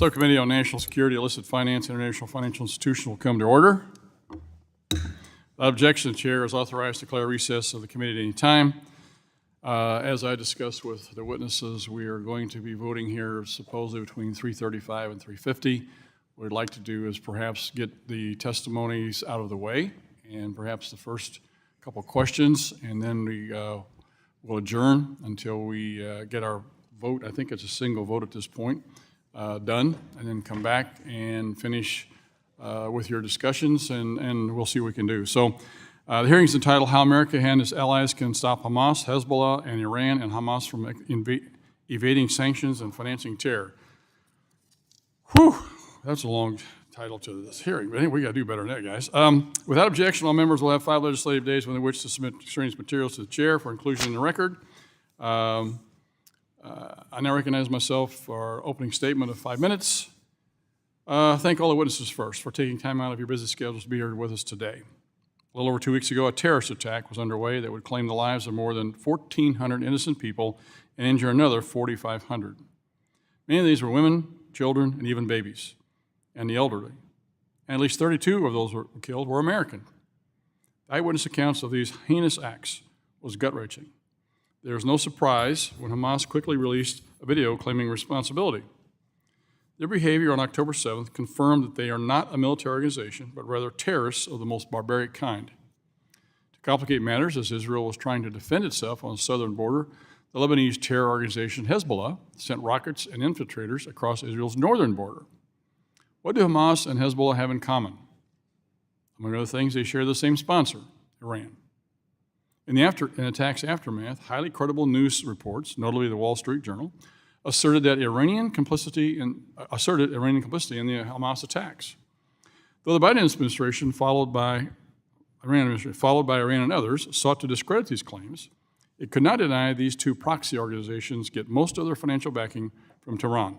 Subcommittee on National Security, Illicit Finance, International Financial Institution will come to order. Without objection, the Chair is authorized to declare recess of the committee at any time. As I discussed with the witnesses, we are going to be voting here supposedly between 3:35 and 3:50. What we'd like to do is perhaps get the testimonies out of the way and perhaps the first couple questions, and then we will adjourn until we get our vote. I think it's a single vote at this point, done, and then come back and finish with your discussions, and we'll see what we can do. So the hearing is entitled How America and its Allies Can Stop Hamas, Hezbollah, and Iran and Hamas from Evading Sanctions and Financing Terror. Whew, that's a long title to this hearing, but anyway, we got to do better than that, guys. Without objection, all members will have 5 legislative days when they wish to submit extraneous materials to the chair for inclusion in the record. I now recognize myself for our opening statement of 5 minutes. Thank all the witnesses first for taking time out of your busy schedules to be here with us today. A little over 2 weeks ago, a terrorist attack was underway that would claim the lives of more than 1,400 innocent people and injure another 4,500. Many of these were women, children, and even babies, and the elderly. And at least 32 of those who were killed were American. Eyewitness accounts of these heinous acts was gut-wrenching. There was no surprise when Hamas quickly released a video claiming responsibility. Their behavior on October 7th confirmed that they are not a military organization, but rather terrorists of the most barbaric kind. To complicate matters, as Israel was trying to defend itself on the southern border, the Lebanese terror organization Hezbollah sent rockets and infiltrators across Israel's northern border. What do Hamas and Hezbollah have in common? Among other things, they share the same sponsor, Iran. In the attack's aftermath, highly credible news reports, notably the Wall Street Journal, asserted Iranian complicity in the Hamas attacks. Though the Biden administration, followed by Iran and others, sought to discredit these claims, it could not deny these two proxy organizations get most of their financial backing from Tehran.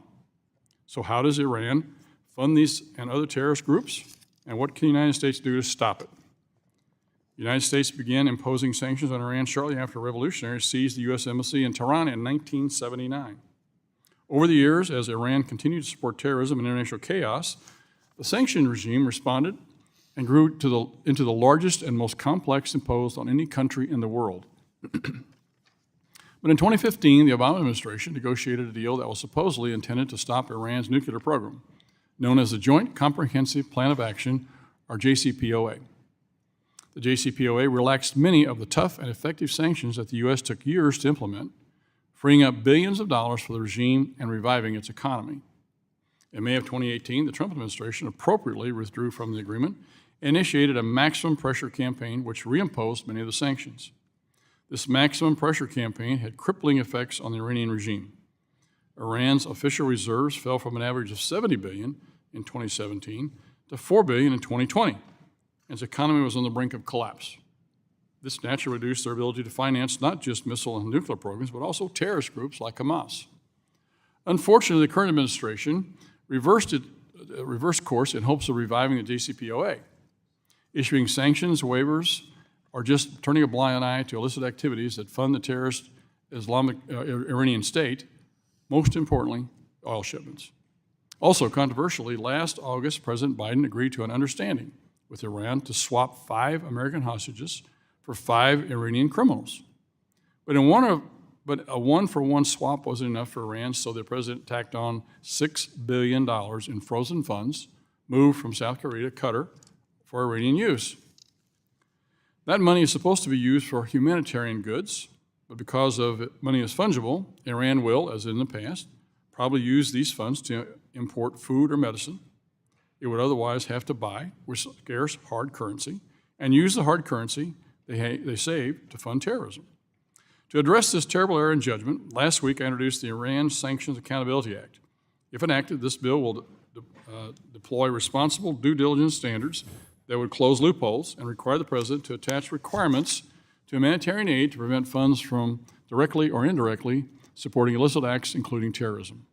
So how does Iran fund these and other terrorist groups, and what can the United States do to stop it? The United States began imposing sanctions on Iran shortly after revolutionaries seized the U.S. Embassy in Tehran in 1979. Over the years, as Iran continued to support terrorism and international chaos, the sanction regime responded and grew into the largest and most complex imposed on any country in the world. But in 2015, the Obama administration negotiated a deal that was supposedly intended to stop Iran's nuclear program, known as the Joint Comprehensive Plan of Action, or JCPOA. The JCPOA relaxed many of the tough and effective sanctions that the U.S. took years to implement, freeing up billions of dollars for the regime and reviving its economy. In May of 2018, the Trump administration appropriately withdrew from the agreement and initiated a maximum pressure campaign which reimposed many of the sanctions. This maximum pressure campaign had crippling effects on the Iranian regime. Iran's official reserves fell from an average of $70 billion in 2017 to $4 billion in 2020. Its economy was on the brink of collapse. This naturally reduced their ability to finance not just missile and nuclear programs, but also terrorist groups like Hamas. Unfortunately, the current administration reversed course in hopes of reviving the JCPOA, issuing sanctions, waivers, or just turning a blind eye to illicit activities that fund the terrorist Islamic Iranian state, most importantly, oil shipments. Also, controversially, last August, President Biden agreed to an understanding with Iran to swap 5 American hostages for 5 Iranian criminals. But a one-for-one swap wasn't enough for Iran, so the president tacked on $6 billion in frozen funds moved from South Korea to Qatar for Iranian use. That money is supposed to be used for humanitarian goods, but because money is fungible, Iran will, as in the past, probably use these funds to import food or medicine it would otherwise have to buy with scarce hard currency and use the hard currency they save to fund terrorism. To address this terrible error in judgment, last week I introduced the Iran Sanctions Accountability Act. If enacted, this bill will deploy responsible due diligence standards that would close loopholes and require the president to attach requirements to humanitarian aid to prevent funds from directly or indirectly supporting illicit acts, including terrorism.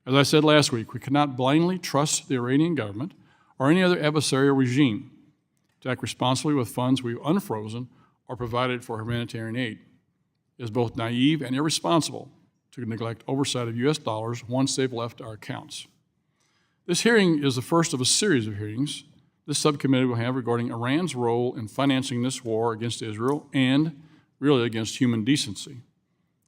As I said last week, we cannot blindly trust the Iranian government or any other adversarial regime to act responsibly with funds we've unfrozen or provided for humanitarian aid. It is both naive and irresponsible to neglect oversight of U.S. dollars once they've left our accounts. This hearing is the first of a series of hearings this subcommittee will have regarding Iran's role in financing this war against Israel and really against human decency.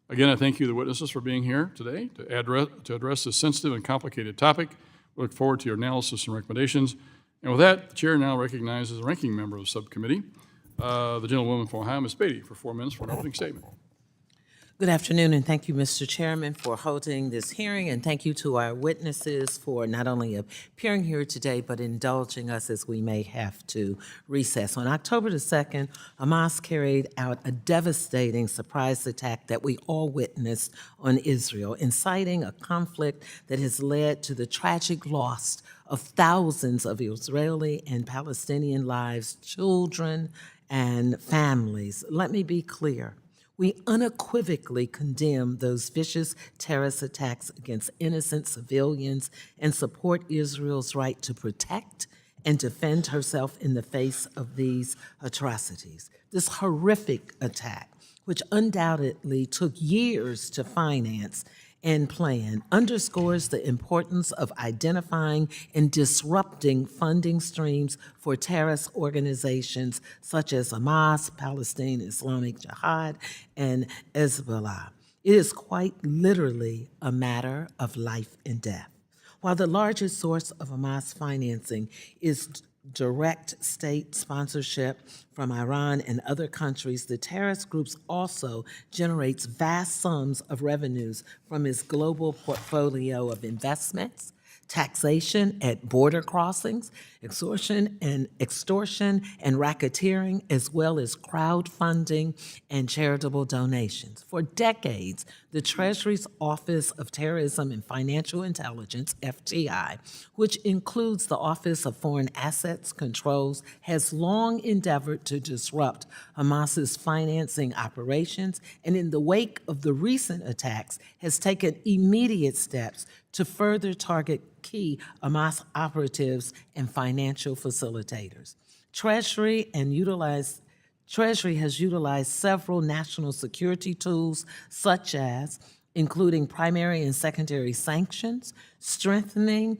Again, I thank you, the witnesses, for being here today to address this sensitive and complicated topic. We look forward to your analysis and recommendations. And with that, the chair now recognizes the ranking member of the subcommittee, the gentlewoman from Ohio, Ms. Beatty, for 4 minutes for an opening statement. Good afternoon, and thank you, Mr. Chairman, for holding this hearing, and thank you to our witnesses for not only appearing here today, but indulging us as we may have to recess. On October the 2nd, Hamas carried out a devastating surprise attack that we all witnessed on Israel, inciting a conflict that has led to the tragic loss of thousands of Israeli and Palestinian lives, children, and families. Let me be clear. We unequivocally condemn those vicious terrorist attacks against innocent civilians and support Israel's right to protect and defend herself in the face of these atrocities. This horrific attack, which undoubtedly took years to finance and plan, underscores the importance of identifying and disrupting funding streams for terrorist organizations such as Hamas, Palestine Islamic Jihad, and Hezbollah. It is quite literally a matter of life and death. While the largest source of Hamas financing is direct state sponsorship from Iran and other countries, the terrorist groups also generates vast sums of revenues from its global portfolio of investments, taxation at border crossings, extortion and racketeering, as well as crowdfunding and charitable donations. For decades, the Treasury's Office of Terrorism and Financial Intelligence, FTI, which includes the Office of Foreign Assets Controls, has long endeavored to disrupt Hamas's financing operations, and in the wake of the recent attacks, has taken immediate steps to further target key Hamas operatives and financial facilitators. Treasury has utilized several national security tools, such as including primary and secondary sanctions, strengthening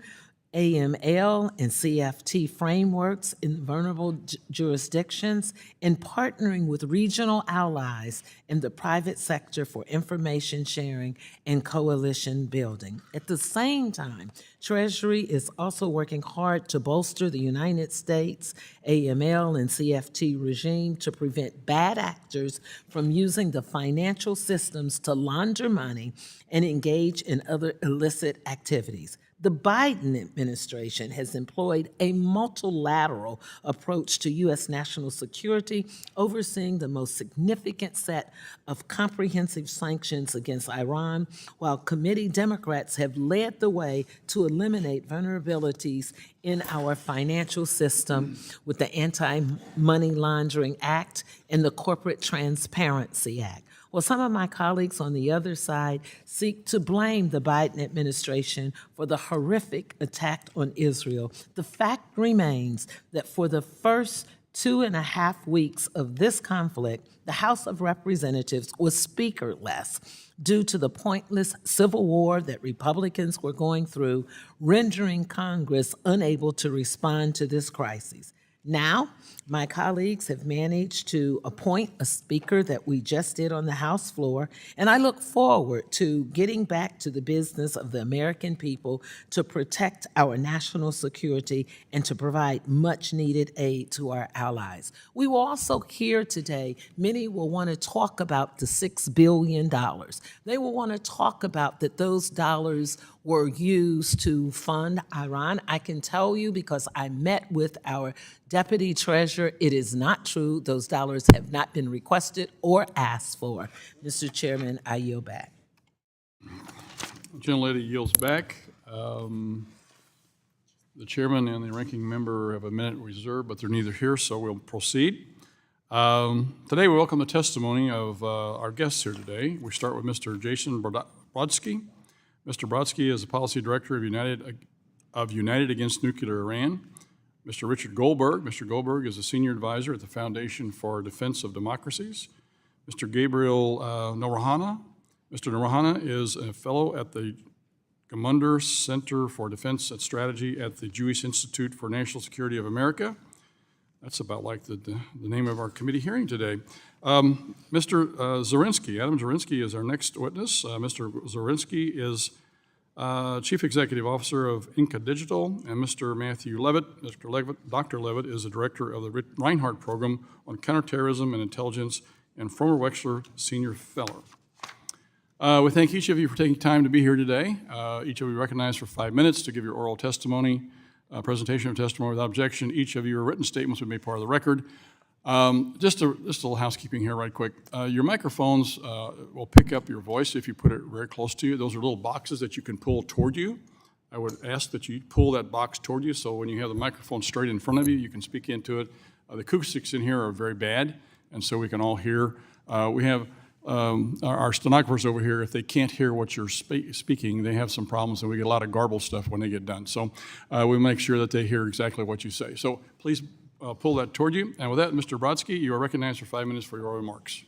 AML and CFT frameworks in vulnerable jurisdictions, and partnering with regional allies in the private sector for information sharing and coalition building. At the same time, Treasury is also working hard to bolster the United States AML and CFT regime to prevent bad actors from using the financial systems to launder money and engage in other illicit activities. The Biden administration has employed a multilateral approach to U.S. national security, overseeing the most significant set of comprehensive sanctions against Iran, while committee Democrats have led the way to eliminate vulnerabilities in our financial system with the Anti-Money Laundering Act and the Corporate Transparency Act. Well, some of my colleagues on the other side seek to blame the Biden administration for the horrific attack on Israel. The fact remains that for the first 2.5 weeks of this conflict, the House of Representatives was speakerless due to the pointless civil war that Republicans were going through, rendering Congress unable to respond to this crisis. Now, my colleagues have managed to appoint a speaker that we just did on the House floor, and I look forward to getting back to the business of the American people to protect our national security and to provide much-needed aid to our allies. We will also hear today, many will want to talk about the $6 billion. They will want to talk about that those dollars were used to fund Iran. I can tell you, because I met with our deputy treasurer, it is not true. Those dollars have not been requested or asked for. Mr. Chairman, I yield back. The gentlelady yields back. The chairman and the ranking member have a minute reserved, but they're neither here, so we'll proceed. Today we welcome the testimony of our guests here today. We start with Mr. Jason Brodsky. Mr. Brodsky is the policy director of United Against Nuclear Iran. Mr. Richard Goldberg. Mr. Goldberg is a senior advisor at the Foundation for Defense of Democracies. Mr. Gabriel Noronha. Mr. Noronha is a fellow at the Gamunder Center for Defense and Strategy at the Jewish Institute for National Security of America. That's about like the name of our committee hearing today. Mr. Zarazinski, Adam Zarazinski is our next witness. Mr. Zarazinski is Chief Executive Officer of Inca Digital, and Mr. Matthew Levitt. Dr. Levitt is the Director of the Reinhardt Program on Counterterrorism and Intelligence and former Wexler Senior Fellow. We thank each of you for taking time to be here today. Each of you recognized for 5 minutes to give your oral testimony, presentation of testimony without objection. Each of your written statements will be made part of the record. Just a little housekeeping here right quick. Your microphones will pick up your voice if you put it very close to you. Those are little boxes that you can pull toward you. I would ask that you pull that box toward you so when you have the microphone straight in front of you, you can speak into it. The acoustics in here are very bad, and so we can all hear. We have our stenographers over here. If they can't hear what you're speaking, they have some problems, and we get a lot of garbled stuff when they get done. So we make sure that they hear exactly what you say. So please pull that toward you. And with that, Mr. Brodsky, you are recognized for 5 minutes for your remarks.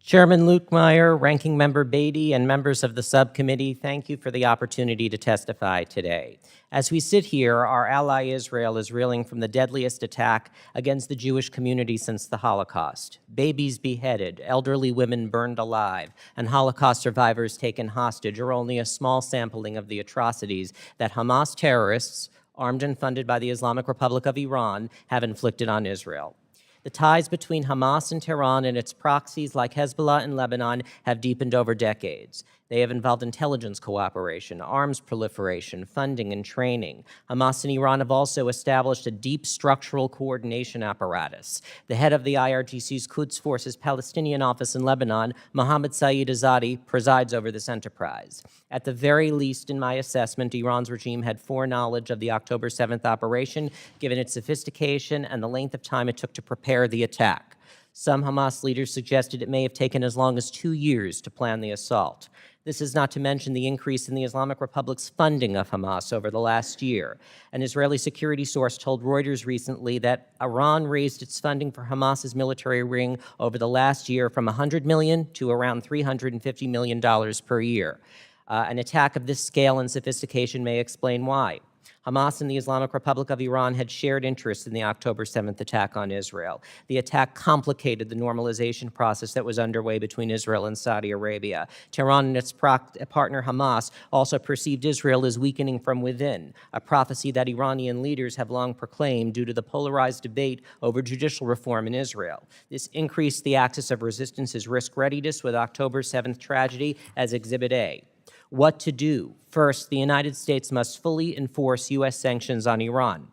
Chairman Lukemeyer, Ranking Member Beatty, and members of the subcommittee, thank you for the opportunity to testify today. As we sit here, our ally Israel is reeling from the deadliest attack against the Jewish community since the Holocaust. Babies beheaded, elderly women burned alive, and Holocaust survivors taken hostage are only a small sampling of the atrocities that Hamas terrorists, armed and funded by the Islamic Republic of Iran, have inflicted on Israel. The ties between Hamas and Tehran and its proxies like Hezbollah in Lebanon have deepened over decades. They have involved intelligence cooperation, arms proliferation, funding, and training. Hamas and Iran have also established a deep structural coordination apparatus. The head of the IRGC's Quds Force's Palestinian office in Lebanon, Mohammed Saeed Azadi, presides over this enterprise. At the very least, in my assessment, Iran's regime had foreknowledge of the October 7th operation, given its sophistication and the length of time it took to prepare the attack. Some Hamas leaders suggested it may have taken as long as 2 years to plan the assault. This is not to mention the increase in the Islamic Republic's funding of Hamas over the last year. An Israeli security source told Reuters recently that Iran raised its funding for Hamas's military wing over the last year from $100 million to around $350 million per year. An attack of this scale and sophistication may explain why. Hamas and the Islamic Republic of Iran had shared interests in the October 7th attack on Israel. The attack complicated the normalization process that was underway between Israel and Saudi Arabia. Tehran and its partner Hamas also perceived Israel as weakening from within, a prophecy that Iranian leaders have long proclaimed due to the polarized debate over judicial reform in Israel. This increased the axis of resistance's risk readiness with October 7th tragedy as Exhibit A. What to do? First, the United States must fully enforce U.S. sanctions on Iran.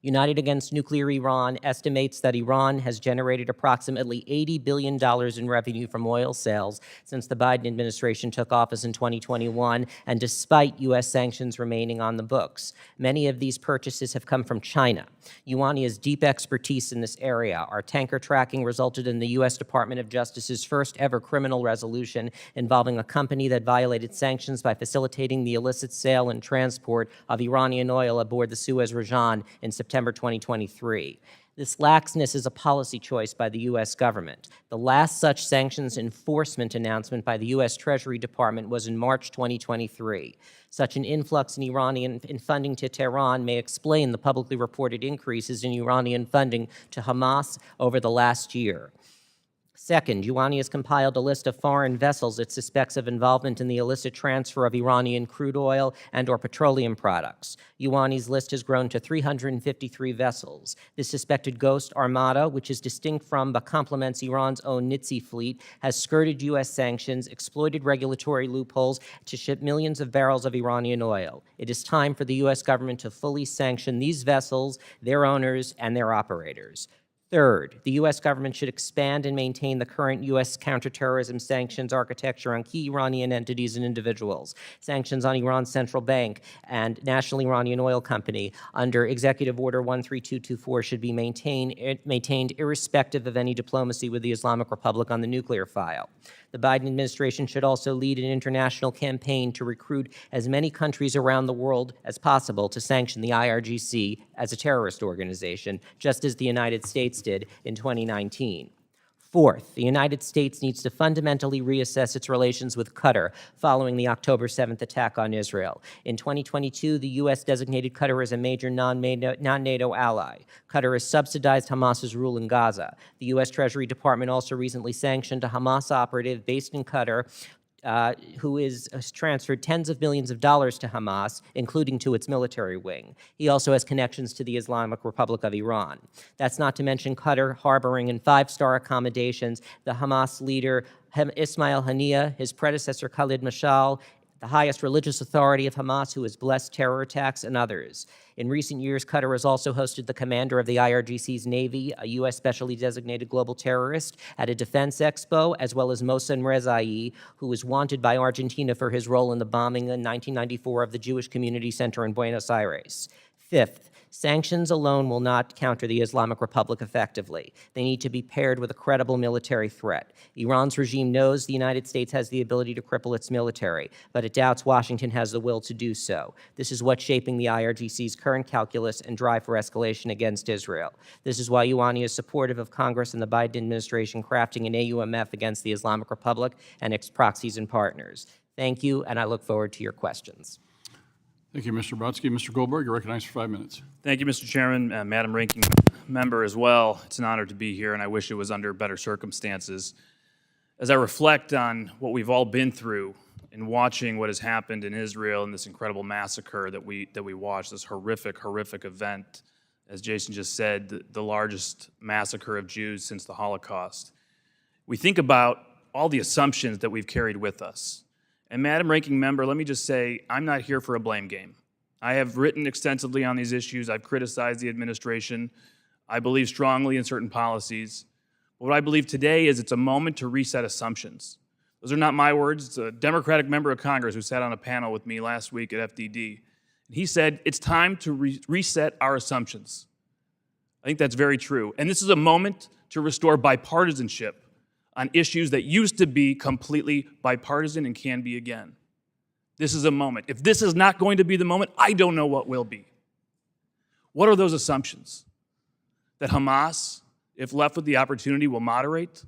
United Against Nuclear Iran estimates that Iran has generated approximately $80 billion in revenue from oil sales since the Biden administration took office in 2021, and despite U.S. sanctions remaining on the books. Many of these purchases have come from China. Ioani has deep expertise in this area. Our tanker tracking resulted in the U.S. Department of Justice's first ever criminal resolution involving a company that violated sanctions by facilitating the illicit sale and transport of Iranian oil aboard the Suez Rajan in September 2023. This laxness is a policy choice by the U.S. government. The last such sanctions enforcement announcement by the U.S. Treasury Department was in March 2023. Such an influx in Iranian funding to Tehran may explain the publicly reported increases in Iranian funding to Hamas over the last year. Second, Ioani has compiled a list of foreign vessels it suspects of involvement in the illicit transfer of Iranian crude oil and/or petroleum products. Ioani's list has grown to 353 vessels. This suspected ghost armada, which is distinct from but complements Iran's own Nitsi fleet, has skirted U.S. sanctions, exploited regulatory loopholes to ship millions of barrels of Iranian oil. It is time for the U.S. government to fully sanction these vessels, their owners, and their operators. Third, the U.S. government should expand and maintain the current U.S. counterterrorism sanctions architecture on key Iranian entities and individuals. Sanctions on Iran's central bank and National Iranian Oil Company under Executive Order 13224 should be maintained irrespective of any diplomacy with the Islamic Republic on the nuclear file. The Biden administration should also lead an international campaign to recruit as many countries around the world as possible to sanction the IRGC as a terrorist organization, just as the United States did in 2019. Fourth, the United States needs to fundamentally reassess its relations with Qatar following the October 7th attack on Israel. In 2022, the U.S. designated Qatar as a major non-NATO ally. Qatar has subsidized Hamas's rule in Gaza. The U.S. Treasury Department also recently sanctioned a Hamas operative based in Qatar who has transferred tens of millions of dollars to Hamas, including to its military wing. He also has connections to the Islamic Republic of Iran. That's not to mention Qatar harboring in five-star accommodations the Hamas leader Ismail Haniyeh, his predecessor Khalid Mashal, the highest religious authority of Hamas, who has blessed terror attacks, and others. In recent years, Qatar has also hosted the commander of the IRGC's Navy, a U.S. specially designated global terrorist, at a defense expo, as well as Mohsen Rezai, who was wanted by Argentina for his role in the bombing in 1994 of the Jewish Community Center in Buenos Aires. Fifth, sanctions alone will not counter the Islamic Republic effectively. They need to be paired with a credible military threat. Iran's regime knows the United States has the ability to cripple its military, but it doubts Washington has the will to do so. This is what's shaping the IRGC's current calculus and drive for escalation against Israel. This is why Ioanni is supportive of Congress and the Biden administration crafting an AUMF against the Islamic Republic and its proxies and partners. Thank you, and I look forward to your questions. Thank you, Mr. Brodsky. Mr. Goldberg, you're recognized for 5 minutes. Thank you, Mr. Chairman, Madam Ranking Member as well. It's an honor to be here, and I wish it was under better circumstances. As I reflect on what we've all been through in watching what has happened in Israel and this incredible massacre that we watched, this horrific event, as Jason just said, the largest massacre of Jews since the Holocaust, we think about all the assumptions that we've carried with us. And Madam Ranking Member, let me just say, I'm not here for a blame game. I have written extensively on these issues. I've criticized the administration. I believe strongly in certain policies. What I believe today is it's a moment to reset assumptions. Those are not my words. It's a Democratic member of Congress who sat on a panel with me last week at FDD. And he said, it's time to reset our assumptions. I think that's very true. And this is a moment to restore bipartisanship on issues that used to be completely bipartisan and can be again. This is a moment. If this is not going to be the moment, I don't know what will be. What are those assumptions? That Hamas, if left with the opportunity, will moderate,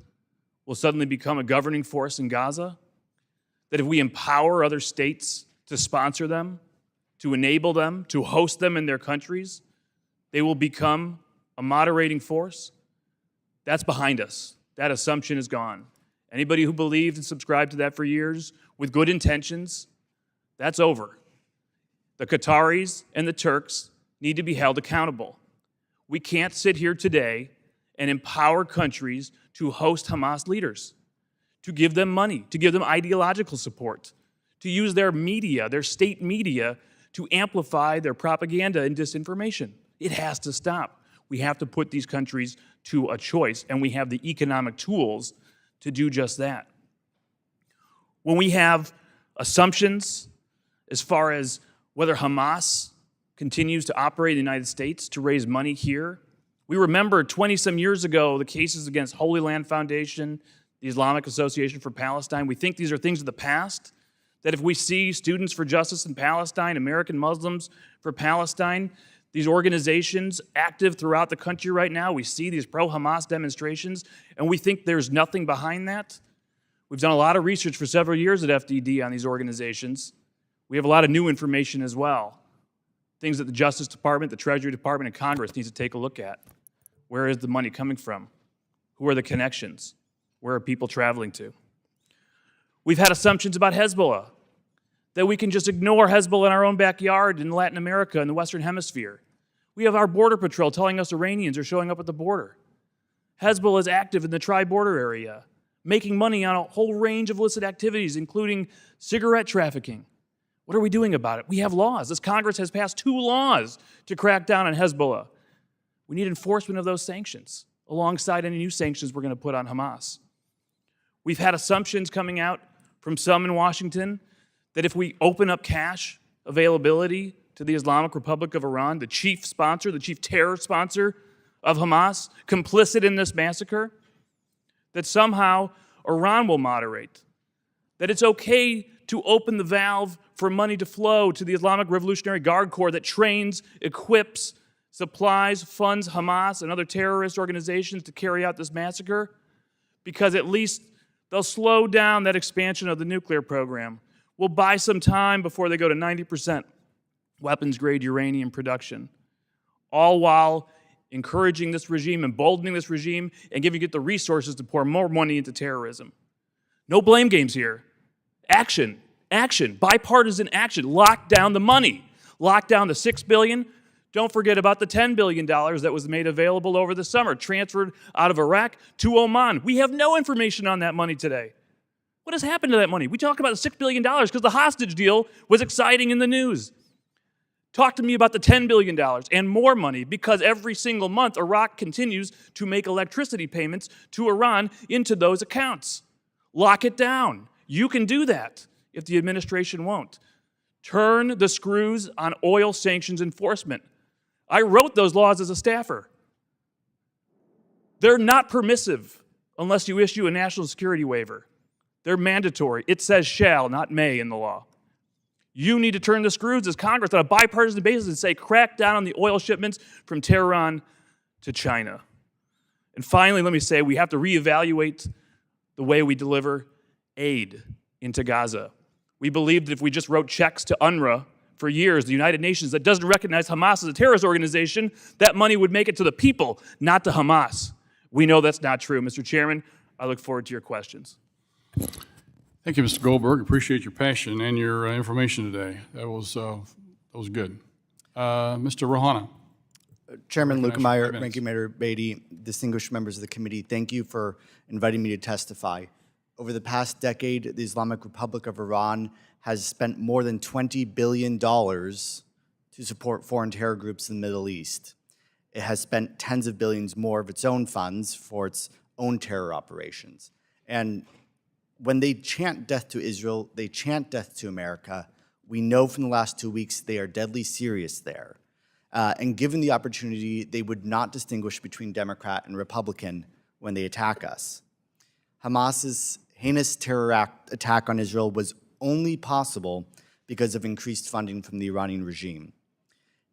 will suddenly become a governing force in Gaza? That if we empower other states to sponsor them, to enable them, to host them in their countries, they will become a moderating force? That's behind us. That assumption is gone. Anybody who believed and subscribed to that for years with good intentions, that's over. The Qataris and the Turks need to be held accountable. We can't sit here today and empower countries to host Hamas leaders, to give them money, to give them ideological support, to use their media, their state media, to amplify their propaganda and disinformation. It has to stop. We have to put these countries to a choice, and we have the economic tools to do just that. When we have assumptions as far as whether Hamas continues to operate in the United States to raise money here, we remember 20-some years ago the cases against Holy Land Foundation, the Islamic Association for Palestine. We think these are things of the past, that if we see Students for Justice in Palestine, American Muslims for Palestine, these organizations active throughout the country right now, we see these pro-Hamas demonstrations, and we think there's nothing behind that. We've done a lot of research for several years at FDD on these organizations. We have a lot of new information as well, things that the Justice Department, the Treasury Department, and Congress needs to take a look at. Where is the money coming from? Who are the connections? Where are people traveling to? We've had assumptions about Hezbollah, that we can just ignore Hezbollah in our own backyard in Latin America, in the Western Hemisphere. We have our Border Patrol telling us Iranians are showing up at the border. Hezbollah is active in the tri-border area, making money on a whole range of illicit activities, including cigarette trafficking. What are we doing about it? We have laws. This Congress has passed 2 laws to crack down on Hezbollah. We need enforcement of those sanctions, alongside any new sanctions we're going to put on Hamas. We've had assumptions coming out from some in Washington that if we open up cash availability to the Islamic Republic of Iran, the chief sponsor, the chief terror sponsor of Hamas, complicit in this massacre, that somehow Iran will moderate, that it's okay to open the valve for money to flow to the Islamic Revolutionary Guard Corps that trains, equips, supplies, funds Hamas and other terrorist organizations to carry out this massacre, because at least they'll slow down that expansion of the nuclear program. We'll buy some time before they go to 90% weapons-grade uranium production, all while encouraging this regime, emboldening this regime, and giving it the resources to pour more money into terrorism. No blame games here. Action, action, bipartisan action. Lock down the money. Lock down the $6 billion. Don't forget about the $10 billion that was made available over the summer, transferred out of Iraq to Oman. We have no information on that money today. What has happened to that money? We talk about the $6 billion because the hostage deal was exciting in the news. Talk to me about the $10 billion and more money, because every single month Iraq continues to make electricity payments to Iran into those accounts. Lock it down. You can do that if the administration won't. Turn the screws on oil sanctions enforcement. I wrote those laws as a staffer. They're not permissive unless you issue a national security waiver. They're mandatory. It says shall, not may in the law. You need to turn the screws as Congress on a bipartisan basis and say, crack down on the oil shipments from Tehran to China. And finally, let me say, we have to reevaluate the way we deliver aid into Gaza. We believe that if we just wrote checks to UNRWA for years, the United Nations, that doesn't recognize Hamas as a terrorist organization, that money would make it to the people, not to Hamas. We know that's not true. Mr. Chairman, I look forward to your questions. Thank you, Mr. Goldberg. Appreciate your passion and your information today. That was good. Mr. Rohana. Chairman Recognize you for 5 Lukemeyer, minutes. Ranking Member Beatty, distinguished members of the committee, thank you for inviting me to testify. Over the past decade, the Islamic Republic of Iran has spent more than $20 billion to support foreign terror groups in the Middle East. It has spent tens of billions more of its own funds for its own terror operations. And when they chant death to Israel, they chant death to America. We know from the last 2 weeks they are deadly serious there. And given the opportunity, they would not distinguish between Democrat and Republican when they attack us. Hamas's heinous terror attack on Israel was only possible because of increased funding from the Iranian regime.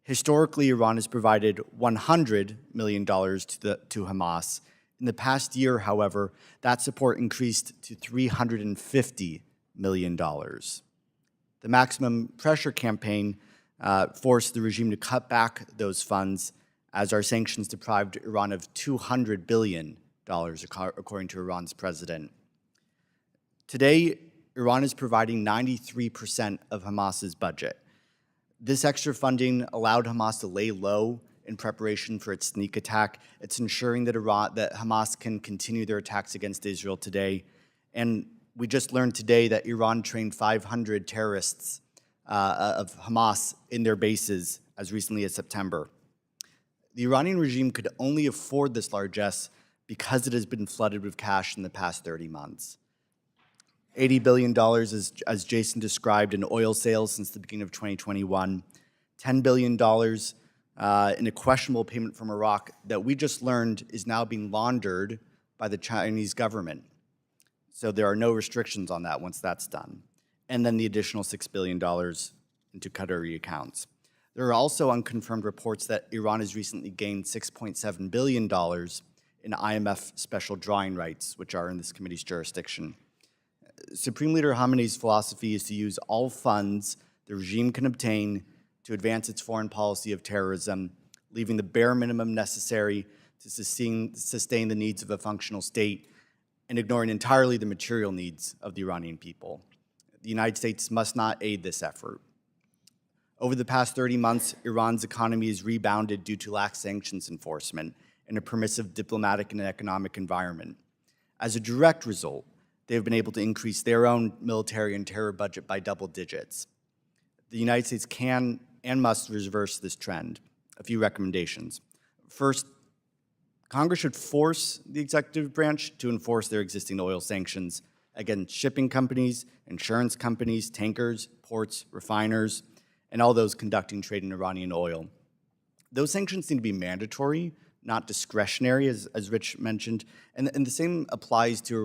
Historically, Iran has provided $100 million to Hamas. In the past year, however, that support increased to $350 million. The maximum pressure campaign forced the regime to cut back those funds, as our sanctions deprived Iran of $200 billion, according to Iran's president. Today, Iran is providing 93% of Hamas's budget. This extra funding allowed Hamas to lay low in preparation for its sneak attack. It's ensuring that Hamas can continue their attacks against Israel today. And we just learned today that Iran trained 500 terrorists of Hamas in their bases as recently as September. The Iranian regime could only afford this largesse because it has been flooded with cash in the past 30 months. $80 billion, as Jason described, in oil sales since the beginning of 2021, $10 billion in a questionable payment from Iraq that we just learned is now being laundered by the Chinese government. So there are no restrictions on that once that's done. And then the additional $6 billion into Qatari accounts. There are also unconfirmed reports that Iran has recently gained $6.7 billion in IMF special drawing rights, which are in this committee's jurisdiction. Supreme Leader Khamenei's philosophy is to use all funds the regime can obtain to advance its foreign policy of terrorism, leaving the bare minimum necessary to sustain the needs of a functional state and ignoring entirely the material needs of the Iranian people. The United States must not aid this effort. Over the past 30 months, Iran's economy has rebounded due to lax sanctions enforcement and a permissive diplomatic and economic environment. As a direct result, they have been able to increase their own military and terror budget by double digits. The United States can and must reverse this trend. A few recommendations. First, Congress should force the executive branch to enforce their existing oil sanctions against shipping companies, insurance companies, tankers, ports, refiners, and all those conducting trade in Iranian oil. Those sanctions need to be mandatory, not discretionary, as Rich mentioned, and the same applies to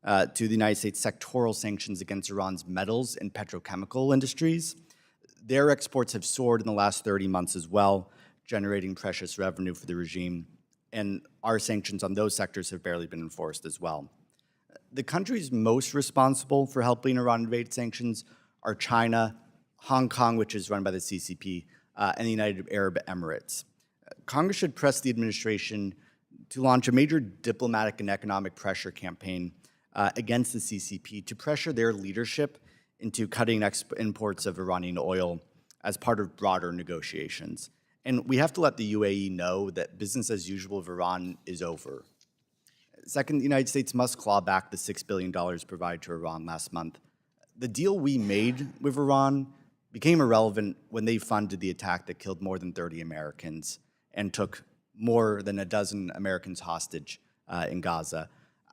to the United States sectoral sanctions against Iran's metals and petrochemical industries. Their exports have soared in the last 30 months as well, generating precious revenue for the regime. and our sanctions on those sectors have barely been enforced as well. The countries most responsible for helping Iran evade sanctions are China, Hong Kong, which is run by the CCP, and the United Arab Emirates. Congress should press the administration to launch a major diplomatic and economic pressure campaign against the CCP to pressure their leadership into cutting imports of Iranian oil as part of broader negotiations. And we have to let the UAE know that business as usual of Iran is over. Second, the United States must claw back the $6 billion provided to Iran last month. The deal we made with Iran became irrelevant when they funded the attack that killed more than 30 Americans and took more than a dozen Americans hostage in Gaza.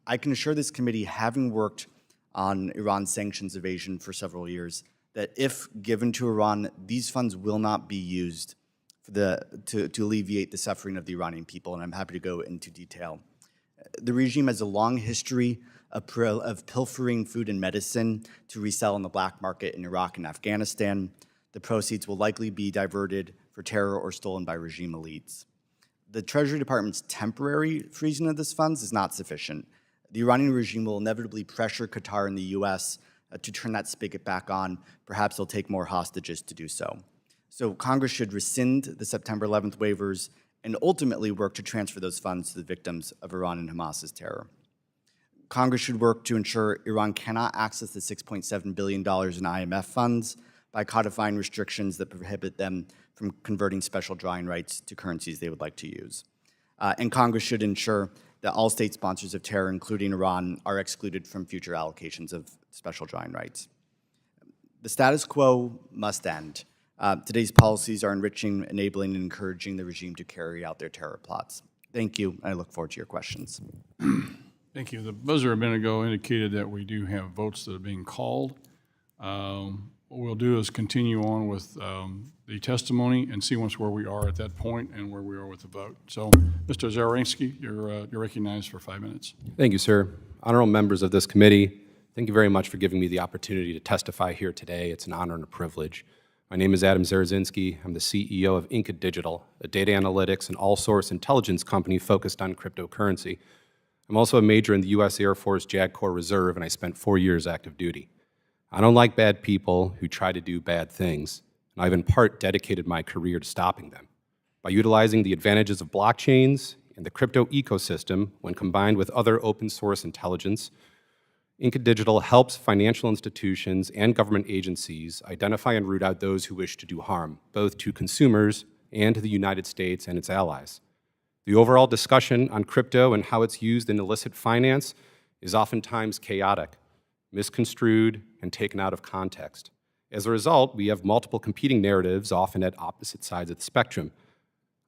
I can assure this committee, having worked on Iran's sanctions evasion for several years, that if given to Iran, these funds will not be used for to alleviate the suffering of the Iranian people, and I'm happy to go into detail. The regime has a long history of pilfering food and medicine to resell in the black market in Iraq and Afghanistan. The proceeds will likely be diverted for terror or stolen by regime elites. The Treasury Department's temporary freezing of these funds is not sufficient. The Iranian regime will inevitably pressure Qatar and the U.S. To turn that spigot back on. Perhaps they'll take more hostages to do so. So Congress should rescind the September 11th waivers and ultimately work to transfer those funds to the victims of Iran and Hamas's terror. Congress should work to ensure Iran cannot access the $6.7 billion in IMF funds by codifying restrictions that prohibit them from converting special drawing rights to currencies they would like to use. And Congress should ensure that all state sponsors of terror, including Iran, are excluded from future allocations of special drawing rights. The status quo must end. Today's policies are enriching, enabling, and encouraging the regime to carry out their terror plots. Thank you, and I look forward to your questions. Thank you. The buzzer a minute ago indicated that we do have votes that are being called. What we'll do is continue on with the testimony and see once where we are at that point and where we are with the vote. So, Mr. Zarazinski, you're recognized for 5 minutes. Thank you, sir. Honorable members of this committee, thank you very much for giving me the opportunity to testify here today. It's an honor and a privilege. My name is Adam Zarazinski. I'm the CEO of Inca Digital, a data analytics and all-source intelligence company focused on cryptocurrency. I'm also a major in the U.S. Air Force JAG Corps Reserve, and I spent 4 years active duty. I don't like bad people who try to do bad things, and I've in part dedicated my career to stopping them. By utilizing the advantages of blockchains and the crypto ecosystem when combined with other open source intelligence, Inca Digital helps financial institutions and government agencies identify and root out those who wish to do harm, both to consumers and to the United States and its allies. The overall discussion on crypto and how it's used in illicit finance is oftentimes chaotic, misconstrued, and taken out of context. As a result, we have multiple competing narratives, often at opposite sides of the spectrum.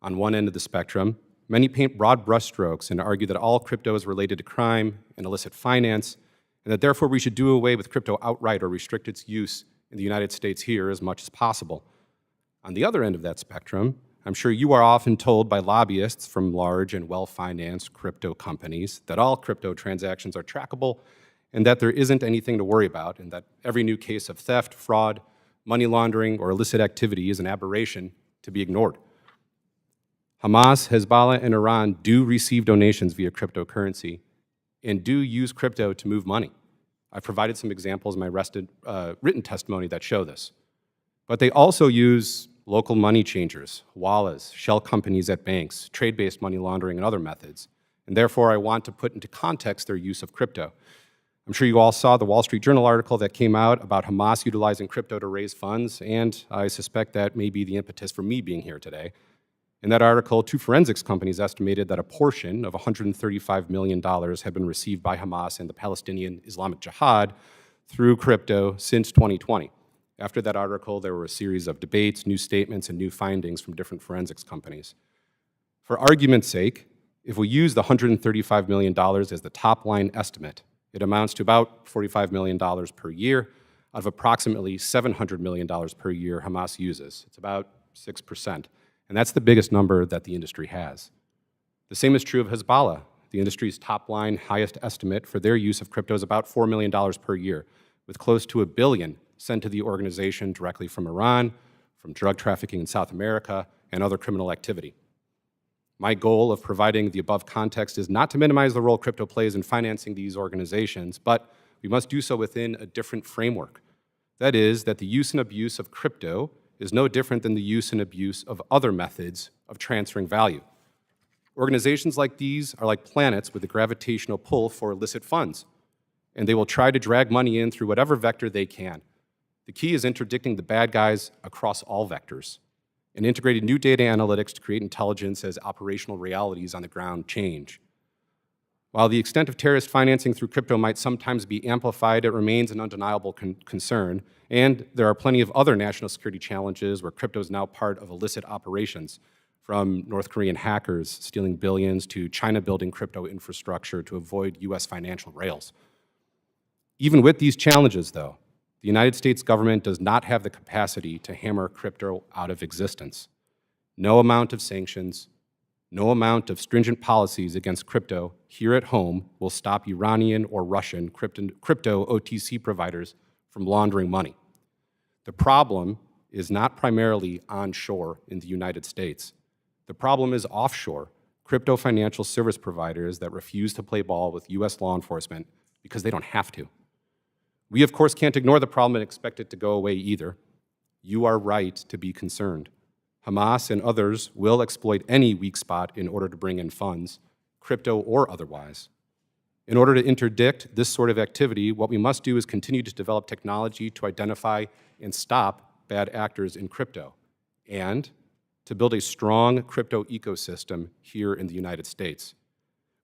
On one end of the spectrum, many paint broad brushstrokes and argue that all crypto is related to crime and illicit finance, and that therefore we should do away with crypto outright or restrict its use in the United States here as much as possible. On the other end of that spectrum, I'm sure you are often told by lobbyists from large and well-financed crypto companies that all crypto transactions are trackable and that there isn't anything to worry about, and that every new case of theft, fraud, money laundering, or illicit activity is an aberration to be ignored. Hamas, Hezbollah, and Iran do receive donations via cryptocurrency and do use crypto to move money. I've provided some examples in my written testimony that show this. But they also use local money changers, wallahs, shell companies at banks, trade-based money laundering, and other methods. And therefore, I want to put into context their use of crypto. I'm sure you all saw the Wall Street Journal article that came out about Hamas utilizing crypto to raise funds, and I suspect that may be the impetus for me being here today. In that article, 2 forensics companies estimated that a portion of $135 million had been received by Hamas and the Palestinian Islamic Jihad through crypto since 2020. After that article, there were a series of debates, new statements, and new findings from different forensics companies. For argument's sake, if we use the $135 million as the top-line estimate, it amounts to about $45 million per year out of approximately $700 million per year Hamas uses. It's about 6%. And that's the biggest number that the industry has. The same is true of Hezbollah. The industry's top-line highest estimate for their use of crypto is about $4 million per year, with close to $1 billion sent to the organization directly from Iran, from drug trafficking in South America, and other criminal activity. My goal of providing the above context is not to minimize the role crypto plays in financing these organizations, but we must do so within a different framework. That is, that the use and abuse of crypto is no different than the use and abuse of other methods of transferring value. Organizations like these are like planets with a gravitational pull for illicit funds, and they will try to drag money in through whatever vector they can. The key is interdicting the bad guys across all vectors and integrating new data analytics to create intelligence as operational realities on the ground change. While the extent of terrorist financing through crypto might sometimes be amplified, it remains an undeniable concern, and there are plenty of other national security challenges where crypto is now part of illicit operations, from North Korean hackers stealing billions to China building crypto infrastructure to avoid US financial rails. Even with these challenges, though, the United States government does not have the capacity to hammer crypto out of existence. No amount of sanctions, no amount of stringent policies against crypto here at home will stop Iranian or Russian crypto OTC providers from laundering money. The problem is not primarily onshore in the United States. The problem is offshore, crypto financial service providers that refuse to play ball with US law enforcement because they don't have to. We, of course, can't ignore the problem and expect it to go away either. You are right to be concerned. Hamas and others will exploit any weak spot in order to bring in funds, crypto or otherwise. In order to interdict this sort of activity, what we must do is continue to develop technology to identify and stop bad actors in crypto, and to build a strong crypto ecosystem here in the United States.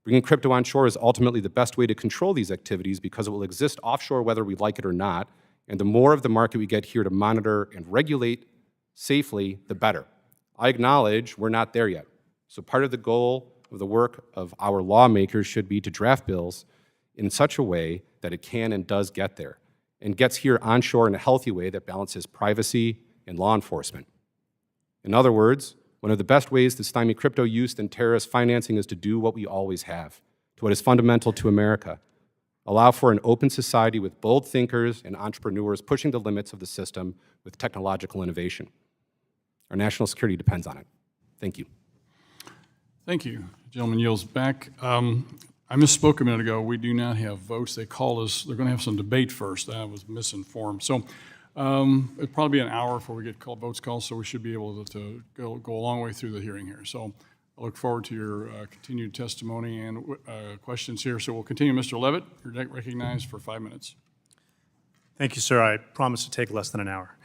Bringing crypto onshore is ultimately the best way to control these activities because it will exist offshore whether we like it or not, and the more of the market we get here to monitor and regulate safely, the better. I acknowledge we're not there yet, so part of the goal of the work of our lawmakers should be to draft bills in such a way that it can and does get there, and gets here onshore in a healthy way that balances privacy and law enforcement. In other words, one of the best ways to stymie crypto use and terrorist financing is to do what we always have, to what is fundamental to America. Allow for an open society with bold thinkers and entrepreneurs pushing the limits of the system with technological innovation. Our national security depends on it. Thank you. Thank you. Gentleman yields back. I misspoke a minute ago. We do not have votes. They called us. They're going to have some debate first. I was misinformed. So it'll probably be an hour before we get votes called, so we should be able to go a long way through the hearing here. So I look forward to your continued testimony and questions here. So we'll continue. Mr. Levitt, you're recognized for 5 minutes. Thank you, sir. I promise to take less than an hour.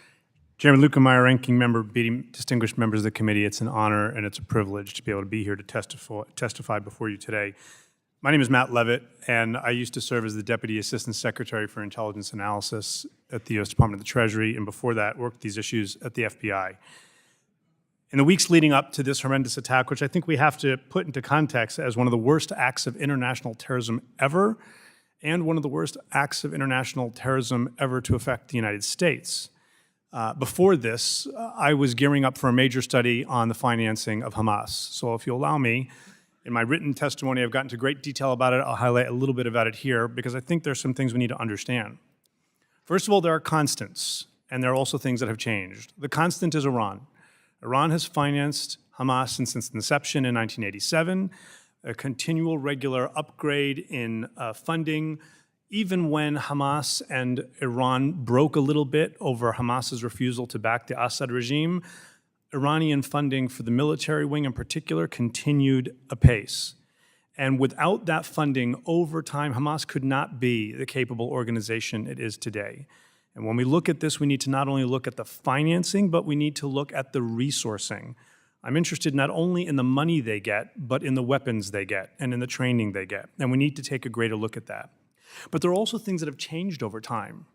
Chairman Lukemeyer, Ranking Member Beatty, distinguished members of the committee, it's an honor and it's a privilege to be able to be here to testify before you today. My name is Matt Levitt, and I used to serve as the Deputy Assistant Secretary for Intelligence Analysis at the U.S. Department of the Treasury, and before that worked these issues at the FBI. In the weeks leading up to this horrendous attack, which I think we have to put into context as one of the worst acts of international terrorism ever, and one of the worst acts of international terrorism ever to affect the United States. Before this, I was gearing up for a major study on the financing of Hamas. So if you allow me, in my written testimony, I've gotten into great detail about it. I'll highlight a little bit about it here because I think there's some things we need to understand. First of all, there are constants, and there are also things that have changed. The constant is Iran. Iran has financed Hamas since its inception in 1987, a continual regular upgrade in funding. Even when Hamas and Iran broke a little bit over Hamas's refusal to back the Assad regime, Iranian funding for the military wing in particular continued apace. And without that funding, over time, Hamas could not be the capable organization it is today. And when we look at this, we need to not only look at the financing, but we need to look at the resourcing. I'm interested not only in the money they get, but in the weapons they get and in the training they get. And we need to take a greater look at that. But there are also things that have changed over time.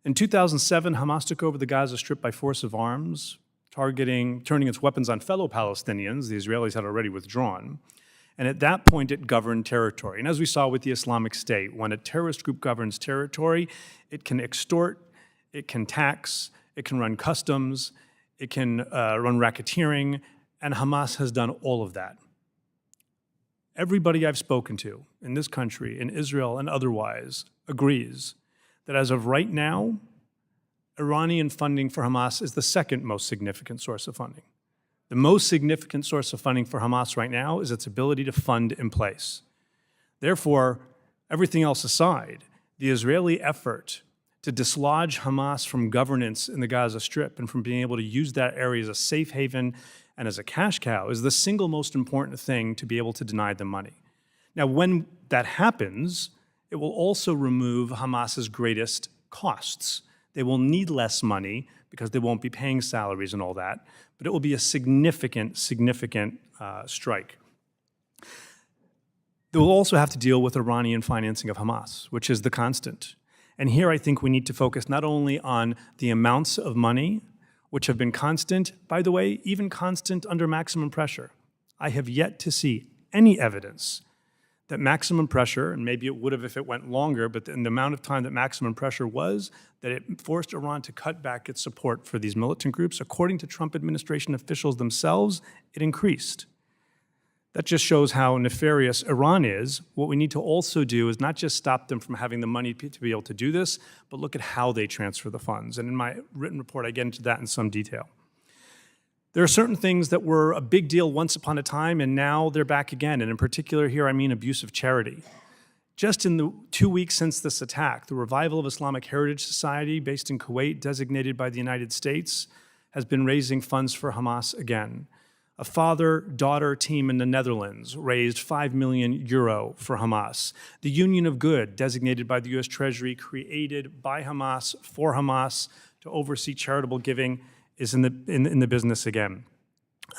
In 2007, Hamas took over the Gaza Strip by force of arms, turning its weapons on fellow Palestinians. The Israelis had already withdrawn. And at that point, it governed territory. And as we saw with the Islamic State, when a terrorist group governs territory, it can extort, it can tax, it can run customs, it can run racketeering, and Hamas has done all of that. Everybody I've spoken to in this country, in Israel and otherwise, agrees that as of right now, Iranian funding for Hamas is the second most significant source of funding. The most significant source of funding for Hamas right now is its ability to fund in place. Therefore, everything else aside, the Israeli effort to dislodge Hamas from governance in the Gaza Strip and from being able to use that area as a safe haven and as a cash cow is the single most important thing to be able to deny them money. Now, when that happens, it will also remove Hamas's greatest costs. They will need less money because they won't be paying salaries and all that, but it will be a significant strike. They will also have to deal with Iranian financing of Hamas, which is the constant. And here I think we need to focus not only on the amounts of money, which have been constant, by the way, even constant under maximum pressure. I have yet to see any evidence that maximum pressure, and maybe it would have if it went longer, but in the amount of time that maximum pressure was, that it forced Iran to cut back its support for these militant groups. According to Trump administration officials themselves, it increased. That just shows how nefarious Iran is. What we need to also do is not just stop them from having the money to be able to do this, but look at how they transfer the funds. And in my written report, I get into that in some detail. There are certain things that were a big deal once upon a time, and now they're back again. And in particular here, I mean abuse of charity. Just in the 2 weeks since this attack, the Revival of Islamic Heritage Society, based in Kuwait, designated by the United States, has been raising funds for Hamas again. A father-daughter team in the Netherlands raised €5 million for Hamas. The Union of Good, designated by the U.S. Treasury, created by Hamas for Hamas to oversee charitable giving, is in the business again.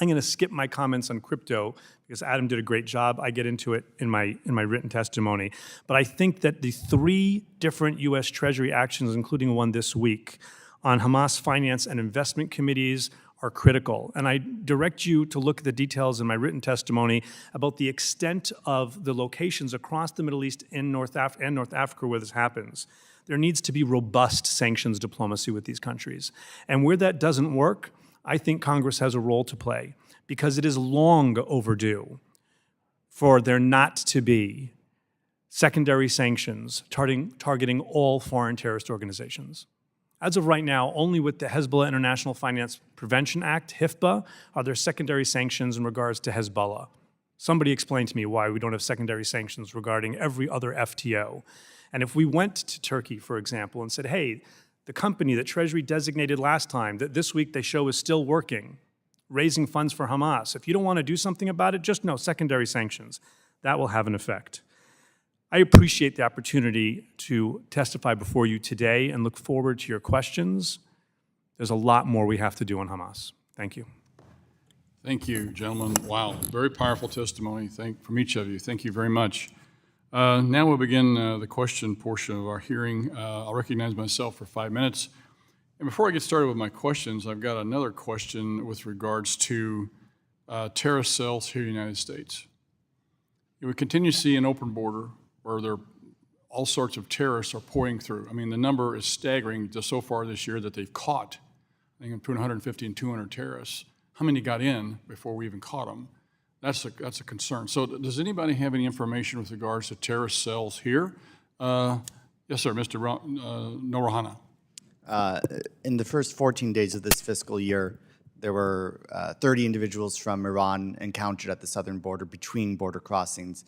I'm going to skip my comments on crypto because Adam did a great job. I get into it in my written testimony. But I think that the 3 different U.S. Treasury actions, including one this week, on Hamas finance and investment committees are critical. And I direct you to look at the details in my written testimony about the extent of the locations across the Middle East and North Africa where this happens. There needs to be robust sanctions diplomacy with these countries. And where that doesn't work, I think Congress has a role to play because it is long overdue for there not to be secondary sanctions targeting all foreign terrorist organizations. As of right now, only with the Hezbollah International Finance Prevention Act, HIFPA, are there secondary sanctions in regards to Hezbollah. Somebody explain to me why we don't have secondary sanctions regarding every other FTO. And if we went to Turkey, for example, and said, hey, the company that Treasury designated last time, that this week they show is still working, raising funds for Hamas. If you don't want to do something about it, just no secondary sanctions. That will have an effect. I appreciate the opportunity to testify before you today and look forward to your questions. There's a lot more we have to do on Hamas. Thank you. Thank you, gentlemen. Wow, very powerful testimony from each of you. Thank you very much. Now we'll begin the question portion of our hearing. I'll recognize myself for 5 minutes. And before I get started with my questions, I've got another question with regards to terrorist cells here in the United States. We continue to see an open border where all sorts of terrorists are pouring through. I mean, the number is staggering just so far this year that they've caught, I think, between 150 and 200 terrorists. How many got in before we even caught them? That's a concern. So does anybody have any information with regards to terrorist cells here? Yes, sir, Mr. Noronha. In the first 14 days of this fiscal year, there were 30 individuals from Iran encountered at the southern border between border crossings,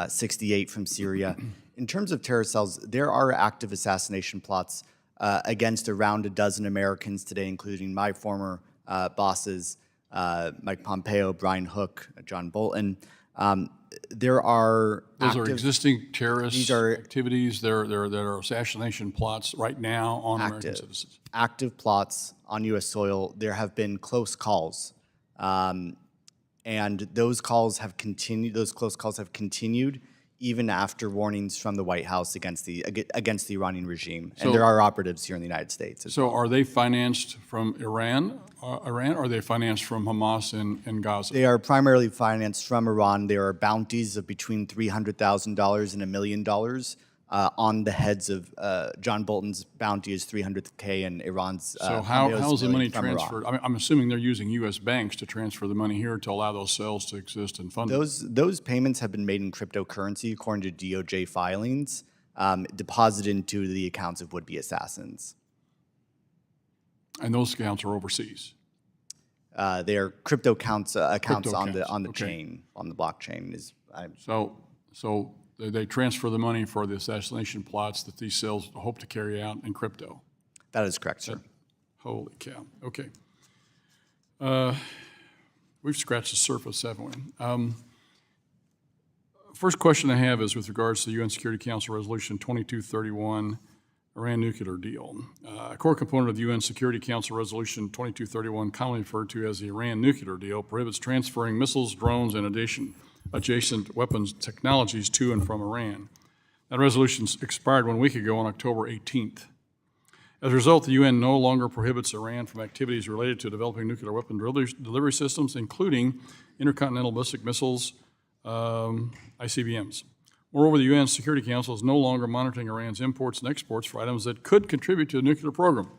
68 from Syria. In terms of terror cells, there are active assassination plots against around a dozen Americans today, including my former bosses, Mike Pompeo, Brian Hook, John Bolton. There are Those are existing terrorist activities. There are assassination plots right now on American citizens. Active plots on U.S. soil. There have been close calls, and those calls have continued. Those close calls have continued even after warnings from the White House against the Iranian regime. And there are operatives here in the United States. So are they financed from Iran, or are they financed from Hamas in Gaza? They are primarily financed from Iran. There are bounties of between $300,000 and $1 million on the heads of John Bolton's bounty is $300K and Iran's. So how is the money transferred? I'm assuming they're using U.S. banks to transfer the money here to allow those cells to exist and fund those payments have been made in cryptocurrency according to DOJ filings, deposited into the accounts of would-be assassins. And those accounts are overseas? They are crypto accounts on the accounts, okay. chain, on the blockchain. So they transfer the money for the assassination plots that these cells hope to carry out in crypto. That is correct, sir. Holy cow. Okay. We've scratched the surface, haven't we? First question I have is with regards to the UN Security Council Resolution 2231, Iran nuclear deal. A core component of the UN Security Council Resolution 2231, commonly referred to as the Iran nuclear deal, prohibits transferring missiles, drones, and adjacent weapons technologies to and from Iran. That resolution expired 1 week ago on October 18th. As a result, the UN no longer prohibits Iran from activities related to developing nuclear weapon delivery systems, including intercontinental ballistic missiles, ICBMs. Moreover, the UN Security Council is no longer monitoring Iran's imports and exports for items that could contribute to the nuclear program.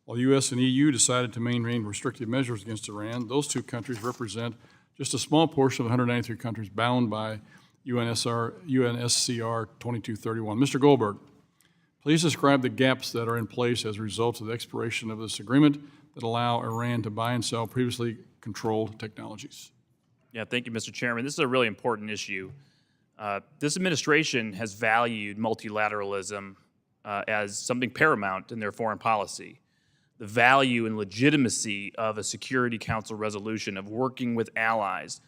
While the US and EU decided to maintain restrictive measures against Iran, those two countries represent just a small portion of the 193 countries bound by UNSCR 2231. Mr. Goldberg, please describe the gaps that are in place as a result of the expiration of this agreement that allow Iran to buy and sell previously controlled technologies. Yeah, thank you, Mr. Chairman. This is a really important issue. This administration has valued multilateralism as something paramount in their foreign policy. The value and legitimacy of a Security Council resolution, of working with allies,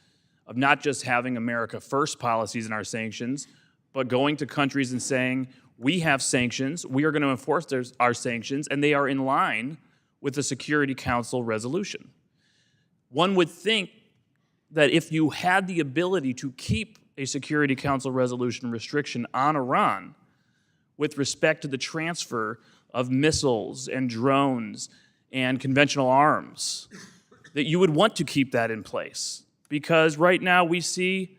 of not just having America first policies in our sanctions, but going to countries and saying, we have sanctions, we are going to enforce our sanctions, and they are in line with the Security Council resolution. One would think that if you had the ability to keep a Security Council resolution restriction on Iran with respect to the transfer of missiles and drones and conventional arms, that you would want to keep that in place. Because right now we see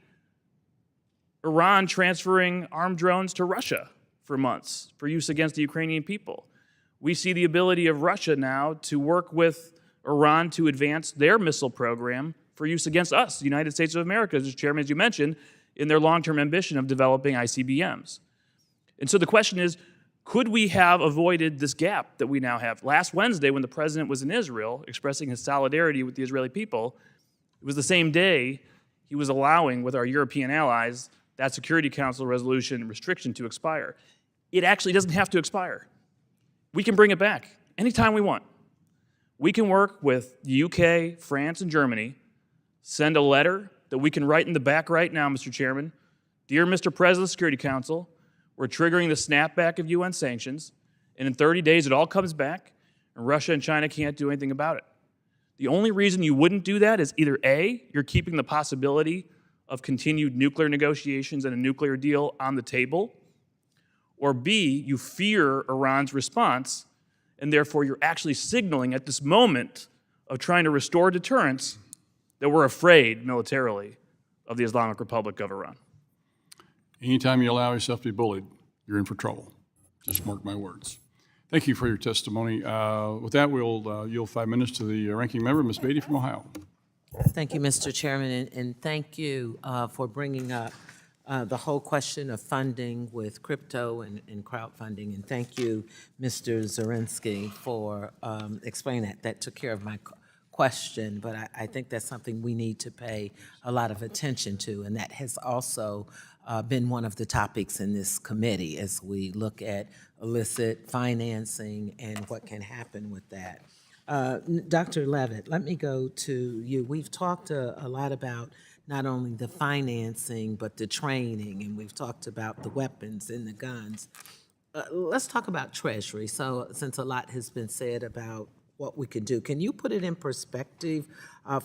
Iran transferring armed drones to Russia for months for use against the Ukrainian people. We see the ability of Russia now to work with Iran to advance their missile program for use against us, the United States of America, as Chairman, as you mentioned, in their long-term ambition of developing ICBMs. And so the question is, could we have avoided this gap that we now have? Last Wednesday, when the president was in Israel expressing his solidarity with the Israeli people, it was the same day he was allowing, with our European allies, that Security Council resolution restriction to expire. It actually doesn't have to expire. We can bring it back anytime we want. We can work with the UK, France, and Germany, send a letter that we can write in the back right now, Mr. Chairman. Dear Mr. President of the Security Council, we're triggering the snapback of UN sanctions, and in 30 days it all comes back, and Russia and China can't do anything about it. The only reason you wouldn't do that is either A, you're keeping the possibility of continued nuclear negotiations and a nuclear deal on the table, or B, you fear Iran's response, and therefore you're actually signaling at this moment of trying to restore deterrence that we're afraid militarily of the Islamic Republic of Iran. Anytime you allow yourself to be bullied, you're in for trouble. Just mark my words. Thank you for your testimony. With that, we'll yield 5 minutes to the ranking member, Ms. Beatty from Ohio. Thank you, Mr. Chairman, and thank you for bringing up the whole question of funding with crypto and crowdfunding. And thank you, Mr. Zarazinski, for explaining that. That took care of my question, but I think that's something we need to pay a lot of attention to, and that has also been one of the topics in this committee as we look at illicit financing and what can happen with that. Dr. Levitt, let me go to you. We've talked a lot about not only the financing, but the training, and we've talked about the weapons and the guns. Let's talk about Treasury. So since a lot has been said about what we could do, can you put it in perspective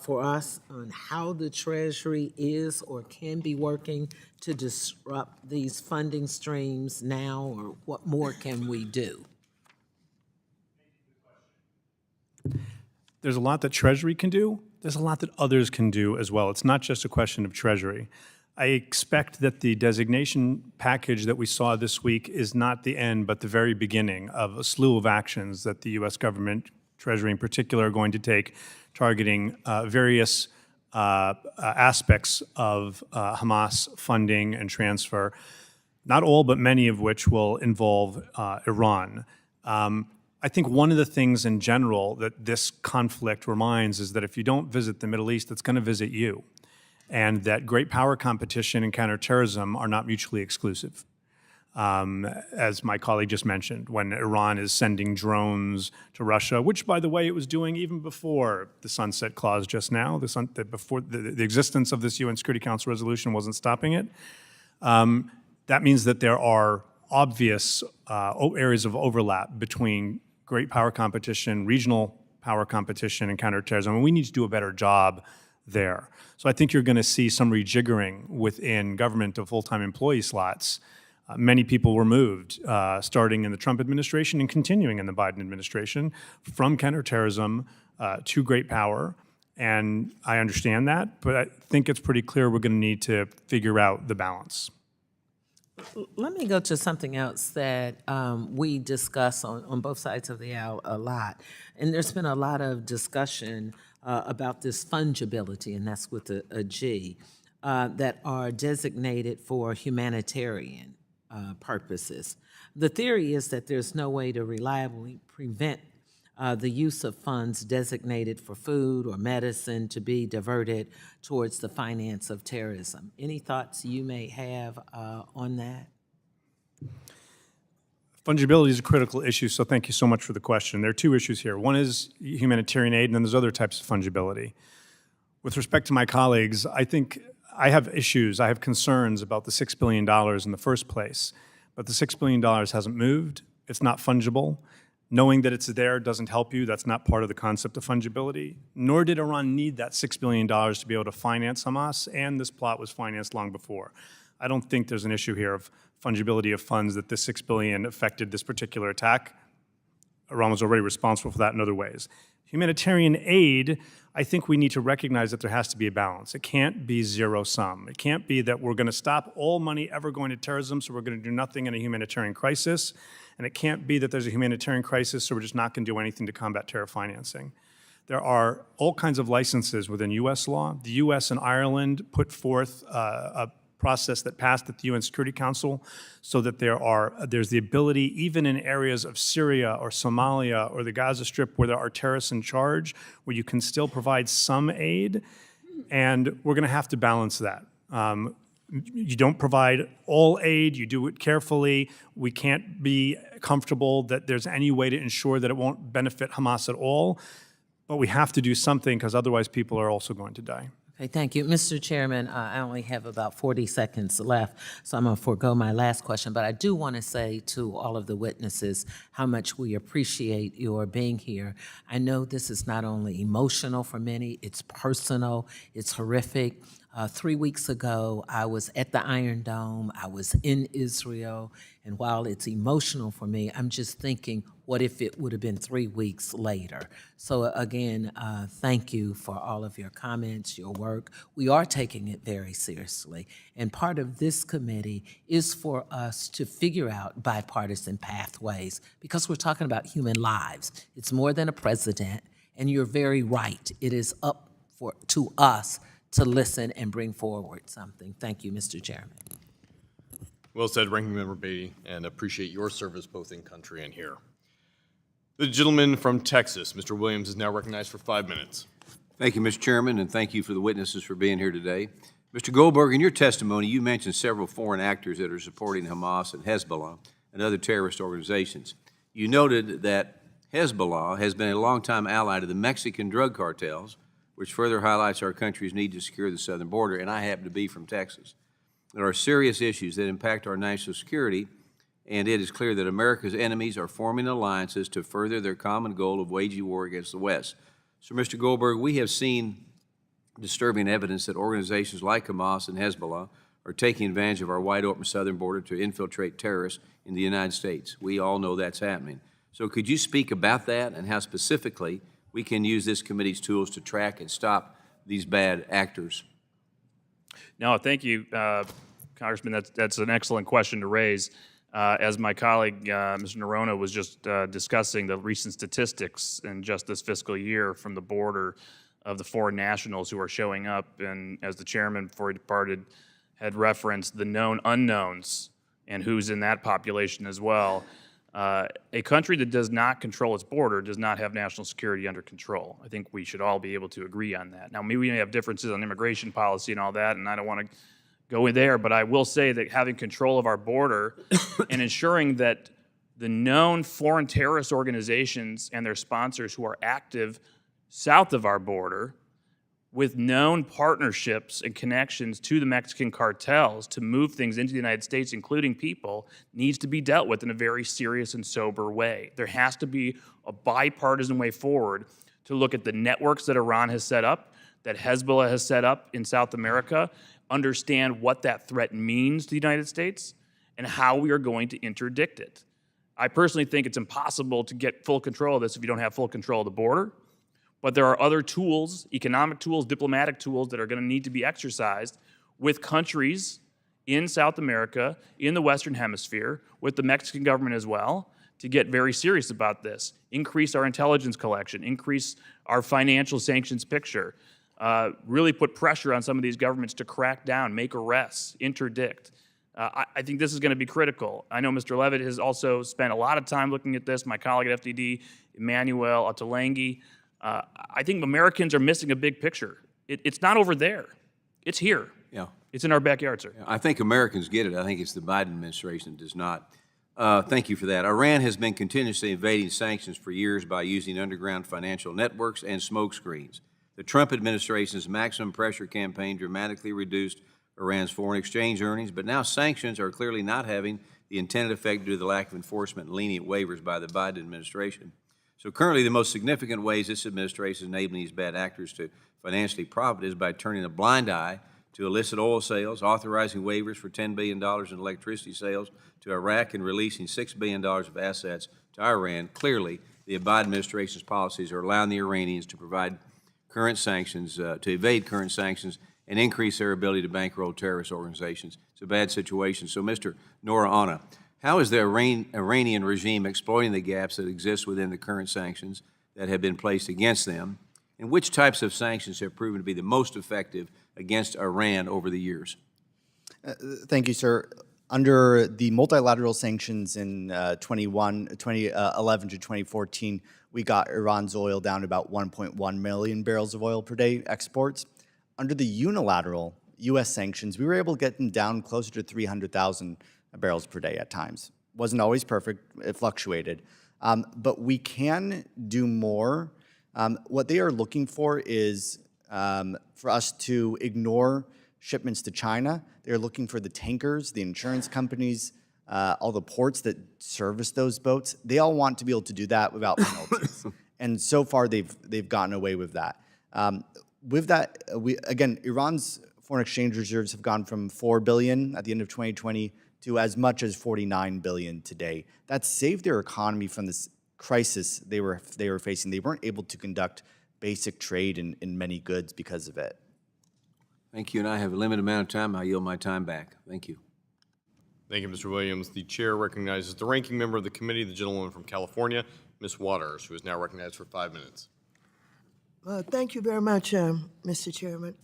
for us on how the Treasury is or can be working to disrupt these funding streams now, or what more can we do? There's a lot that Treasury can do. There's a lot that others can do as well. It's not just a question of Treasury. I expect that the designation package that we saw this week is not the end, but the very beginning of a slew of actions that the U.S. government, Treasury in particular, are going to take, targeting various aspects of Hamas funding and transfer, not all, but many of which will involve Iran. I think one of the things in general that this conflict reminds is that if you don't visit the Middle East, it's going to visit you, and that great power competition and counterterrorism are not mutually exclusive. As my colleague just mentioned, when Iran is sending drones to Russia, which, by the way, it was doing even before the sunset clause just now, before the existence of this UN Security Council resolution wasn't stopping it. That means that there are obvious areas of overlap between great power competition, regional power competition, and counterterrorism, and we need to do a better job there. So I think you're going to see some rejiggering within government of full-time employee slots. Many people were moved, starting in the Trump administration and continuing in the Biden administration, from counterterrorism to great power. And I understand that, but I think it's pretty clear we're going to need to figure out the balance. Let me go to something else that we discuss on both sides of the aisle a lot. And there's been a lot of discussion about this fungibility, and that's with a G, that are designated for humanitarian purposes. The theory is that there's no way to reliably prevent the use of funds designated for food or medicine to be diverted towards the finance of terrorism. Any thoughts you may have on that? Fungibility is a critical issue, so thank you so much for the question. There are two issues here. One is humanitarian aid, and then there's other types of fungibility. With respect to my colleagues, I think I have issues, I have concerns about the $6 billion in the first place, but the $6 billion hasn't moved. It's not fungible. Knowing that it's there doesn't help you. That's not part of the concept of fungibility. Nor did Iran need that $6 billion to be able to finance Hamas, and this plot was financed long before. I don't think there's an issue here of fungibility of funds that this $6 billion affected this particular attack. Iran was already responsible for that in other ways. Humanitarian aid, I think we need to recognize that there has to be a balance. It can't be zero sum. It can't be that we're going to stop all money ever going to terrorism, so we're going to do nothing in a humanitarian crisis. And it can't be that there's a humanitarian crisis, so we're just not going to do anything to combat terror financing. There are all kinds of licenses within U.S. law. The U.S. and Ireland put forth a process that passed at the UN Security Council so that there's the ability, even in areas of Syria or Somalia or the Gaza Strip where there are terrorists in charge, where you can still provide some aid, and we're going to have to balance that. You don't provide all aid, you do it carefully. We can't be comfortable that there's any way to ensure that it won't benefit Hamas at all, but we have to do something because otherwise people are also going to die. Okay, thank you. Mr. Chairman, I only have about 40 seconds left, so I'm going to forego my last question, but I do want to say to all of the witnesses how much we appreciate your being here. I know this is not only emotional for many, it's personal, it's horrific. 3 weeks ago, I was at the Iron Dome, I was in Israel, and while it's emotional for me, I'm just thinking, what if it would have been 3 weeks later? So again, thank you for all of your comments, your work. We are taking it very seriously, and part of this committee is for us to figure out bipartisan pathways, because we're talking about human lives. It's more than a president, and you're very right. It is up to us to listen and bring forward something. Thank you, Mr. Chairman. Well said, Ranking Member Beatty, and appreciate your service both in country and here. The gentleman from Texas, Mr. Williams, is now recognized for 5 minutes. Thank you, Mr. Chairman, and thank you for the witnesses for being here today. Mr. Goldberg, in your testimony, you mentioned several foreign actors that are supporting Hamas and Hezbollah and other terrorist organizations. You noted that Hezbollah has been a longtime ally to the Mexican drug cartels, which further highlights our country's need to secure the southern border, and I happen to be from Texas. There are serious issues that impact our national security, and it is clear that America's enemies are forming alliances to further their common goal of waging war against the West. So, Mr. Goldberg, we have seen disturbing evidence that organizations like Hamas and Hezbollah are taking advantage of our wide-open southern border to infiltrate terrorists in the United States. We all know that's happening. So could you speak about that and how specifically we can use this committee's tools to track and stop these bad actors? No, thank you, Congressman. That's an excellent question to raise. As my colleague, Mr. Noronha, was just discussing the recent statistics in just this fiscal year from the border of the foreign nationals who are showing up, and as the chairman before he departed had referenced the known unknowns and who's in that population as well. A country that does not control its border does not have national security under control. I think we should all be able to agree on that. Now, maybe we may have differences on immigration policy and all that, and I don't want to go in there, but I will say that having control of our border and ensuring that the known foreign terrorist organizations and their sponsors who are active south of our border with known partnerships and connections to the Mexican cartels to move things into the United States, including people, needs to be dealt with in a very serious and sober way. There has to be a bipartisan way forward to look at the networks that Iran has set up, that Hezbollah has set up in South America, understand what that threat means to the United States, and how we are going to interdict it. I personally think it's impossible to get full control of this if you don't have full control of the border. But there are other tools, economic tools, diplomatic tools that are going to need to be exercised with countries in South America, in the Western Hemisphere, with the Mexican government as well, to get very serious about this. Increase our intelligence collection, increase our financial sanctions picture, really put pressure on some of these governments to crack down, make arrests, interdict. I think this is going to be critical. I know Mr. Levitt has also spent a lot of time looking at this, my colleague at FDD, Emmanuel Ottolenghi. I think Americans are missing a big picture. It's not over there. It's here. Yeah. It's in our backyard, sir. I think Americans get it. I think it's the Biden administration that does not. Thank you for that. Iran has been continuously evading sanctions for years by using underground financial networks and smokescreens. The Trump administration's maximum pressure campaign dramatically reduced Iran's foreign exchange earnings, but now sanctions are clearly not having the intended effect due to the lack of enforcement and lenient waivers by the Biden administration. So currently, the most significant ways this administration is enabling these bad actors to financially profit is by turning a blind eye to illicit oil sales, authorizing waivers for $10 billion in electricity sales to Iraq, and releasing $6 billion of assets to Iran. Clearly, the Biden administration's policies are allowing the Iranians to provide current sanctions, to evade current sanctions, and increase their ability to bankroll terrorist organizations. It's a bad situation. So, Mr. Noronha, how is the Iranian regime exploiting the gaps that exist within the current sanctions that have been placed against them? And which types of sanctions have proven to be the most effective against Iran over the years? Thank you, sir. Under the multilateral sanctions in 2011 to 2014, we got Iran's oil down to about 1.1 million barrels of oil per day exports. Under the unilateral U.S. sanctions, we were able to get them down closer to 300,000 barrels per day at times. Wasn't always perfect, it fluctuated. But we can do more. What they are looking for is for us to ignore shipments to China. They're looking for the tankers, the insurance companies, all the ports that service those boats. They all want to be able to do that without penalties. And so far, they've gotten away with that. With that, again, Iran's foreign exchange reserves have gone from $4 billion at the end of 2020 to as much as $49 billion today. That saved their economy from this crisis they were facing. They weren't able to conduct basic trade in many goods because of it. Thank you, and I have a limited amount of time. I'll yield my time back. Thank you. Thank you, Mr. Williams. The chair recognizes the ranking member of the committee, the gentlewoman from California, Ms. Waters, who is now recognized for 5 minutes. Thank you very much, Mr. Chairman.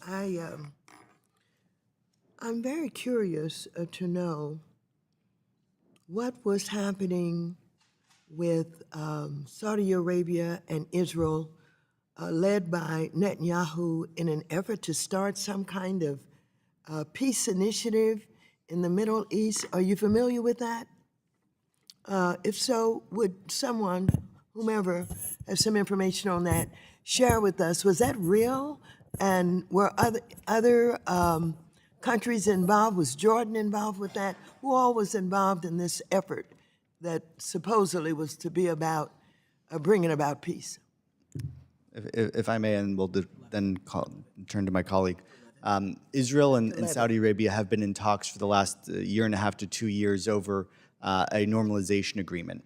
I'm very curious to know what was happening with Saudi Arabia and Israel, led by Netanyahu, in an effort to start some kind of peace initiative in the Middle East. Are you familiar with that? If so, would someone, whomever, have some information on that, share with us? Was that real? And were other countries involved? Was Jordan involved with that? Who all was involved in this effort that supposedly was to be about bringing about peace? If I may, and we'll then turn to my colleague. Israel and Saudi Arabia have been in talks for the last year and a half to 2 years over a normalization agreement.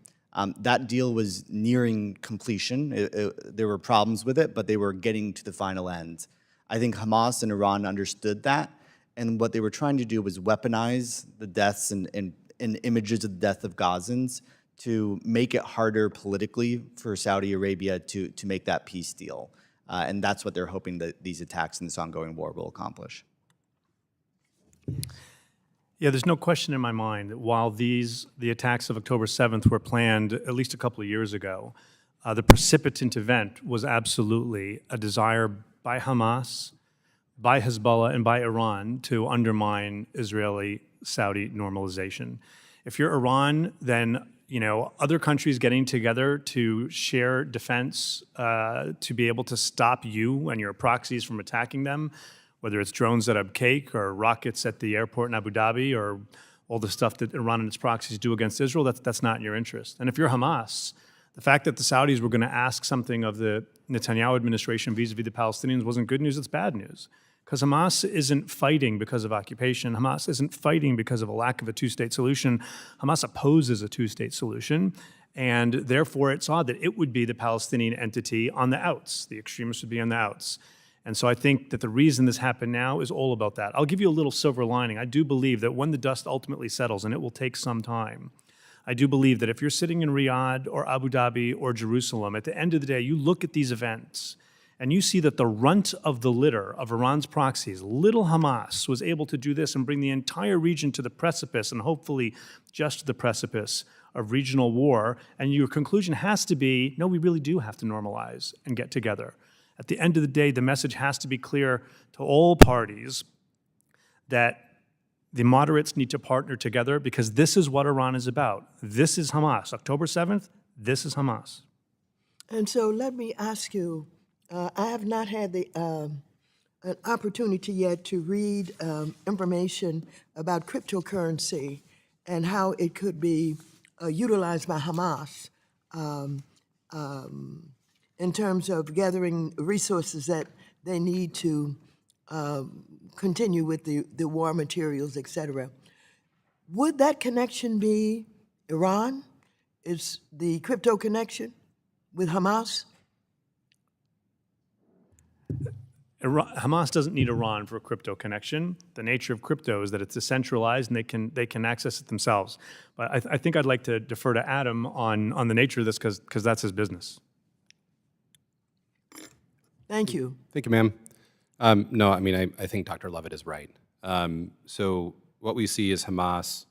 That deal was nearing completion. There were problems with it, but they were getting to the final end. I think Hamas and Iran understood that, and what they were trying to do was weaponize the deaths and images of the death of Gazans to make it harder politically for Saudi Arabia to make that peace deal. And that's what they're hoping that these attacks in this ongoing war will accomplish. Yeah, there's no question in my mind that while the attacks of October 7th were planned at least a couple of years ago, the precipitant event was absolutely a desire by Hamas, by Hezbollah, and by Iran to undermine Israeli-Saudi normalization. If you're Iran, then other countries getting together to share defense, to be able to stop you and your proxies from attacking them, whether it's drones at Abqaiq or rockets at the airport in Abu Dhabi or all the stuff that Iran and its proxies do against Israel, that's not in your interest. And if you're Hamas, the fact that the Saudis were going to ask something of the Netanyahu administration vis-a-vis the Palestinians wasn't good news, it's bad news. Because Hamas isn't fighting because of occupation. Hamas isn't fighting because of a lack of a two-state solution. Hamas opposes a two-state solution, and therefore it saw that it would be the Palestinian entity on the outs. The extremists would be on the outs. And so I think that the reason this happened now is all about that. I'll give you a little silver lining. I do believe that when the dust ultimately settles, and it will take some time, I do believe that if you're sitting in Riyadh or Abu Dhabi or Jerusalem, at the end of the day, you look at these events and you see that the runt of the litter of Iran's proxies, little Hamas, was able to do this and bring the entire region to the precipice, and hopefully just to the precipice of regional war. And your conclusion has to be, no, we really do have to normalize and get together. At the end of the day, the message has to be clear to all parties that the moderates need to partner together, because this is what Iran is about. This is Hamas. October 7th, this is Hamas. And so let me ask you, I have not had an opportunity yet to read information about cryptocurrency and how it could be utilized by Hamas in terms of gathering resources that they need to continue with the war materials, et cetera. Would that connection be Iran? Is the crypto connection with Hamas? Hamas doesn't need Iran for a crypto connection. The nature of crypto is that it's decentralized and they can access it themselves. But I think I'd like to defer to Adam on the nature of this, because that's his business. Thank you. Thank you, ma'am. No, I mean, I think Dr. Levitt is right. So what we see is Hamas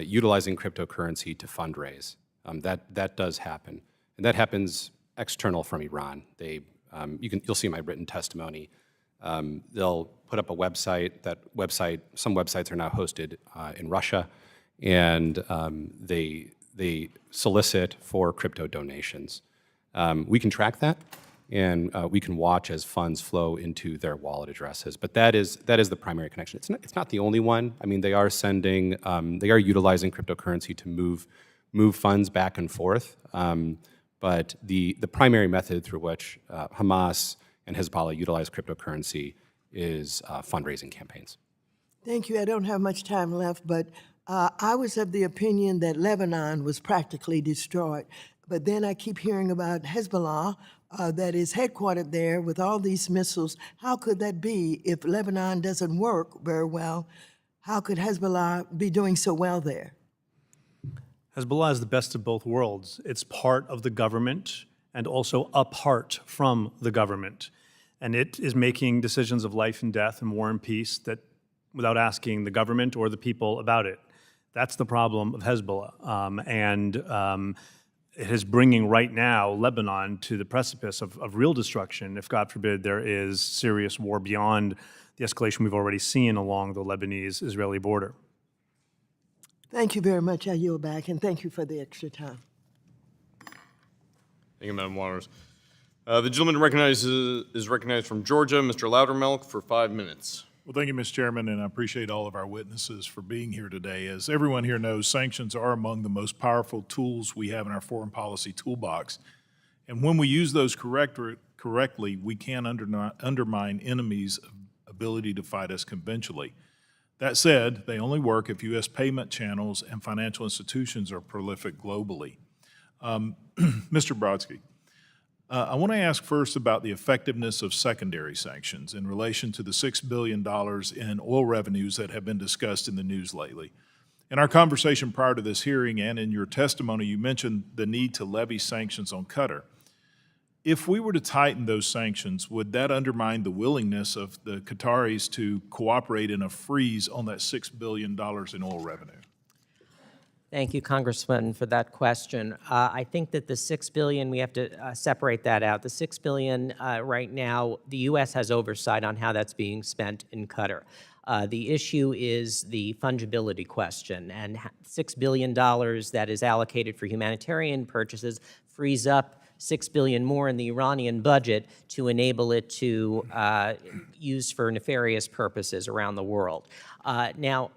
utilizing cryptocurrency to fundraise. That does happen, and that happens external from Iran. You'll see my written testimony. They'll put up a website. Some websites are now hosted in Russia, and they solicit for crypto donations. We can track that, and we can watch as funds flow into their wallet addresses. But that is the primary connection. It's not the only one. I mean, they are utilizing cryptocurrency to move funds back and forth. But the primary method through which Hamas and Hezbollah utilize cryptocurrency is fundraising campaigns. Thank you. I don't have much time left, but I was of the opinion that Lebanon was practically destroyed. But then I keep hearing about Hezbollah that is headquartered there with all these missiles. How could that be if Lebanon doesn't work very well? How could Hezbollah be doing so well there? Hezbollah is the best of both worlds. It's part of the government and also apart from the government. And it is making decisions of life and death and war and peace that without asking the government or the people about it. That's the problem of Hezbollah. It is bringing right now Lebanon to the precipice of real destruction if, God forbid, there is serious war beyond the escalation we've already seen along the Lebanese-Israeli border. Thank you very much. I yield back, and thank you for the extra time. Thank you, Madam Waters. The gentleman is recognized from Georgia, Mr. Loudermilk, for 5 minutes. Well, thank you, Mr. Chairman, and I appreciate all of our witnesses for being here today. As everyone here knows, sanctions are among the most powerful tools we have in our foreign policy toolbox. And when we use those correctly, we can undermine enemies' ability to fight us conventionally. That said, they only work if U.S. payment channels and financial institutions are prolific globally. Mr. Brodsky, I want to ask first about the effectiveness of secondary sanctions in relation to the $6 billion in oil revenues that have been discussed in the news lately. In our conversation prior to this hearing and in your testimony, you mentioned the need to levy sanctions on Qatar. If we were to tighten those sanctions, would that undermine the willingness of the Qataris to cooperate in a freeze on that $6 billion in oil revenue? Thank you, Congressman, for that question. I think that the $6 billion, we have to separate that out. The $6 billion right now, the U.S. has oversight on how that's being spent in Qatar. The issue is the fungibility question, and $6 billion that is allocated for humanitarian purchases frees up $6 billion more in the Iranian budget to enable it to use for nefarious purposes around the world. Now,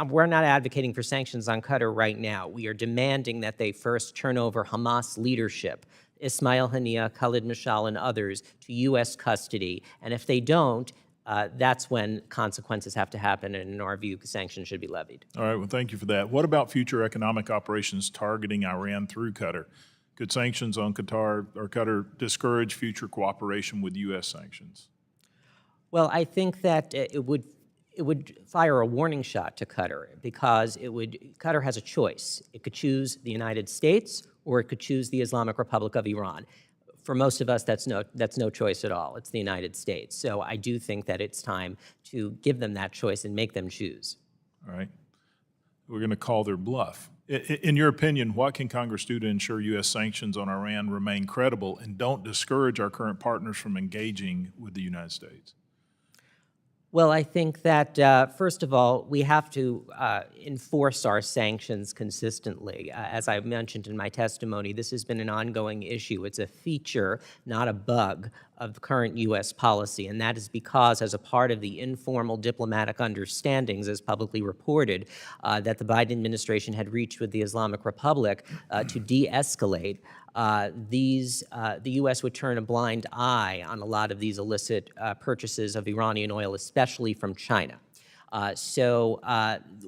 we're not advocating for sanctions on Qatar right now. We are demanding that they first turn over Hamas leadership, Ismail Haniyeh, Khalid Mashal, and others, to U.S. custody. And if they don't, that's when consequences have to happen, and in our view, sanctions should be levied. All right, well, thank you for that. What about future economic operations targeting Iran through Qatar? Could sanctions on Qatar or Qatar discourage future cooperation with U.S. sanctions? Well, I think that it would fire a warning shot to Qatar, because Qatar has a choice. It could choose the United States, or it could choose the Islamic Republic of Iran. For most of us, that's no choice at all. It's the United States. So I do think that it's time to give them that choice and make them choose. All right. We're going to call their bluff. In your opinion, what can Congress do to ensure U.S. sanctions on Iran remain credible and don't discourage our current partners from engaging with the United States? Well, I think that, first of all, we have to enforce our sanctions consistently. As I mentioned in my testimony, this has been an ongoing issue. It's a feature, not a bug, of current U.S. policy, and that is because, as a part of the informal diplomatic understandings, as publicly reported, that the Biden administration had reached with the Islamic Republic to de-escalate, the U.S. would turn a blind eye on a lot of these illicit purchases of Iranian oil, especially from China. So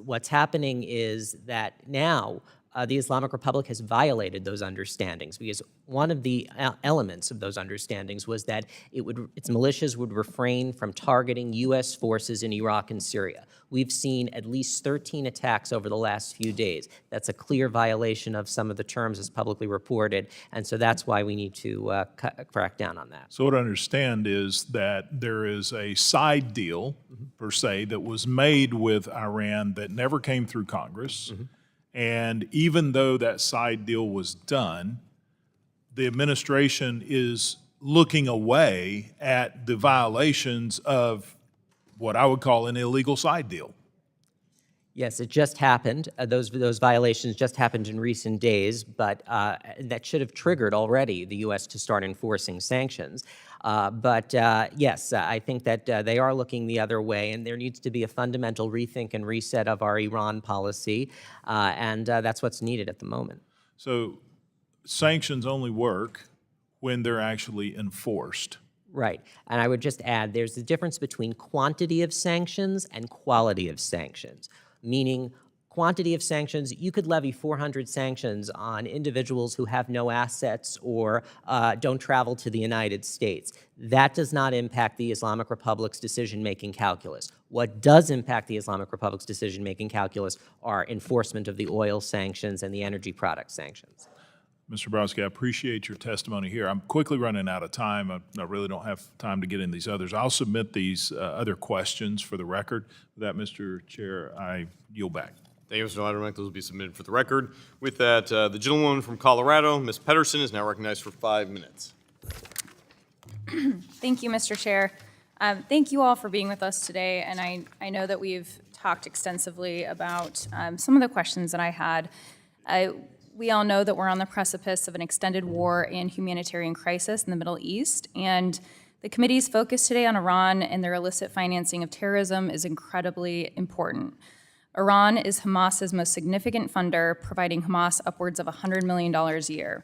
what's happening is that now the Islamic Republic has violated those understandings, because one of the elements of those understandings was that its militias would refrain from targeting U.S. forces in Iraq and Syria. We've seen at least 13 attacks over the last few days. That's a clear violation of some of the terms as publicly reported, and so that's why we need to crack down on that. So what I understand is that there is a side deal, per se, that was made with Iran that never came through Congress. And even though that side deal was done, the administration is looking away at the violations of what I would call an illegal side deal. Yes, it just happened. Those violations just happened in recent days, but that should have triggered already the U.S. to start enforcing sanctions. But yes, I think that they are looking the other way, and there needs to be a fundamental rethink and reset of our Iran policy, and that's what's needed at the moment. So sanctions only work when they're actually enforced. Right. And I would just add, there's a difference between quantity of sanctions and quality of sanctions, meaning quantity of sanctions, you could levy 400 sanctions on individuals who have no assets or don't travel to the United States. That does not impact the Islamic Republic's decision-making calculus. What does impact the Islamic Republic's decision-making calculus are enforcement of the oil sanctions and the energy product sanctions. Mr. Brodsky, I appreciate your testimony here. I'm quickly running out of time. I really don't have time to get into these others. I'll submit these other questions for the record. With that, Mr. Chair, I yield back. Thank you, Mr. Lederman. Those will be submitted for the record. With that, the gentlewoman from Colorado, Ms. Pedersen, is now recognized for 5 minutes. Thank you, Mr. Chair. Thank you all for being with us today, and I know that we've talked extensively about some of the questions that I had. We all know that we're on the precipice of an extended war and humanitarian crisis in the Middle East, and the committee's focus today on Iran and their illicit financing of terrorism is incredibly important. Iran is Hamas's most significant funder, providing Hamas upwards of $100 million a year.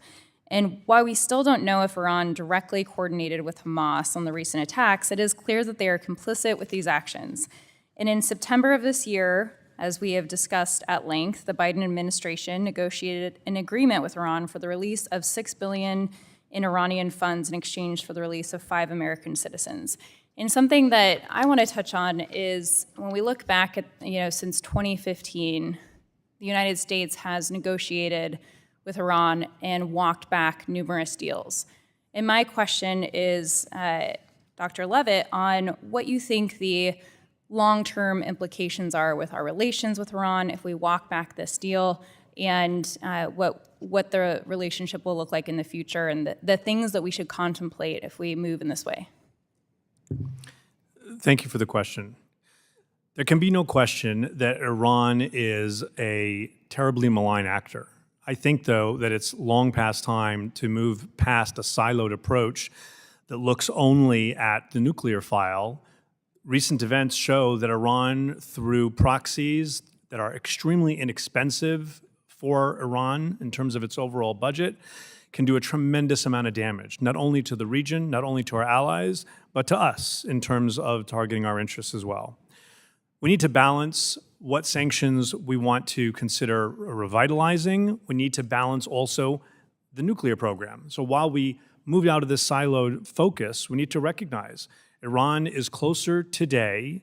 And while we still don't know if Iran directly coordinated with Hamas on the recent attacks, it is clear that they are complicit with these actions. And in September of this year, as we have discussed at length, the Biden administration negotiated an agreement with Iran for the release of $6 billion in Iranian funds in exchange for the release of 5 American citizens. And something that I want to touch on is when we look back at, since 2015, the United States has negotiated with Iran and walked back numerous deals. And my question is, Dr. Levitt, on what you think the long-term implications are with our relations with Iran if we walk back this deal, and what the relationship will look like in the future, and the things that we should contemplate if we move in this way. Thank you for the question. There can be no question that Iran is a terribly malign actor. I think, though, that it's long past time to move past a siloed approach that looks only at the nuclear file. Recent events show that Iran, through proxies that are extremely inexpensive for Iran in terms of its overall budget, can do a tremendous amount of damage, not only to the region, not only to our allies, but to us in terms of targeting our interests as well. We need to balance what sanctions we want to consider revitalizing. We need to balance also the nuclear program. So while we move out of this siloed focus, we need to recognize Iran is closer today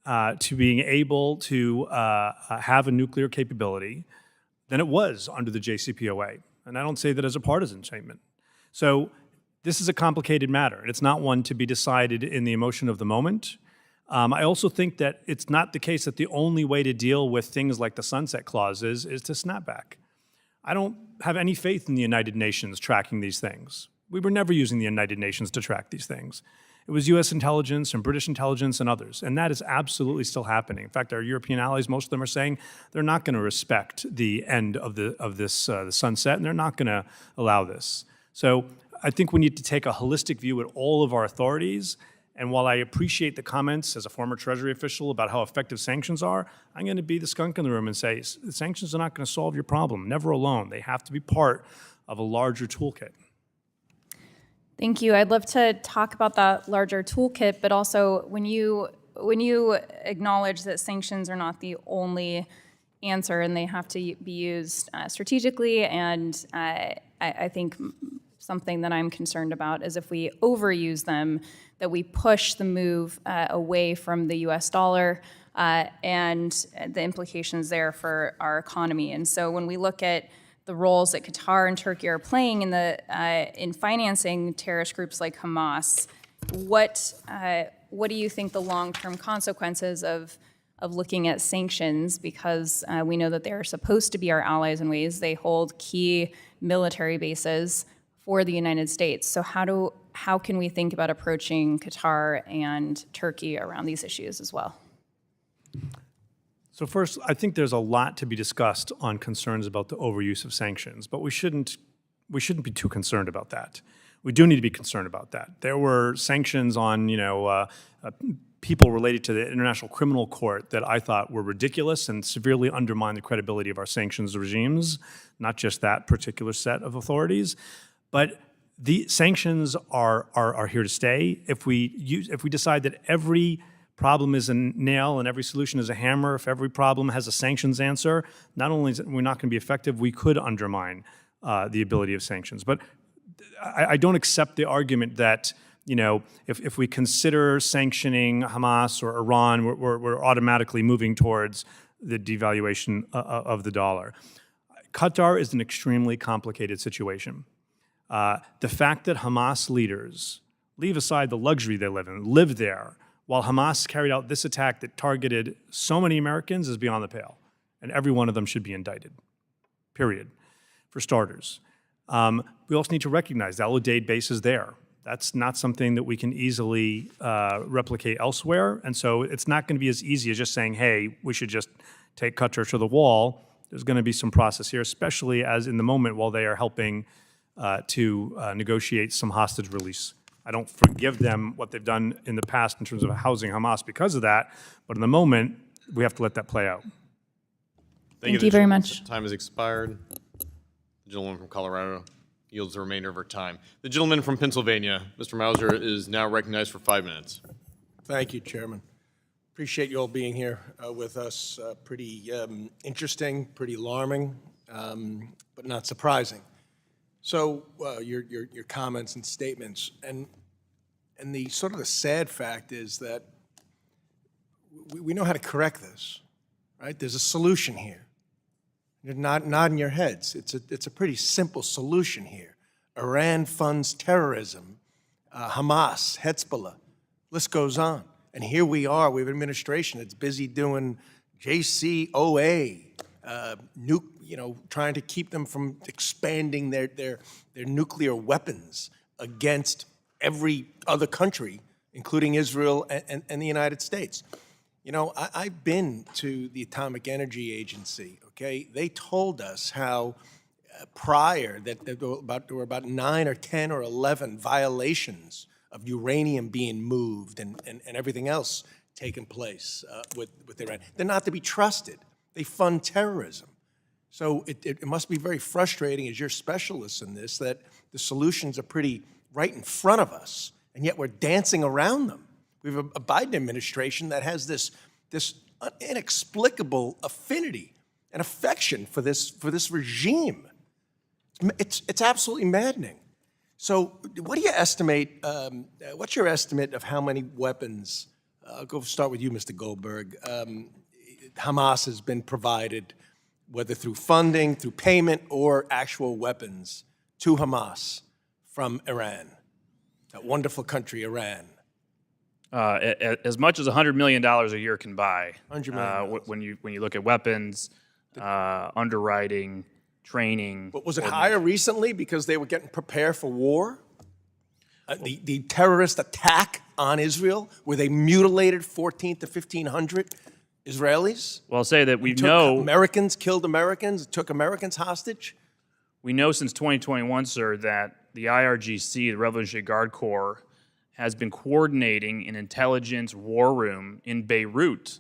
to being able to have a nuclear capability than it was under the JCPOA. And I don't say that as a partisan statement. So this is a complicated matter, and it's not one to be decided in the emotion of the moment. I also think that it's not the case that the only way to deal with things like the sunset clauses is to snap back. I don't have any faith in the United Nations tracking these things. We were never using the United Nations to track these things. It was US intelligence and British intelligence and others, and that is absolutely still happening. In fact, our European allies, most of them are saying they're not going to respect the end of this sunset, and they're not going to allow this. So I think we need to take a holistic view at all of our authorities. And while I appreciate the comments as a former Treasury official about how effective sanctions are, I'm going to be the skunk in the room and say sanctions are not going to solve your problem, never alone. They have to be part of a larger toolkit. Thank you. I'd love to talk about that larger toolkit, but also when you acknowledge that sanctions are not the only answer and they have to be used strategically, and I think something that I'm concerned about is if we overuse them, that we push the move away from the US dollar and the implications there for our economy. And so when we look at the roles that Qatar and Turkey are playing in financing terrorist groups like Hamas, what do you think the long-term consequences of looking at sanctions, because we know that they are supposed to be our allies in ways they hold key military bases for the United States. So how can we think about approaching Qatar and Turkey around these issues as well? So first, I think there's a lot to be discussed on concerns about the overuse of sanctions, but we shouldn't be too concerned about that. We do need to be concerned about that. There were sanctions on people related to the International Criminal Court that I thought were ridiculous and severely undermined the credibility of our sanctions regimes, not just that particular set of authorities. But the sanctions are here to stay. If we decide that every problem is a nail and every solution is a hammer, if every problem has a sanctions answer, not only is we're not going to be effective, we could undermine the ability of sanctions. But I don't accept the argument that if we consider sanctioning Hamas or Iran, we're automatically moving towards the devaluation of the dollar. Qatar is an extremely complicated situation. The fact that Hamas leaders, leave aside the luxury they live in, live there, while Hamas carried out this attack that targeted so many Americans is beyond the pale. And every one of them should be indicted, period, for starters. We also need to recognize the Al-Udeid base is there. That's not something that we can easily replicate elsewhere. And so it's not going to be as easy as just saying, hey, we should just take Qatar to the wall. There's going to be some process here, especially as in the moment while they are helping to negotiate some hostage release. I don't forgive them what they've done in the past in terms of housing Hamas because of that, but in the moment, we have to let that play out. Thank you very much. Time has expired. The gentleman from Colorado yields the remainder of our time. The gentleman from Pennsylvania, Mr. Mauser, is now recognized for 5 minutes. Thank you, Chairman. Appreciate you all being here with us. Pretty interesting, pretty alarming, but not surprising. So your comments and statements, and the sort of the sad fact is that we know how to correct this, right? There's a solution here. You're nodding your heads. It's a pretty simple solution here. Iran funds terrorism, Hamas, Hezbollah, list goes on. And here we are, we have an administration that's busy doing JCPOA, trying to keep them from expanding their nuclear weapons against every other country, including Israel and the United States. You know, I've been to the Atomic Energy Agency, okay? They told us how prior that there were about 9 or 10 or 11 violations of uranium being moved and everything else taking place with Iran. They're not to be trusted. They fund terrorism. So it must be very frustrating as you're specialists in this that the solutions are pretty right in front of us, and yet we're dancing around them. We have a Biden administration that has this inexplicable affinity and affection for this regime. It's absolutely maddening. So what do you estimate, what's your estimate of how many weapons, I'll go start with you, Mr. Goldberg, Hamas has been provided, whether through funding, through payment, or actual weapons to Hamas from Iran, that wonderful country, Iran? As much as $100 million a year can buy. $100 million. When you look at weapons, underwriting, training. But was it higher recently because they were getting prepared for war? The terrorist attack on Israel, where they mutilated 1,400 to 1,500 Israelis? Well, I'll say that we know Americans killed Americans, took Americans hostage. We know since 2021, sir, that the IRGC, the Revolutionary Guard Corps, has been coordinating an intelligence war room in Beirut,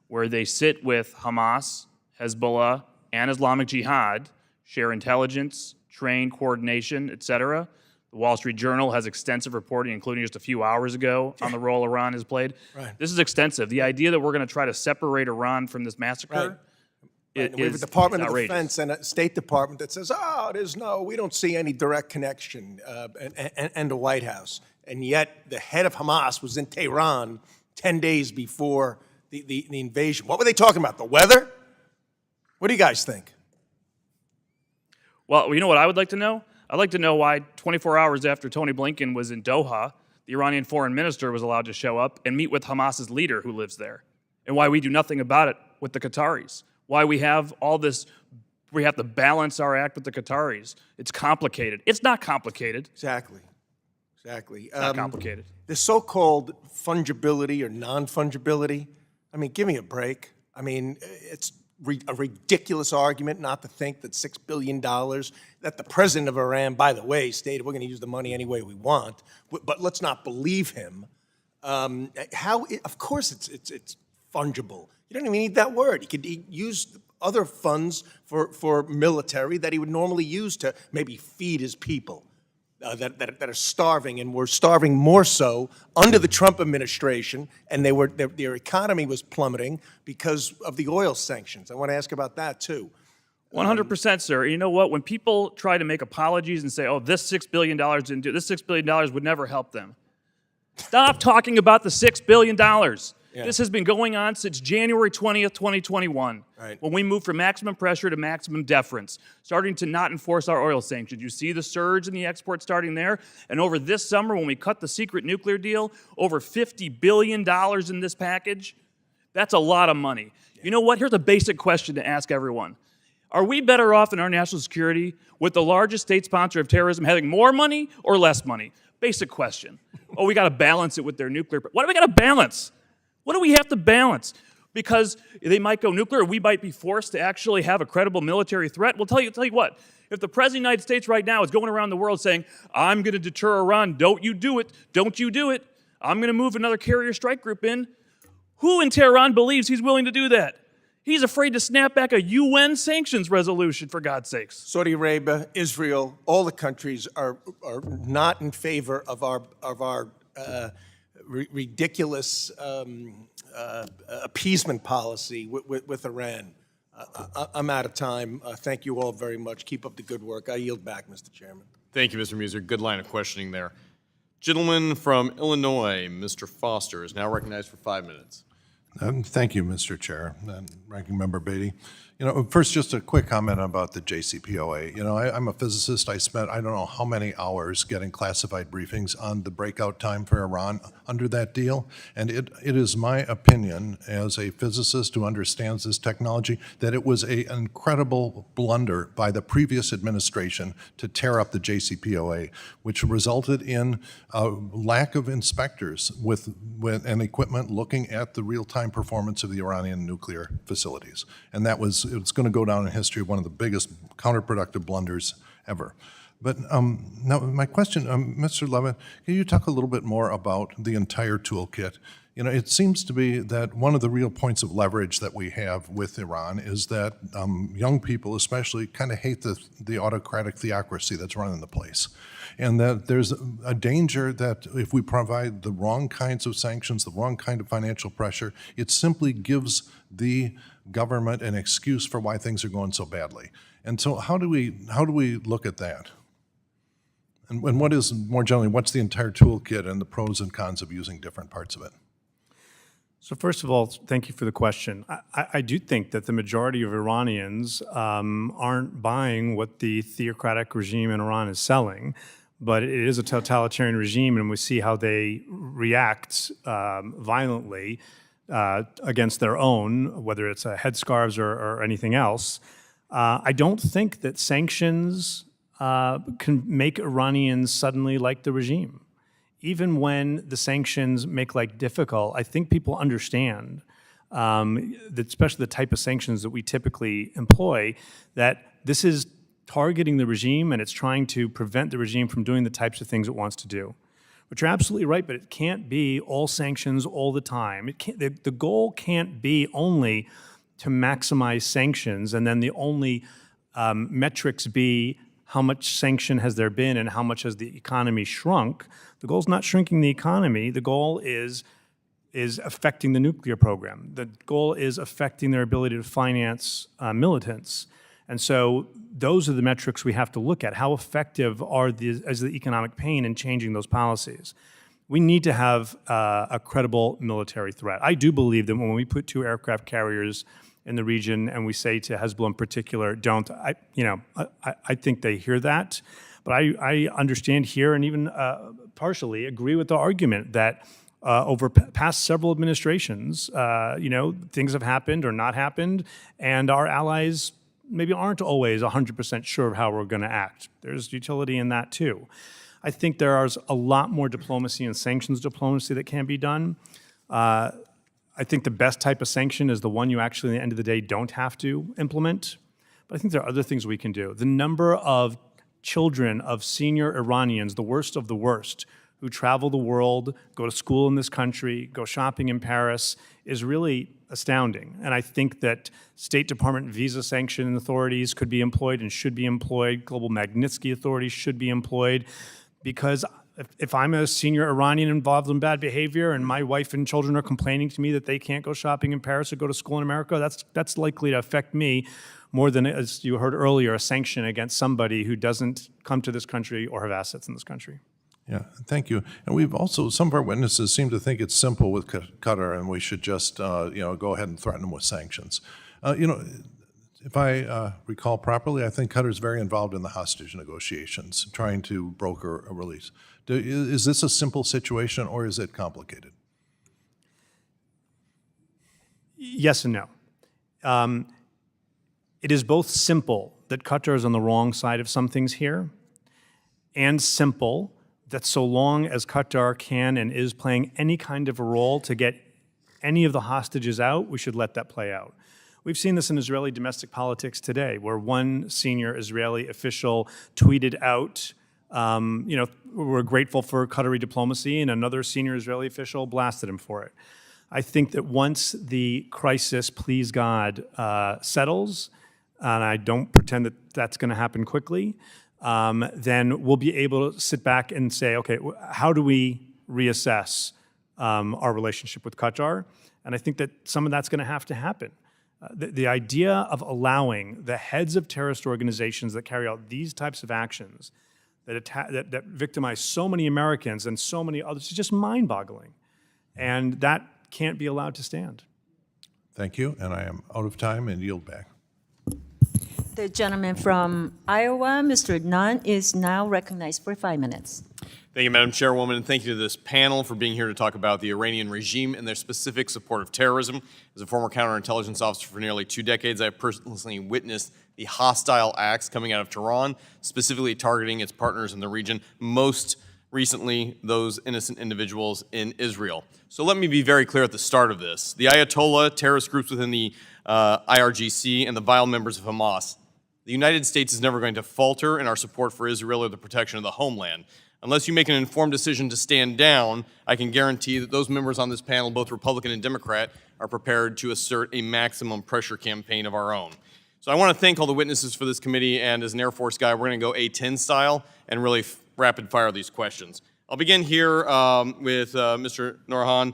where they sit with Hamas, Hezbollah, and Islamic Jihad, share intelligence, train, coordination, etc. The Wall Street Journal has extensive reporting, including just a few hours ago, on the role Iran has played. Right. This is extensive. The idea that we're going to try to separate Iran from this massacre We have a Department of Defense and a State Department that says, we don't see any direct connection, and the White House. And yet the head of Hamas was in Tehran 10 days before the invasion. What were they talking about, the weather? What do you guys think? Well, you know what I would like to know? I'd like to know why 24 hours after Tony Blinken was in Doha, the Iranian foreign minister was allowed to show up and meet with Hamas's leader who lives there, and why we do nothing about it with the Qataris. Why we have all this, we have to balance our act with the Qataris. It's complicated. It's not complicated. Exactly. It's not complicated. The so-called fungibility or non-fungibility, I mean, give me a break. I mean, it's a ridiculous argument not to think that $6 billion, that the president of Iran, by the way, stated we're going to use the money any way we want, but let's not believe him. Of course it's fungible. You don't even need that word. He could use other funds for military that he would normally use to maybe feed his people that are starving, and were starving more so under the Trump administration, and their economy was plummeting because of the oil sanctions. I want to ask about that too. 100%, sir. You know what? When people try to make apologies and say, oh, this $6 billion didn't do, this $6 billion would never help them. Stop talking about the $6 billion. Yeah. This has been going on since January 20th, 2021, when we moved from maximum pressure to maximum deference, starting to not enforce our oil sanctions. You see the surge in the export starting there. And over this summer, when we cut the secret nuclear deal, over $50 billion in this package, that's a lot of money. Yeah. You know what? Here's a basic question to ask everyone. Are we better off in our national security with the largest state sponsor of terrorism having more money or less money? Basic question. Oh, we got to balance it with their nuclear. What do we got to balance? What do we have to balance? Because they might go nuclear, we might be forced to actually have a credible military threat. Well, tell you what, if the President of the United States right now is going around the world saying, I'm going to deter Iran, don't you do it, don't you do it, I'm going to move another carrier strike group in, who in Tehran believes he's willing to do that? He's afraid to snap back a UN sanctions resolution, for God's sakes. Saudi Arabia, Israel, all the countries are not in favor of our ridiculous appeasement policy with Iran. I'm out of time. Thank you all very much. Keep up the good work. I yield back, Mr. Chairman. Thank you, Mr. Muser. Good line of questioning there. Gentleman from Illinois, Mr. Foster, is now recognized for 5 minutes. Thank you, Mr. Chair and Ranking Member Beatty. You know, first, just a quick comment about the JCPOA. You know, I'm a physicist. I spent I don't know how many hours getting classified briefings on the breakout time for Iran under that deal. And it is my opinion, as a physicist who understands this technology, that it was an incredible blunder by the previous administration to tear up the JCPOA, which resulted in a lack of inspectors with and equipment looking at the real-time performance of the Iranian nuclear facilities. And it's going to go down in history, one of the biggest counterproductive blunders ever. But now my question, Mr. Levitt, can you talk a little bit more about the entire toolkit? You know, it seems to be that one of the real points of leverage that we have with Iran is that young people especially kind of hate the autocratic theocracy that's running the place. And that there's a danger that if we provide the wrong kinds of sanctions, the wrong kind of financial pressure, it simply gives the government an excuse for why things are going so badly. And so how do we look at that? And what is, more generally, what's the entire toolkit and the pros and cons of using different parts of it? So first of all, thank you for the question. I do think that the majority of Iranians aren't buying what the theocratic regime in Iran is selling, but it is a totalitarian regime, and we see how they react violently against their own, whether it's headscarves or anything else. I don't think that sanctions can make Iranians suddenly like the regime. Even when the sanctions make life difficult, I think people understand, that especially the type of sanctions that we typically employ, that this is targeting the regime and it's trying to prevent the regime from doing the types of things it wants to do. But you're absolutely right, but it can't be all sanctions all the time. It can't, the goal can't be only to maximize sanctions and then the only metrics be how much sanction has there been and how much has the economy shrunk. The goal is not shrinking the economy. The goal is affecting the nuclear program. The goal is affecting their ability to finance militants. And so those are the metrics we have to look at. How effective is the economic pain in changing those policies? We need to have a credible military threat. I do believe that when we put 2 aircraft carriers in the region and we say to Hezbollah in particular, don't, I think they hear that. But I understand here and even partially agree with the argument that over past several administrations, things have happened or not happened, and our allies maybe aren't always 100% sure of how we're going to act. There's utility in that too. I think there's a lot more diplomacy and sanctions diplomacy that can be done. I think the best type of sanction is the one you actually, at the end of the day, don't have to implement. But I think there are other things we can do. The number of children of senior Iranians, the worst of the worst, who travel the world, go to school in this country, go shopping in Paris, is really astounding. And I think that State Department visa sanction authorities could be employed and should be employed. Global Magnitsky authorities should be employed, because if I'm a senior Iranian involved in bad behavior and my wife and children are complaining to me that they can't go shopping in Paris or go to school in America, that's likely to affect me more than, as you heard earlier, a sanction against somebody who doesn't come to this country or have assets in this country. Yeah, thank you. And we've also, some of our witnesses seem to think it's simple with Qatar and we should just, go ahead and threaten them with sanctions. If I recall properly, I think Qatar's very involved in the hostage negotiations, trying to broker a release. Is this a simple situation or is it complicated? Yes and no. It is both simple that Qatar is on the wrong side of some things here, and simple that so long as Qatar can and is playing any kind of a role to get any of the hostages out, we should let that play out. We've seen this in Israeli domestic politics today, where one senior Israeli official tweeted out, we're grateful for Qatari diplomacy, and another senior Israeli official blasted him for it. I think that once the crisis, please God, settles, and I don't pretend that that's going to happen quickly, then we'll be able to sit back and say, okay, how do we reassess our relationship with Qatar? And I think that some of that's going to have to happen. The idea of allowing the heads of terrorist organizations that carry out these types of actions that victimize so many Americans and so many others is just mind-boggling. And that can't be allowed to stand. Thank you, and I am out of time and yield back. The gentleman from Iowa, Mr. Nunn, is now recognized for 5 minutes. Thank you, Madam Chairwoman, and thank you to this panel for being here to talk about the Iranian regime and their specific support of terrorism. As a former counterintelligence officer for nearly 2 decades, I have personally witnessed the hostile acts coming out of Tehran, specifically targeting its partners in the region, most recently those innocent individuals in Israel. So let me be very clear at the start of this. The Ayatollah, terrorist groups within the IRGC, and the vile members of Hamas, the United States is never going to falter in our support for Israel or the protection of the homeland. Unless you make an informed decision to stand down, I can guarantee that those members on this panel, both Republican and Democrat, are prepared to assert a maximum pressure campaign of our own. So I want to thank all the witnesses for this committee, and as an Air Force guy, we're going to go A-10 style and really rapid fire these questions. I'll begin here with Mr. Noronha.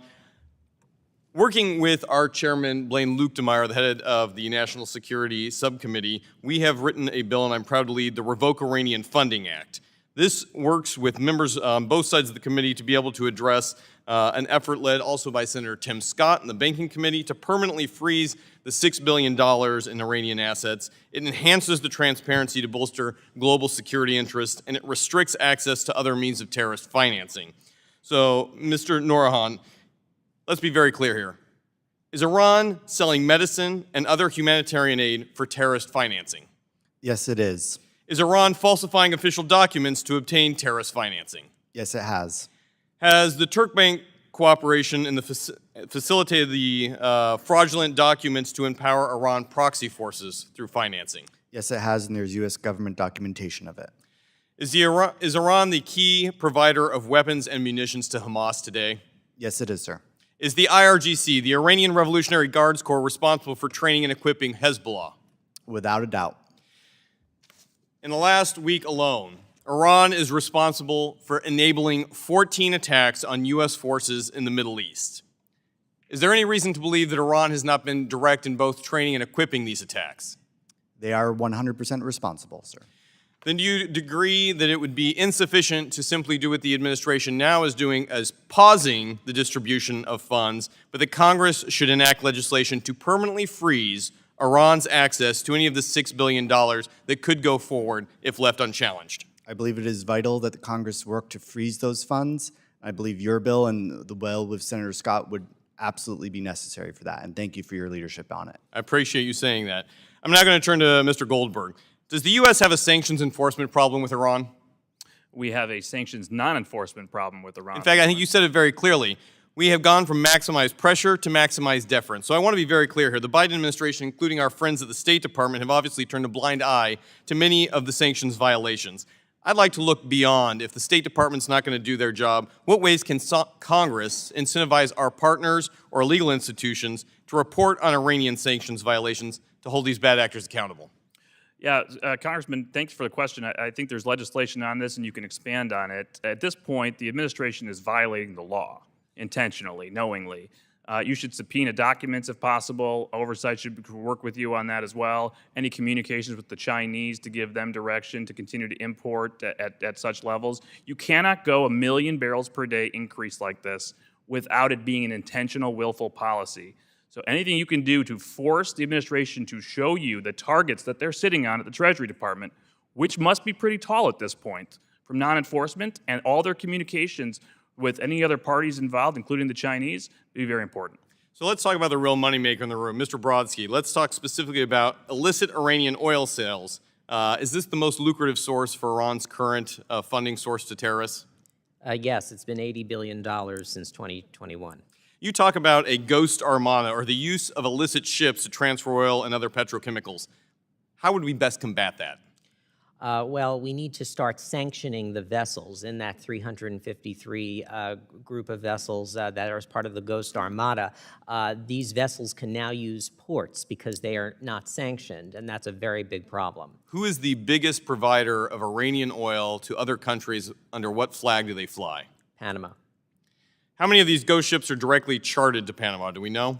Working with our chairman, Blaine Luetkemeyer, the head of the National Security Subcommittee, we have written a bill, and I'm proud to lead, the Revoke Iranian Funding Act. This works with members on both sides of the committee to be able to address an effort led also by Senator Tim Scott in the Banking Committee to permanently freeze the $6 billion in Iranian assets. It enhances the transparency to bolster global security interests, and it restricts access to other means of terrorist financing. So, Mr. Noronha, let's be very clear here. Is Iran selling medicine and other humanitarian aid for terrorist financing? Yes, it is. Is Iran falsifying official documents to obtain terrorist financing? Yes, it has. Has the Turkbank cooperation in facilitated the fraudulent documents to empower Iran proxy forces through financing? Yes, it has, and there's U.S. government documentation of it. Is Iran the key provider of weapons and munitions to Hamas today? Yes, it is, sir. Is the IRGC, the Iranian Revolutionary Guards Corps, responsible for training and equipping Hezbollah? Without a doubt. In the last week alone, Iran is responsible for enabling 14 attacks on U.S. forces in the Middle East. Is there any reason to believe that Iran has not been direct in both training and equipping these attacks? They are 100% responsible, sir. Then do you agree that it would be insufficient to simply do what the administration now is doing as pausing the distribution of funds, but that Congress should enact legislation to permanently freeze Iran's access to any of the $6 billion that could go forward if left unchallenged? I believe it is vital that the Congress work to freeze those funds. I believe your bill and the bill with Senator Scott would absolutely be necessary for that, and thank you for your leadership on it. I appreciate you saying that. I'm now going to turn to Mr. Goldberg. Does the U.S. have a sanctions enforcement problem with Iran? We have a sanctions non-enforcement problem with Iran. In fact, I think you said it very clearly. We have gone from maximized pressure to maximized deference. So I want to be very clear here. The Biden administration, including our friends at the State Department, have obviously turned a blind eye to many of the sanctions violations. I'd like to look beyond. If the State Department's not going to do their job, what ways can Congress incentivize our partners or legal institutions to report on Iranian sanctions violations to hold these bad actors accountable? Yeah, Congressman, thanks for the question. I think there's legislation on this, and you can expand on it. At this point, the administration is violating the law intentionally, knowingly. You should subpoena documents if possible. Oversight should work with you on that as well. Any communications with the Chinese to give them direction to continue to import at such levels. You cannot go 1 million barrels per day increase like this without it being an intentional, willful policy. So anything you can do to force the administration to show you the targets that they're sitting on at the Treasury Department, which must be pretty tall at this point, from non-enforcement and all their communications with any other parties involved, including the Chinese, would be very important. So let's talk about the real moneymaker in the room, Mr. Brodsky. Let's talk specifically about illicit Iranian oil sales. Is this the most lucrative source for Iran's current funding source to terrorists? Yes, it's been $80 billion since 2021. You talk about a ghost armada, or the use of illicit ships to transfer oil and other petrochemicals. How would we best combat that? Well, we need to start sanctioning the vessels in that 353 group of vessels that are as part of the Ghost Armada. These vessels can now use ports because they are not sanctioned, and that's a very big problem. Who is the biggest provider of Iranian oil to other countries? Under what flag do they fly? Panama. How many of these ghost ships are directly chartered to Panama? Do we know?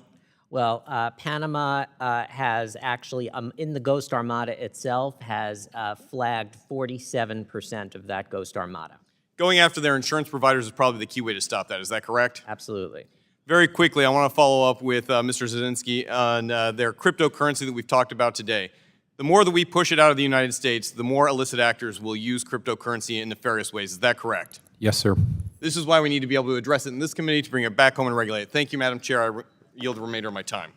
Well, Panama has actually, in the Ghost Armada itself, has flagged 47% of that Ghost Armada. Going after their insurance providers is probably the key way to stop that. Is that correct? Absolutely. Very quickly, I want to follow up with Mr. Zarazinski on their cryptocurrency that we've talked about today. The more that we push it out of the United States, the more illicit actors will use cryptocurrency in nefarious ways. Is that correct? Yes, sir. This is why we need to be able to address it in this committee to bring it back home and regulate it. Thank you, Madam Chair. I yield the remainder of my time.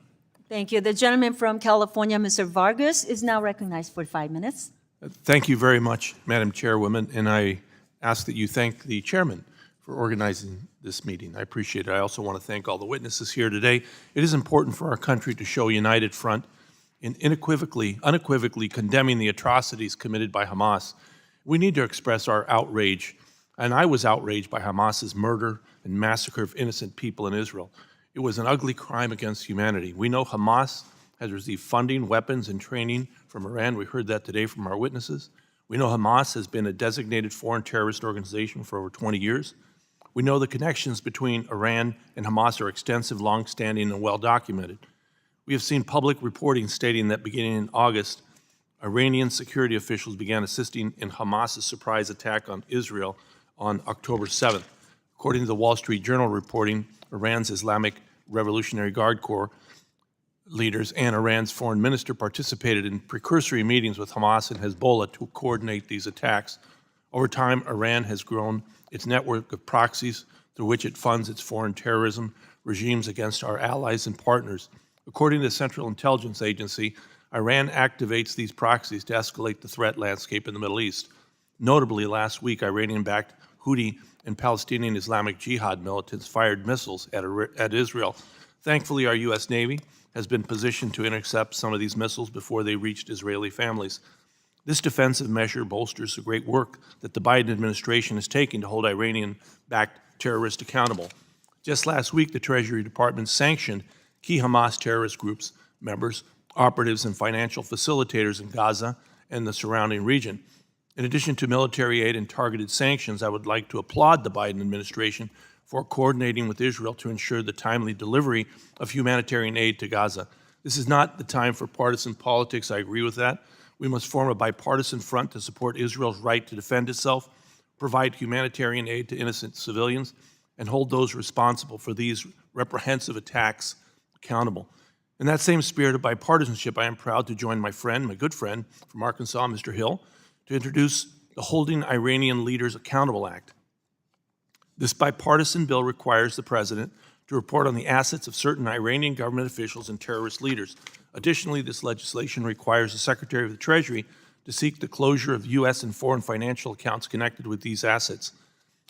Thank you. The gentleman from California, Mr. Vargas, is now recognized for 5 minutes. Thank you very much, Madam Chairwoman, and I ask that you thank the chairman for organizing this meeting. I appreciate it. I also want to thank all the witnesses here today. It is important for our country to show a united front in unequivocally condemning the atrocities committed by Hamas. We need to express our outrage, and I was outraged by Hamas's murder and massacre of innocent people in Israel. It was an ugly crime against humanity. We know Hamas has received funding, weapons, and training from Iran. We heard that today from our witnesses. We know Hamas has been a designated foreign terrorist organization for over 20 years. We know the connections between Iran and Hamas are extensive, long-standing, and well-documented. We have seen public reporting stating that beginning in August, Iranian security officials began assisting in Hamas's surprise attack on Israel on October 7th. According to the Wall Street Journal reporting, Iran's Islamic Revolutionary Guard Corps leaders and Iran's foreign minister participated in precursory meetings with Hamas and Hezbollah to coordinate these attacks. Over time, Iran has grown its network of proxies through which it funds its foreign terrorism regimes against our allies and partners. According to the Central Intelligence Agency, Iran activates these proxies to escalate the threat landscape in the Middle East. Notably, last week, Iranian-backed Houthi and Palestinian Islamic Jihad militants fired missiles at Israel. Thankfully, our U.S. Navy has been positioned to intercept some of these missiles before they reached Israeli families. This defensive measure bolsters the great work that the Biden administration is taking to hold Iranian-backed terrorists accountable. Just last week, the Treasury Department sanctioned key Hamas terrorist groups, members, operatives, and financial facilitators in Gaza and the surrounding region. In addition to military aid and targeted sanctions, I would like to applaud the Biden administration for coordinating with Israel to ensure the timely delivery of humanitarian aid to Gaza. This is not the time for partisan politics. I agree with that. We must form a bipartisan front to support Israel's right to defend itself, provide humanitarian aid to innocent civilians, and hold those responsible for these reprehensive attacks accountable. In that same spirit of bipartisanship, I am proud to join my good friend from Arkansas, Mr. Hill, to introduce the Holding Iranian Leaders Accountable Act. This bipartisan bill requires the president to report on the assets of certain Iranian government officials and terrorist leaders. Additionally, this legislation requires the Secretary of the Treasury to seek the closure of U.S. and foreign financial accounts connected with these assets.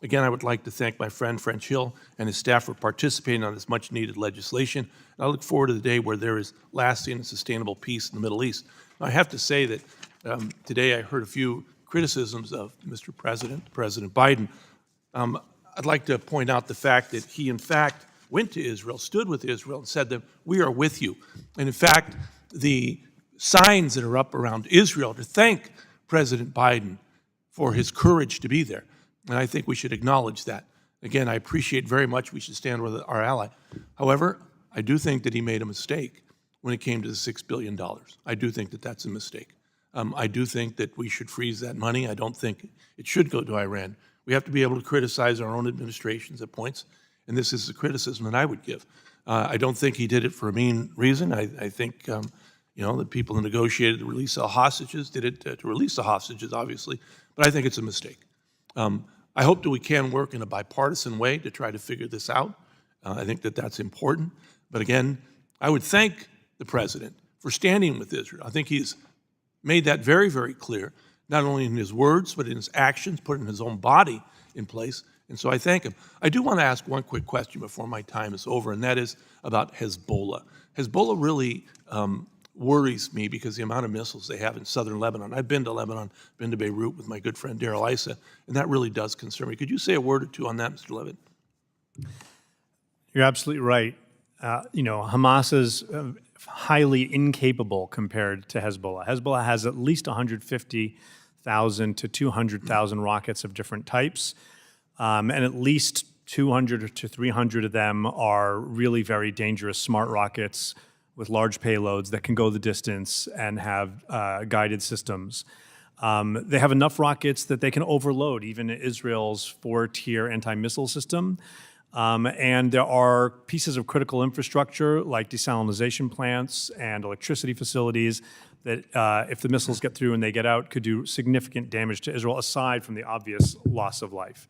Again, I would like to thank my friend French Hill and his staff for participating on this much-needed legislation. And I look forward to the day where there is lasting and sustainable peace in the Middle East. Now, I have to say that today I heard a few criticisms of Mr. President Biden. I'd like to point out the fact that he, in fact, went to Israel, stood with Israel, and said that we are with you. And in fact, the signs that are up around Israel to thank President Biden for his courage to be there. And I think we should acknowledge that. Again, I appreciate very much we should stand with our ally. However, I do think that he made a mistake when it came to the $6 billion. I do think that that's a mistake. I do think that we should freeze that money. I don't think it should go to Iran. We have to be able to criticize our own administrations at points, and this is the criticism that I would give. I don't think he did it for a mean reason. I think, the people who negotiated the release of hostages did it to release the hostages, obviously, but I think it's a mistake. I hope that we can work in a bipartisan way to try to figure this out. I think that that's important. But again, I would thank the president for standing with Israel. I think he's made that very, very clear, not only in his words, but in his actions, putting his own body in place. And so I thank him. I do want to ask one quick question before my time is over, and that is about Hezbollah. Hezbollah really worries me because the amount of missiles they have in southern Lebanon. I've been to Lebanon, been to Beirut with my good friend Darrell Issa, and that really does concern me. Could you say a word or two on that, Mr. Levitt? You're absolutely right. Hamas is highly incapable compared to Hezbollah. Hezbollah has at least 150,000 to 200,000 rockets of different types, and at least 200 to 300 of them are really very dangerous smart rockets with large payloads that can go the distance and have guided systems. They have enough rockets that they can overload even Israel's 4-tier anti-missile system. And there are pieces of critical infrastructure like desalination plants and electricity facilities that if the missiles get through and they get out could do significant damage to Israel aside from the obvious loss of life.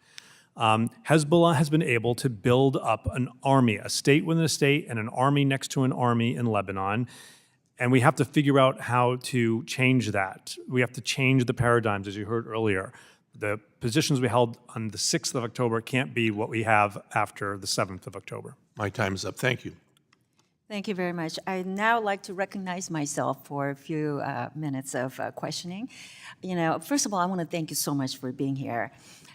Hezbollah has been able to build up an army, a state within a state and an army next to an army in Lebanon. And we have to figure out how to change that. We have to change the paradigms, as you heard earlier. The positions we held on the 6th of October can't be what we have after the 7th of October. My time is up. Thank you. Thank you very much. I'd now like to recognize myself for a few minutes of questioning. First of all, I want to thank you so much for being here.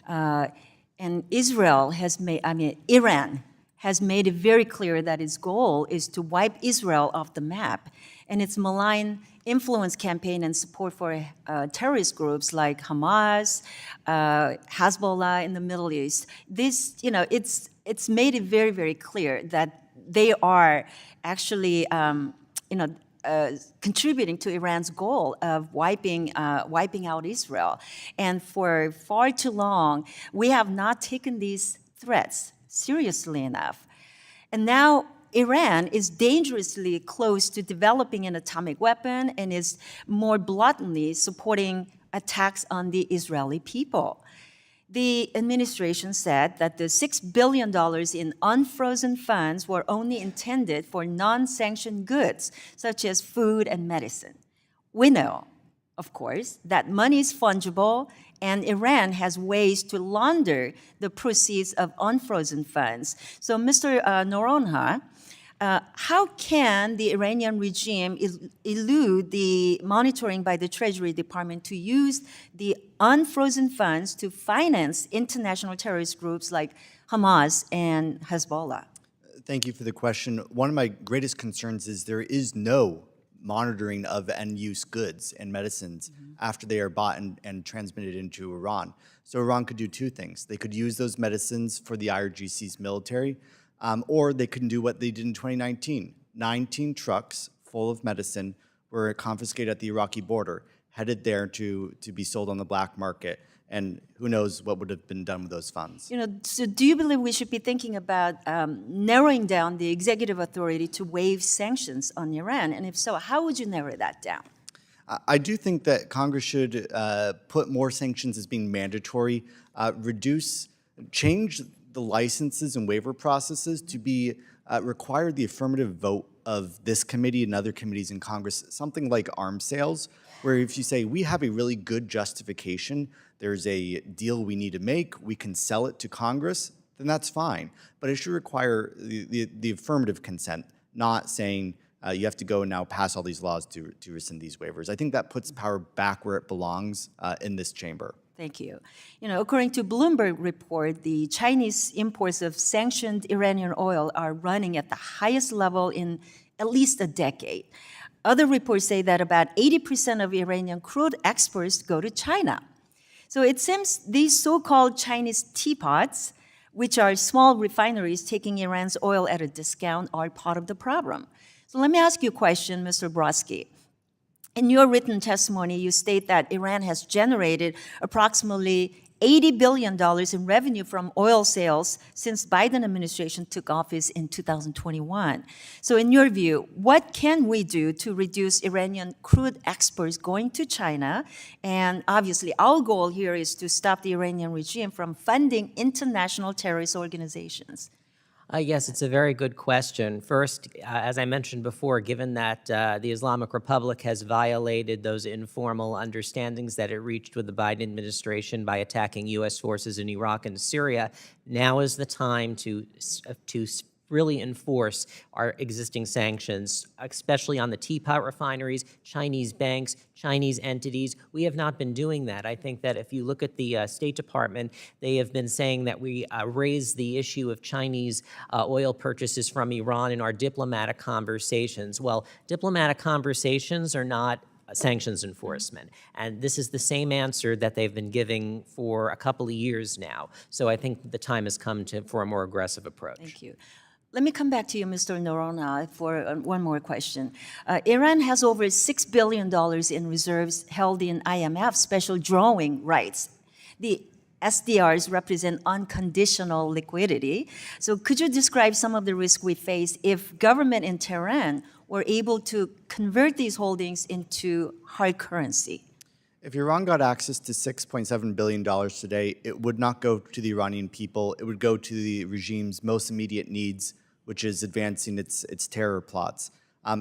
And Iran has made it very clear that its goal is to wipe Israel off the map. And its malign influence campaign and support for terrorist groups like Hamas, Hezbollah in the Middle East, it's made it very, very clear that they are actually, contributing to Iran's goal of wiping out Israel. And for far too long, we have not taken these threats seriously enough. And now Iran is dangerously close to developing an atomic weapon and is more blatantly supporting attacks on the Israeli people. The administration said that the $6 billion in unfrozen funds were only intended for non-sanctioned goods, such as food and medicine. We know, of course, that money is fungible, and Iran has ways to launder the proceeds of unfrozen funds. So, Mr. Noronha, how can the Iranian regime elude the monitoring by the Treasury Department to use the unfrozen funds to finance international terrorist groups like Hamas and Hezbollah? Thank you for the question. One of my greatest concerns is there is no monitoring of end-use goods and medicines after they are bought and transmitted into Iran. So Iran could do two things. They could use those medicines for the IRGC's military, or they can do what they did in 2019. 19 trucks full of medicine were confiscated at the Iraqi border, headed there to be sold on the black market. And who knows what would have been done with those funds. So do you believe we should be thinking about narrowing down the executive authority to waive sanctions on Iran? And if so, how would you narrow that down? I do think that Congress should put more sanctions as being mandatory, change the licenses and waiver processes to be require the affirmative vote of this committee and other committees in Congress, something like arms sales, where if you say we have a really good justification, there's a deal we need to make, we can sell it to Congress, then that's fine. But it should require the affirmative consent, not saying you have to go and now pass all these laws to rescind these waivers. I think that puts power back where it belongs in this chamber. Thank you. According to Bloomberg report, the Chinese imports of sanctioned Iranian oil are running at the highest level in at least a decade. Other reports say that about 80% of Iranian crude exports go to China. So it seems these so-called Chinese teapots, which are small refineries taking Iran's oil at a discount, are part of the problem. So let me ask you a question, Mr. Brodsky. In your written testimony, you state that Iran has generated approximately $80 billion in revenue from oil sales since Biden administration took office in 2021. So in your view, what can we do to reduce Iranian crude exports going to China? And obviously, our goal here is to stop the Iranian regime from funding international terrorist organizations. Yes, it's a very good question. First, as I mentioned before, given that the Islamic Republic has violated those informal understandings that it reached with the Biden administration by attacking U.S. forces in Iraq and Syria, now is the time to really enforce our existing sanctions, especially on the teapot refineries, Chinese banks, Chinese entities. We have not been doing that. I think that if you look at the State Department, they have been saying that we raise the issue of Chinese oil purchases from Iran in our diplomatic conversations. Well, diplomatic conversations are not sanctions enforcement. And this is the same answer that they've been giving for a couple of years now. So I think the time has come for a more aggressive approach. Thank you. Let me come back to you, Mr. Noronha, for one more question. Iran has over $6 billion in reserves held in IMF special drawing rights. The SDRs represent unconditional liquidity. So could you describe some of the risks we face if government in Tehran were able to convert these holdings into hard currency? If Iran got access to $6.7 billion today, it would not go to the Iranian people. It would go to the regime's most immediate needs, which is advancing its terror plots.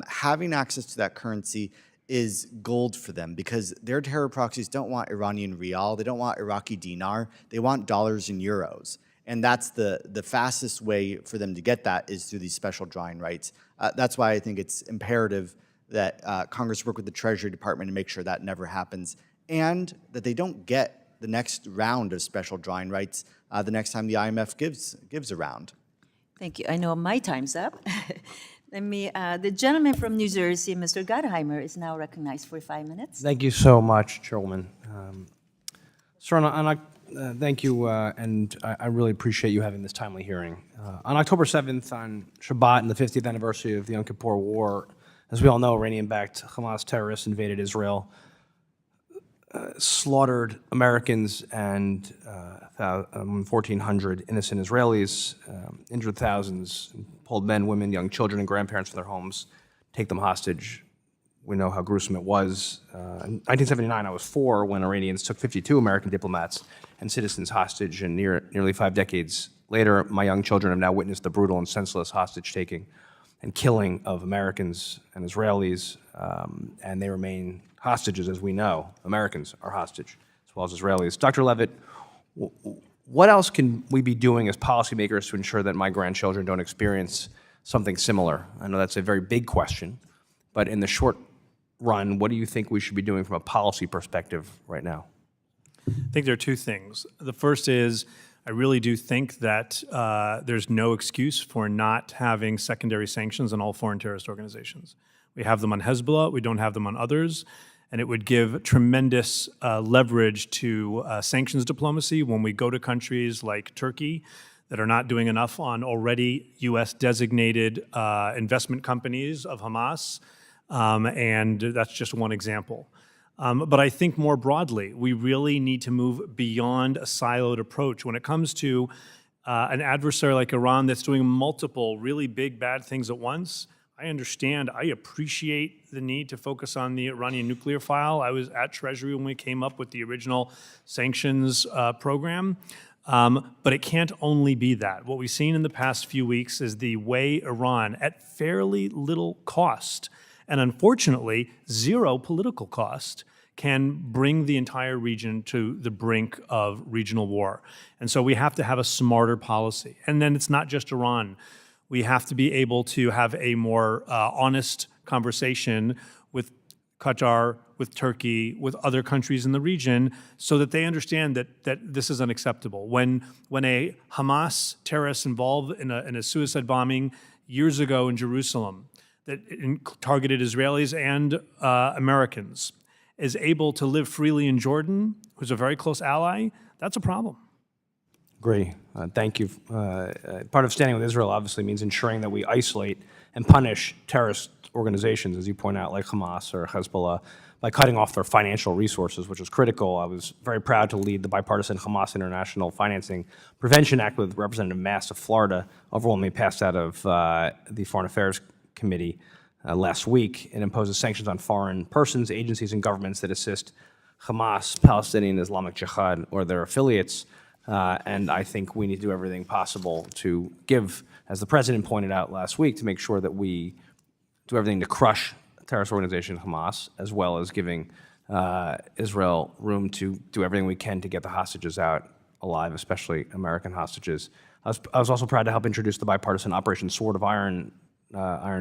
Having access to that currency is gold for them because their terror proxies don't want Iranian rial, they don't want Iraqi dinar, they want dollars and euros. And that's the fastest way for them to get that is through these special drawing rights. That's why I think it's imperative that Congress work with the Treasury Department to make sure that never happens and that they don't get the next round of special drawing rights the next time the IMF gives a round. Thank you. I know my time's up. The gentleman from New Jersey, Mr. Gottheimer, is now recognized for 5 minutes. Thank you so much, Chairwoman. Sir, thank you, and I really appreciate you having this timely hearing. On October 7th, on Shabbat and the 50th anniversary of the Yom Kippur War, as we all know, Iranian-backed Hamas terrorists invaded Israel, slaughtered Americans and 1,400 innocent Israelis, injured thousands, pulled men, women, young children, and grandparents from their homes, take them hostage. We know how gruesome it was. In 1979, I was 4 when Iranians took 52 American diplomats and citizens hostage, and nearly 5 decades later, my young children have now witnessed the brutal and senseless hostage-taking and killing of Americans and Israelis, and they remain hostages, as we know. Americans are hostage, as well as Israelis. Dr. Levitt, what else can we be doing as policymakers to ensure that my grandchildren don't experience something similar? I know that's a very big question, but in the short run, what do you think we should be doing from a policy perspective right now? I think there are 2 things. The first is, I really do think that there's no excuse for not having secondary sanctions on all foreign terrorist organizations. We have them on Hezbollah, we don't have them on others, and it would give tremendous leverage to sanctions diplomacy when we go to countries like Turkey that are not doing enough on already U.S.-designated investment companies of Hamas, and that's just one example. But I think more broadly, we really need to move beyond a siloed approach. When it comes to an adversary like Iran that's doing multiple really big, bad things at once, I understand, I appreciate the need to focus on the Iranian nuclear file. I was at Treasury when we came up with the original sanctions program. But it can't only be that. What we've seen in the past few weeks is the way Iran, at fairly little cost, and unfortunately, 0 political cost, can bring the entire region to the brink of regional war. And so we have to have a smarter policy. And then it's not just Iran. We have to be able to have a more honest conversation with Qatar, with Turkey, with other countries in the region, so that they understand that this is unacceptable. When a Hamas terrorist involved in a suicide bombing years ago in Jerusalem that targeted Israelis and Americans is able to live freely in Jordan, who's a very close ally, that's a problem. Agree. Thank you. Part of standing with Israel obviously means ensuring that we isolate and punish terrorist organizations, as you point out, like Hamas or Hezbollah, by cutting off their financial resources, which is critical. I was very proud to lead the bipartisan Hamas International Financing Prevention Act with Representative Mass of Florida, overwhelmingly passed out of the Foreign Affairs Committee last week. It imposes sanctions on foreign persons, agencies, and governments that assist Hamas, Palestinian Islamic Jihad, or their affiliates. And I think we need to do everything possible to give, as the President pointed out last week, to make sure that we do everything to crush terrorist organization Hamas, as well as giving Israel room to do everything we can to get the hostages out alive, especially American hostages. I was also proud to help introduce the bipartisan Operation Sword of Iron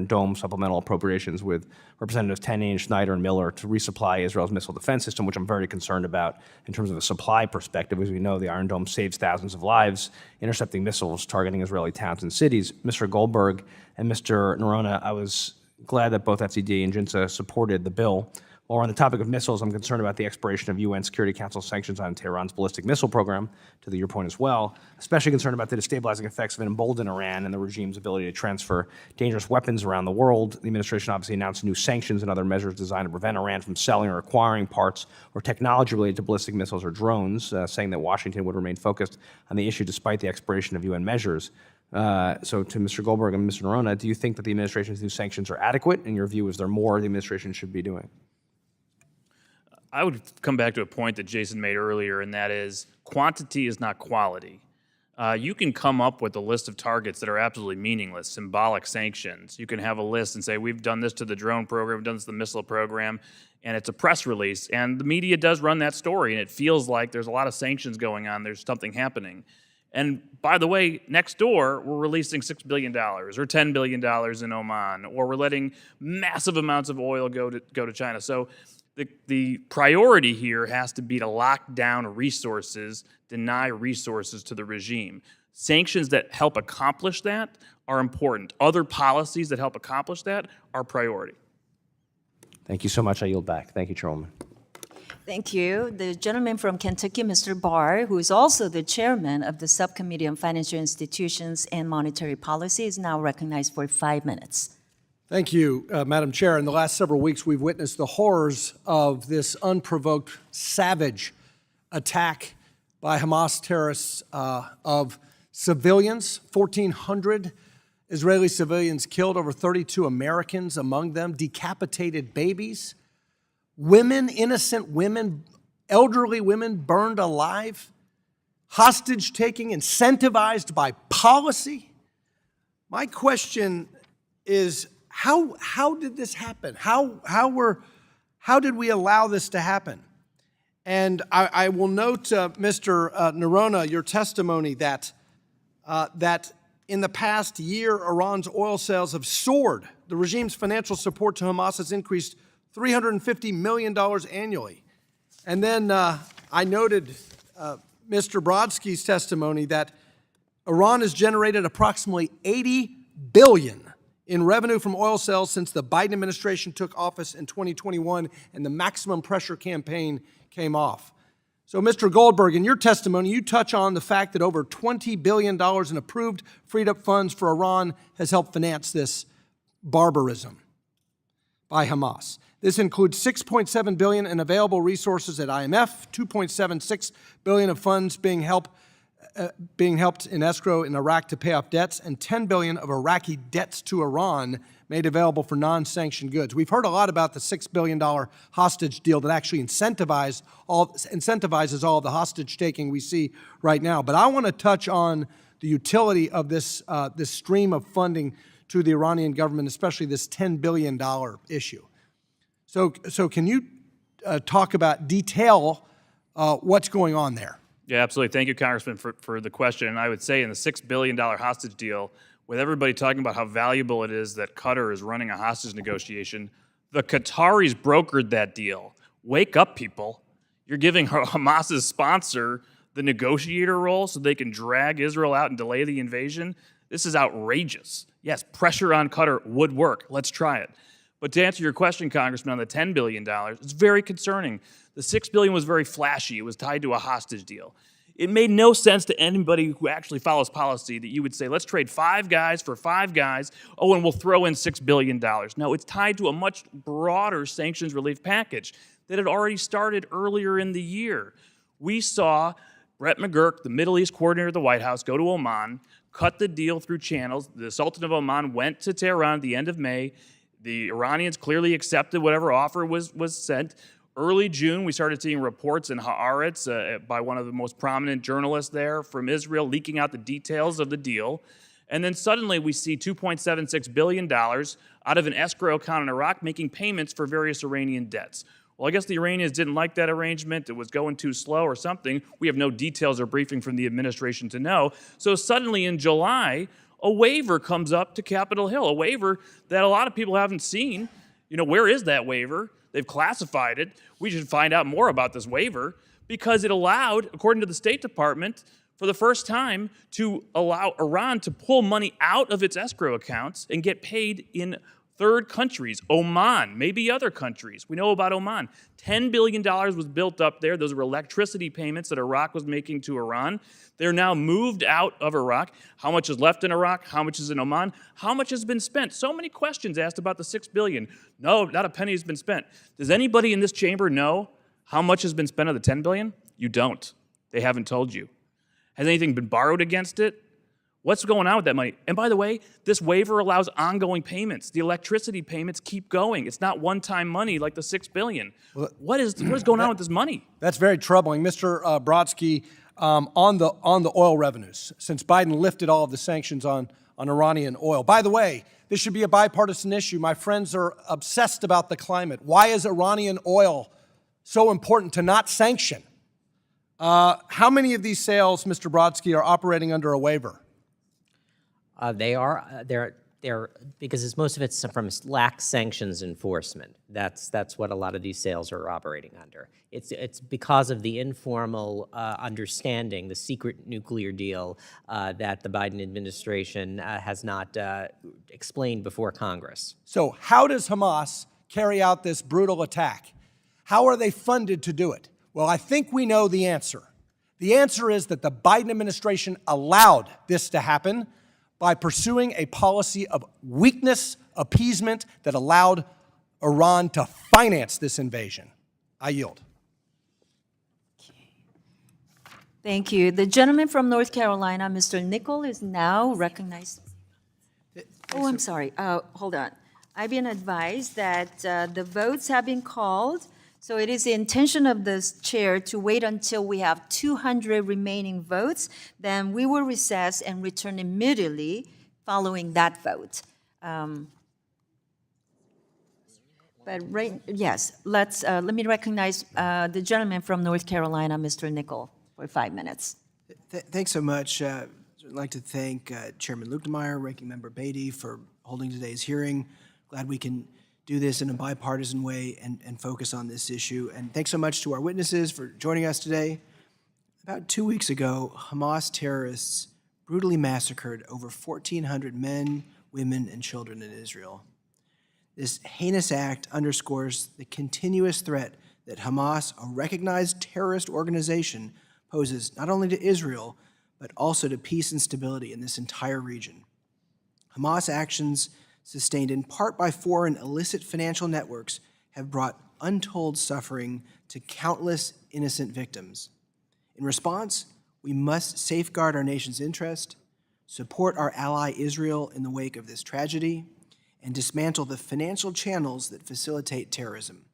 Dome supplemental appropriations with Representatives Tenney and Schneider and Miller to resupply Israel's missile defense system, which I'm very concerned about in terms of a supply perspective. As we know, the Iron Dome saves thousands of lives, intercepting missiles targeting Israeli towns and cities. Mr. Goldberg and Mr. Noronha, I was glad that both FCD and JINSA supported the bill, While we're on the topic of missiles, I'm concerned about the expiration of UN Security Council sanctions on Tehran's ballistic missile program, to your point as well. Especially concerned about the destabilizing effects of an emboldened Iran and the regime's ability to transfer dangerous weapons around the world. The administration obviously announced new sanctions and other measures designed to prevent Iran from selling or acquiring parts or technology related to ballistic missiles or drones, saying that Washington would remain focused on the issue despite the expiration of UN measures. So to Mr. Goldberg and Mr. Noronha, do you think that the administration's new sanctions are adequate? In your view, is there more the administration should be doing? I would come back to a point that Jason made earlier, and that is quantity is not quality. You can come up with a list of targets that are absolutely meaningless, symbolic sanctions. You can have a list and say, we've done this to the drone program, we've done this to the missile program, and it's a press release. And the media does run that story, and it feels like there's a lot of sanctions going on, there's something happening. And by the way, next door, we're releasing $6 billion or $10 billion in Oman, or we're letting massive amounts of oil go to China. So the priority here has to be to lock down resources, deny resources to the regime. Sanctions that help accomplish that are important. Other policies that help accomplish that are priority. Thank you so much. I yield back. Thank you, Chairwoman. Thank you. The gentleman from Kentucky, Mr. Barr, who is also the chairman of the Subcommittee on Financial Institutions and Monetary Policy, is now recognized for 5 minutes. Thank you, Madam Chair. In the last several weeks, we've witnessed the horrors of this unprovoked, savage attack by Hamas terrorists of civilians, 1,400 Israeli civilians killed, over 32 Americans among them, decapitated babies, women, innocent women, elderly women burned alive, hostage taking incentivized by policy. My question is, how did this happen? How did we allow this to happen? And I will note, Mr. Noronha, your testimony that in the past year, Iran's oil sales have soared. The regime's financial support to Hamas has increased $350 million annually. And then I noted Mr. Brodsky's testimony that Iran has generated approximately $80 billion in revenue from oil sales since the Biden administration took office in 2021 and the maximum pressure campaign came off. So, Mr. Goldberg, in your testimony, you touch on the fact that over $20 billion in approved, freed-up funds for Iran has helped finance this barbarism by Hamas. This includes $6.7 billion in available resources at IMF, $2.76 billion of funds being helped in escrow in Iraq to pay off debts, and $10 billion of Iraqi debts to Iran made available for non-sanctioned goods. We've heard a lot about the $6 billion hostage deal that actually incentivizes all of the hostage-taking we see right now. But I want to touch on the utility of this stream of funding to the Iranian government, especially this $10 billion issue. So can you detail what's going on there? Yeah, absolutely. Thank you, Congressman, for the question. And I would say in the $6 billion hostage deal, with everybody talking about how valuable it is that Qatar is running a hostage negotiation, the Qataris brokered that deal. Wake up, people. You're giving Hamas's sponsor the negotiator role so they can drag Israel out and delay the invasion. This is outrageous. Yes, pressure on Qatar would work. Let's try it. But to answer your question, Congressman, on the $10 billion, it's very concerning. The $6 billion was very flashy. It was tied to a hostage deal. It made no sense to anybody who actually follows policy that you would say, let's trade 5 guys for 5 guys, and we'll throw in $6 billion. No, it's tied to a much broader sanctions relief package that had already started earlier in the year. We saw Brett McGurk, the Middle East coordinator of the White House, go to Oman, cut the deal through channels. The Sultan of Oman went to Tehran at the end of May. The Iranians clearly accepted whatever offer was sent. Early June, we started seeing reports in Haaretz by one of the most prominent journalists there from Israel leaking out the details of the deal. And then suddenly we see $2.76 billion out of an escrow account in Iraq making payments for various Iranian debts. Well, I guess the Iranians didn't like that arrangement. It was going too slow or something. We have no details or briefing from the administration to know. So suddenly in July, a waiver comes up to Capitol Hill, a waiver that a lot of people haven't seen. You know, where is that waiver? They've classified it. We should find out more about this waiver because it allowed, according to the State Department, for the first time to allow Iran to pull money out of its escrow accounts and get paid in Third countries, Oman, maybe other countries. We know about Oman. $10 billion was built up there. Those were electricity payments that Iraq was making to Iran. They're now moved out of Iraq. How much is left in Iraq? How much is in Oman? How much has been spent? So many questions asked about the $6 billion. No, not a penny has been spent. Does anybody in this chamber know how much has been spent of the $10 billion? You don't. They haven't told you. Has anything been borrowed against it? What's going on with that money? And by the way, this waiver allows ongoing payments. The electricity payments keep going. It's not one-time money like the $6 billion. What is going on with this money? That's very troubling. Mr. Brodsky, on the oil revenues, since Biden lifted all of the sanctions on Iranian oil. By the way, this should be a bipartisan issue. My friends are obsessed about the climate. Why is Iranian oil so important to not sanction? How many of these sales, Mr. Brodsky, are operating under a waiver? They're because most of it's from lax sanctions enforcement. That's what a lot of these sales are operating under. It's because of the informal understanding, the secret nuclear deal that the Biden administration has not explained before Congress. So how does Hamas carry out this brutal attack? How are they funded to do it? Well, I think we know the answer. The answer is that the Biden administration allowed this to happen by pursuing a policy of weakness appeasement that allowed Iran to finance this invasion. I yield. Thank you. The gentleman from North Carolina, Mr. Nickel, is now recognized. Oh, I'm sorry. Hold on. I've been advised that the votes have been called, so it is the intention of the chair to wait until we have 200 remaining votes. Then we will recess and return immediately following that vote. Let me recognize the gentleman from North Carolina, Mr. Nickel, for 5 minutes. Thanks so much. I'd like to thank Chairman Luetkemeyer, Ranking Member Beatty for holding today's hearing. Glad we can do this in a bipartisan way and focus on this issue. And thanks so much to our witnesses for joining us today. About 2 weeks ago, Hamas terrorists brutally massacred over 1,400 men, women, and children in Israel. This heinous act underscores the continuous threat that Hamas, a recognized terrorist organization, poses not only to Israel, but also to peace and stability in this entire region. Hamas actions, sustained in part by foreign illicit financial networks, have brought untold suffering to countless innocent victims. In response, we must safeguard our nation's interest, support our ally Israel in the wake of this tragedy, and dismantle the financial channels that facilitate terrorism.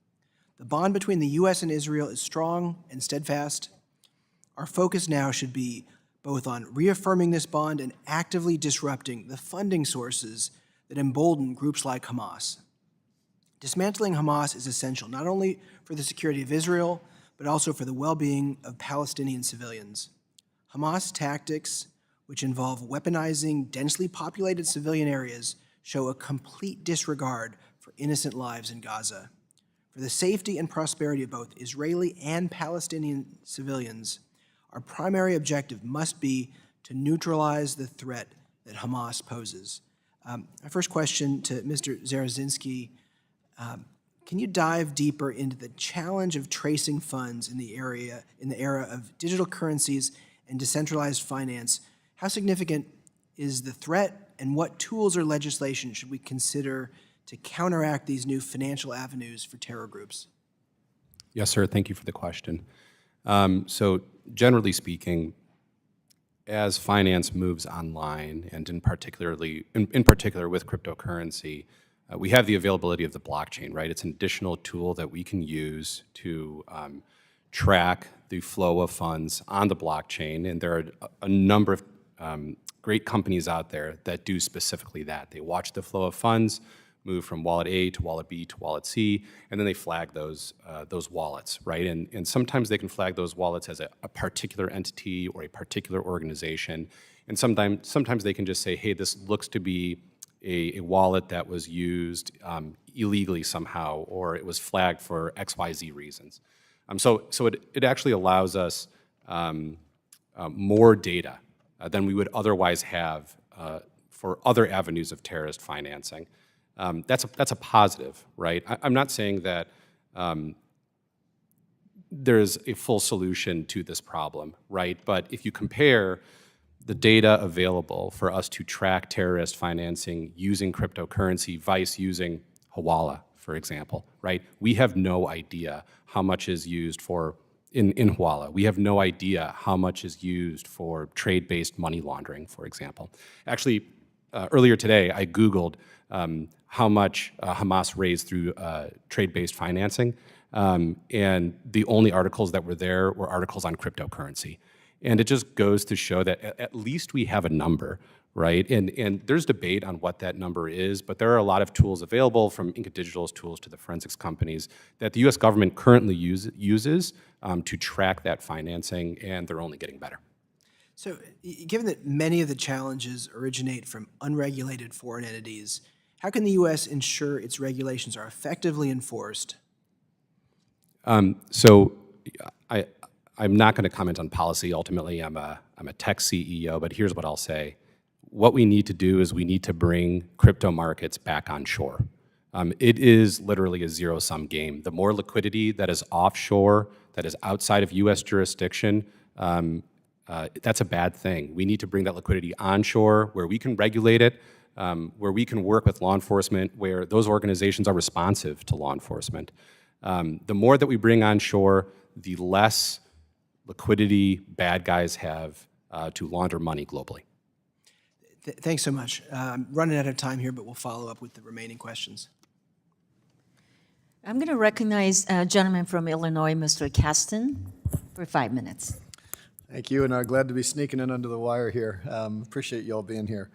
The bond between the U.S. and Israel is strong and steadfast. Our focus now should be both on reaffirming this bond and actively disrupting the funding sources that embolden groups like Hamas. Dismantling Hamas is essential not only for the security of Israel, but also for the well-being of Palestinian civilians. Hamas tactics, which involve weaponizing densely populated civilian areas, show a complete disregard for innocent lives in Gaza. For the safety and prosperity of both Israeli and Palestinian civilians, our primary objective must be to neutralize the threat that Hamas poses. My first question to Mr. Zarazinski, can you dive deeper into the challenge of tracing funds in the era of digital currencies and decentralized finance? How significant is the threat, and what tools or legislation should we consider to counteract these new financial avenues for terror groups? Yes, sir. Thank you for the question. So generally speaking, as finance moves online, and in particular with cryptocurrency, we have the availability of the blockchain, right? It's an additional tool that we can use to track the flow of funds on the blockchain, and there are a number of great companies out there that do specifically that. They watch the flow of funds move from wallet A to wallet B to wallet C, and then they flag those wallets, right? And sometimes they can flag those wallets as a particular entity or a particular organization, and sometimes they can just say, hey, this looks to be a wallet that was used illegally somehow, or it was flagged for XYZ reasons. So it actually allows us more data than we would otherwise have for other avenues of terrorist financing. That's a positive, right? I'm not saying that there's a full solution to this problem, right? But if you compare the data available for us to track terrorist financing using cryptocurrency, vice using Hezbollah, for example, right? We have no idea how much is used for, in Hezbollah, we have no idea how much is used for trade-based money laundering, for example. Actually, earlier today, I Googled how much Hamas raised through trade-based financing, and the only articles that were there were articles on cryptocurrency. And it just goes to show that at least we have a number, right? And there's debate on what that number is, but there are a lot of tools available, from Inca Digital's tools to the forensics companies, that the US government currently uses to track that financing, and they're only getting better. So, given that many of the challenges originate from unregulated foreign entities, how can the U.S. ensure its regulations are effectively enforced? So I'm not going to comment on policy. Ultimately, I'm a tech CEO, but here's what I'll say. What we need to do is we need to bring crypto markets back on shore. It is literally a zero-sum game. The more liquidity that is offshore, that is outside of U.S. jurisdiction, that's a bad thing. We need to bring that liquidity onshore, where we can regulate it, where we can work with law enforcement, where those organizations are responsive to law enforcement. The more that we bring onshore, the less liquidity bad guys have to launder money globally. Thanks so much. I'm running out of time here, but we'll follow up with the remaining questions. I'm going to recognize a gentleman from Illinois, Mr. Kasten, for 5 minutes. Thank you, and glad to be sneaking in under the wire here. Appreciate you all being here.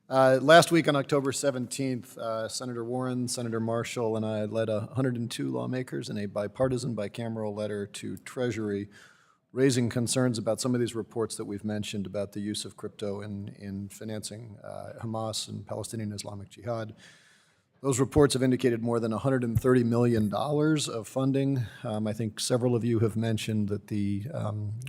Last week on October 17th, Senator Warren, Senator Marshall, and I led 102 lawmakers in a bipartisan, bicameral letter to Treasury raising concerns about some of these reports that we've mentioned about the use of crypto in financing Hamas and Palestinian Islamic Jihad. Those reports have indicated more than $130 million of funding. I think several of you have mentioned that the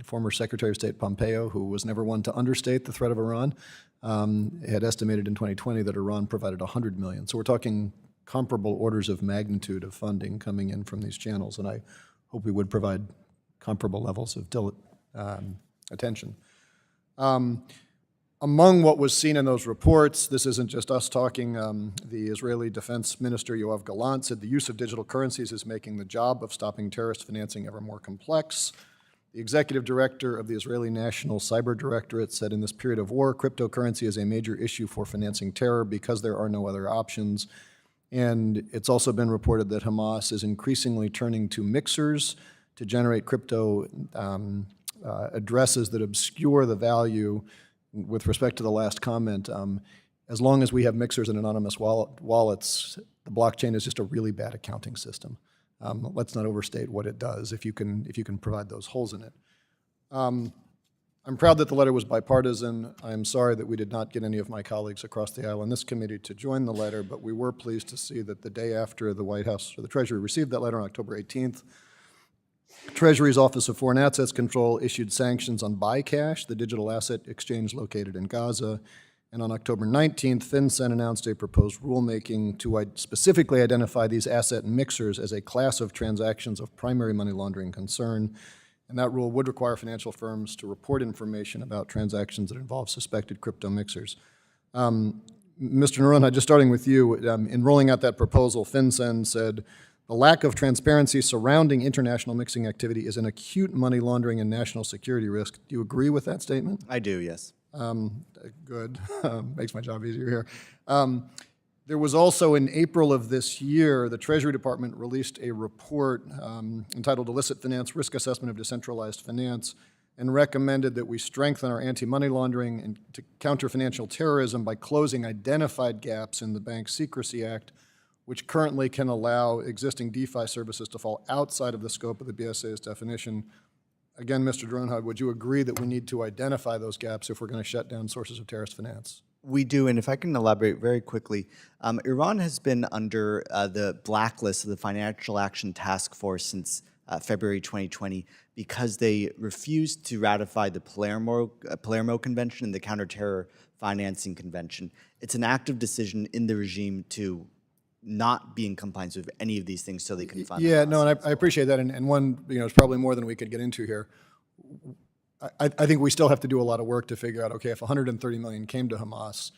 former Secretary of State Pompeo, who was never one to understate the threat of Iran, had estimated in 2020 that Iran provided $100 million. So we're talking comparable orders of magnitude of funding coming in from these channels, and I hope we would provide comparable levels of attention. Among what was seen in those reports, this isn't just us talking, the Israeli Defense Minister Yoav Gallant said the use of digital currencies is making the job of stopping terrorist financing ever more complex. The executive director of the Israeli National Cyber Directorate said in this period of war, cryptocurrency is a major issue for financing terror because there are no other options. And it's also been reported that Hamas is increasingly turning to mixers to generate crypto addresses that obscure the value. With respect to the last comment, as long as we have mixers and anonymous wallets, the blockchain is just a really bad accounting system. Let's not overstate what it does if you can provide those holes in it. I'm proud that the letter was bipartisan. I am sorry that we did not get any of my colleagues across the aisle in this committee to join the letter, but we were pleased to see that the day after the White House or the Treasury received that letter on October 18th, Treasury's Office of Foreign Assets Control issued sanctions on BuyCash, the digital asset exchange located in Gaza. And on October 19th, FinCEN announced a proposed rulemaking to specifically identify these asset mixers as a class of transactions of primary money laundering concern. And that rule would require financial firms to report information about transactions that involve suspected crypto mixers. Mr. Noronha, just starting with you, in rolling out that proposal, FinCEN said, the lack of transparency surrounding international mixing activity is an acute money laundering and national security risk. Do you agree with that statement? I do, yes. Good. Makes my job easier here. There was also, in April of this year, the Treasury Department released a report entitled Illicit Finance Risk Assessment of Decentralized Finance, and recommended that we strengthen our anti-money laundering and to counter financial terrorism by closing identified gaps in the Bank Secrecy Act, which currently can allow existing DeFi services to fall outside of the scope of the BSA's definition. Again, Mr. Noronha, would you agree that we need to identify those gaps if we're going to shut down sources of terrorist finance? We do, and if I can elaborate very quickly, Iran has been under the blacklist of the Financial Action Task Force since February 2020 because they refused to ratify the Palermo Convention and the Counterterror Financing Convention. It's an active decision in the regime to not be in compliance with any of these things so they can fund Yeah, Hamas. no, and I appreciate that, and one, it's probably more than we could get into here. I think we still have to do a lot of work to figure out, okay, if 130 million came to Hamas,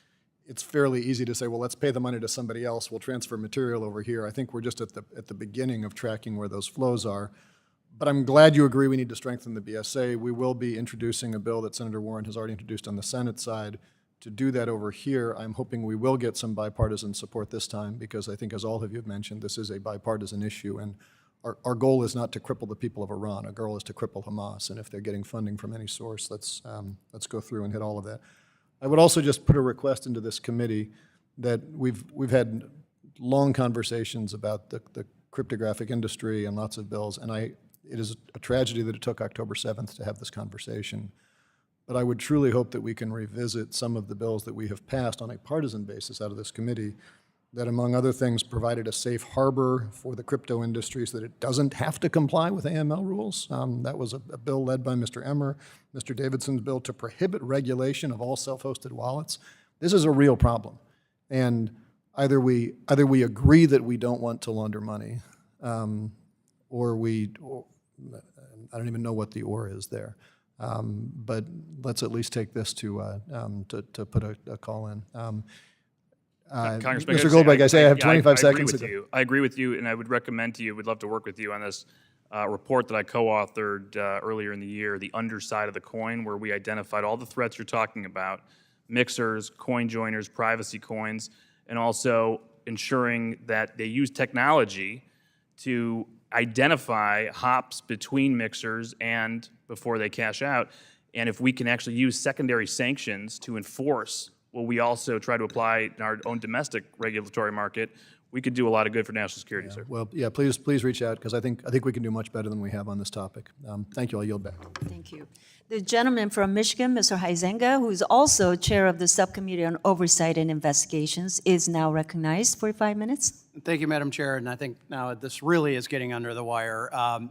it's fairly easy to say, well, let's pay the money to somebody else, we'll transfer material over here. I think we're just at the beginning of tracking where those flows are. But I'm glad you agree we need to strengthen the BSA. We will be introducing a bill that Senator Warren has already introduced on the Senate side to do that over here. I'm hoping we will get some bipartisan support this time, because I think, as all of you have mentioned, this is a bipartisan issue, and our goal is not to cripple the people of Iran. Our goal is to cripple Hamas, and if they're getting funding from any source, let's go through and hit all of that. I would also just put a request into this committee that we've had long conversations about the cryptographic industry and lots of bills, and it is a tragedy that it took October 7th to have this conversation. But I would truly hope that we can revisit some of the bills that we have passed on a partisan basis out of this committee that, among other things, provided a safe harbor for the crypto industry so that it doesn't have to comply with AML rules. That was a bill led by Mr. Emmer, Mr. Davidson's bill to prohibit regulation of all self-hosted wallets. This is a real problem. And either we agree that we don't want to launder money, or I don't even know what the or is there. But let's at least take this to put a call in. Congressman, Mr. Goldberg, I say I have 25 seconds. I agree with you, and I would recommend to you, we'd love to work with you on this report that I co-authored earlier in the year, The Underside of the Coin, where we identified all the threats you're talking about, mixers, coin joiners, privacy coins, and also ensuring that they use technology to identify hops between mixers and before they cash out. And if we can actually use secondary sanctions to enforce what we also try to apply in our own domestic regulatory market, we could do a lot of good for national security, sir. Well, yeah, please reach out, because I think we can do much better than we have on this topic. Thank you. I'll yield back. Thank you. The gentleman from Michigan, Mr. Huizenga, who is also chair of the Subcommittee on Oversight and Investigations, is now recognized for 5 minutes. Thank you, Madam Chair, and I think now this really is getting under the wire. I'm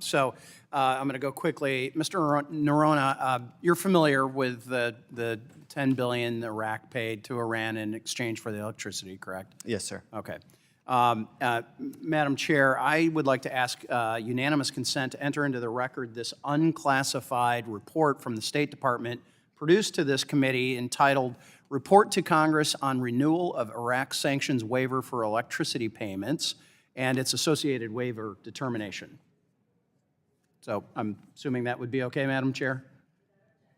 going to go quickly. Mr. Noronha, you're familiar with the $10 billion Iraq paid to Iran in exchange for the electricity, correct? Yes, sir. Okay. Madam Chair, I would like to ask unanimous consent to enter into the record this unclassified report from the State Department produced to this committee entitled Report to Congress on Renewal of Iraq Sanctions Waiver for Electricity Payments and its Associated Waiver Determination. So I'm assuming that would be okay, Madam Chair?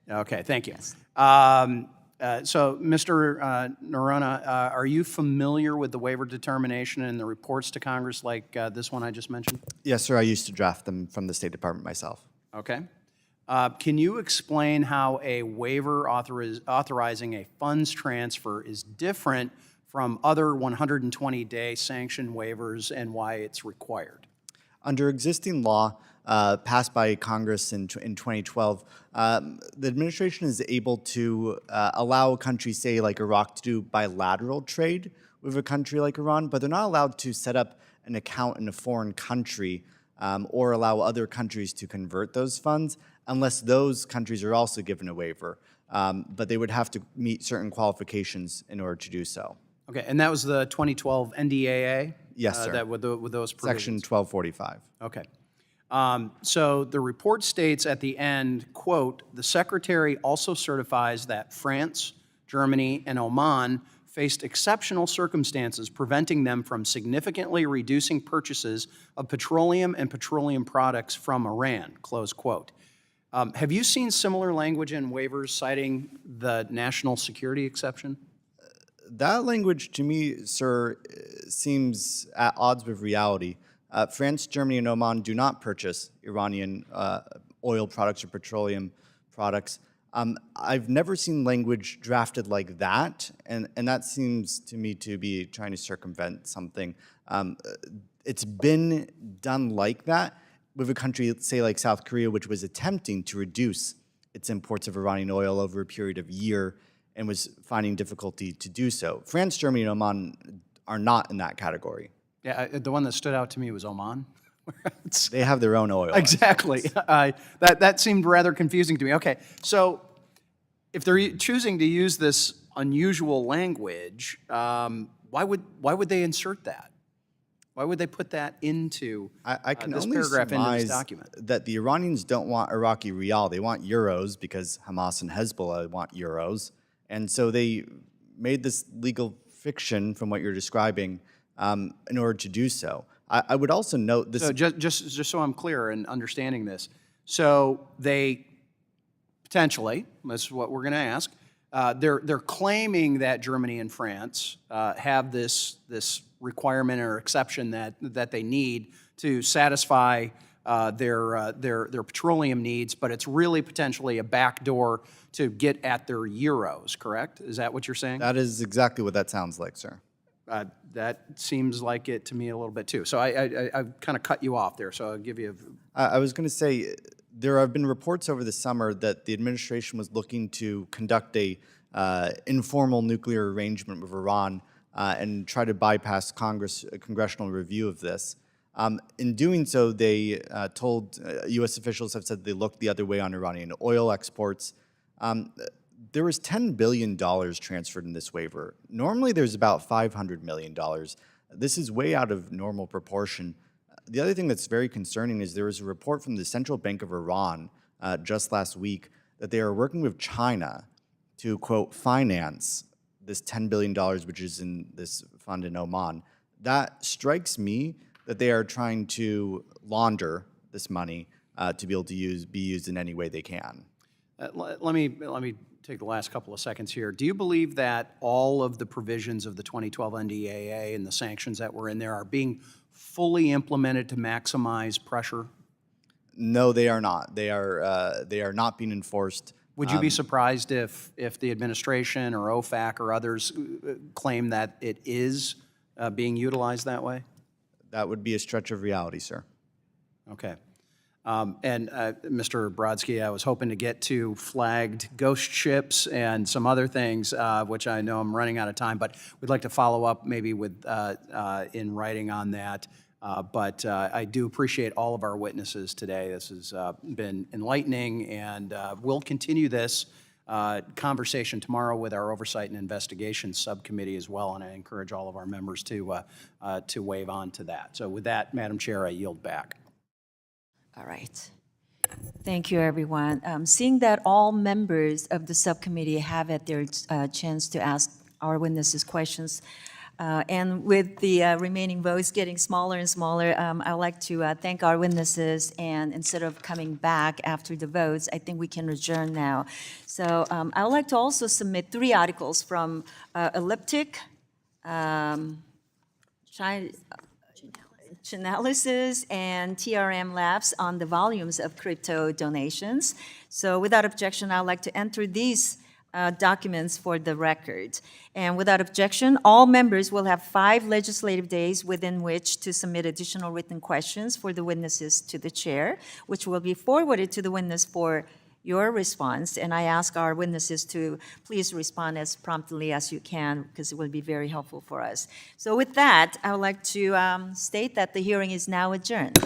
Okay, thank you. So, Mr. Noronha, are you familiar with the waiver determination and the reports to Congress like this one I just mentioned? Yes, sir. I used to draft them from the State Department myself. Okay. Can you explain how a waiver authorizing a funds transfer is different from other 120-day sanction waivers and why it's required? Under existing law passed by Congress in 2012, the administration is able to allow a country, say like Iraq, to do bilateral trade with a country like Iran, but they're not allowed to set up an account in a foreign country or allow other countries to convert those funds unless those countries are also given a waiver. But they would have to meet certain qualifications in order to do so. Okay, and that was the 2012 NDAA? Yes, sir. That with those provisions? Section 1245. Okay. So the report states at the end, quote, the Secretary also certifies that France, Germany, and Oman faced exceptional circumstances preventing them from significantly reducing purchases of petroleum and petroleum products from Iran, close quote. Have you seen similar language in waivers citing the national security exception? That language, to me, sir, seems at odds with reality. France, Germany, and Oman do not purchase Iranian oil products or petroleum products. I've never seen language drafted like that, and that seems to me to be trying to circumvent something. It's been done like that with a country, say like South Korea, which was attempting to reduce its imports of Iranian oil over a period of a year and was finding difficulty to do so. France, Germany, and Oman are not in that category. Yeah, the one that stood out to me was Oman. They have their own oil. Exactly. That seemed rather confusing to me. Okay, so if they're choosing to use this unusual language, why would they insert that? Why would they put that into I can this only paragraph into this surmise document? that the Iranians don't want Iraqi rial. They want euros because Hamas and Hezbollah want euros. And so they made this legal fiction from what you're describing in order to do so. I would also note this. So just so I'm clear in understanding this, so they potentially, this is what we're going to ask, they're claiming that Germany and France have this requirement or exception that they need to satisfy their petroleum needs, but it's really potentially a backdoor to get at their euros, correct? Is that what you're saying? That is exactly what that sounds like, sir. That seems like it to me a little bit too. So I kind of cut you off there, so I'll give you I was going to say, there have been reports over the summer that the administration was looking to conduct a informal nuclear arrangement with Iran and try to bypass congressional review of this. In doing so, they told, U.S. officials have said they looked the other way on Iranian oil exports. There was $10 billion transferred in this waiver. Normally, there's about $500 million. This is way out of normal proportion. The other thing that's very concerning is there was a report from the Central Bank of Iran just last week that they are working with China to, quote, finance this $10 billion, which is in this fund in Oman. That strikes me that they are trying to launder this money to be able to be used in any way they can. let me take the last couple of seconds here. Do you believe that all of the provisions of the 2012 NDAA and the sanctions that were in there are being fully implemented to maximize pressure? No, they are not. They are not being enforced. Would you be surprised if the administration or OFAC or others claim that it is being utilized that way? That would be a stretch of reality, sir. Okay. Mr. Brodsky, I was hoping to get to flagged ghost ships and some other things, which I know I'm running out of time, but we'd like to follow up maybe with in writing on that. But I do appreciate all of our witnesses today. This has been enlightening, and we'll continue this conversation tomorrow with our Oversight and Investigations Subcommittee as well, and I encourage all of our members to wave on to that. So with that, Madam Chair, I yield back. All right. Thank you, everyone. Seeing that all members of the subcommittee have had their chance to ask our witnesses questions, and with the remaining votes getting smaller and smaller, I'd like to thank our witnesses, and instead of coming back after the votes, I think we can adjourn now. So I would like to also submit 3 articles from Elliptic, Chainalysis, and TRM Labs on the volumes of crypto donations. So without objection, I'd like to enter these documents for the record. And without objection, all members will have 5 legislative days within which to submit additional written questions for the witnesses to the chair, which will be forwarded to the witness for your response. And I ask our witnesses to please respond as promptly as you can, because it will be very helpful for us. So with that, I would like to state that the hearing is now adjourned.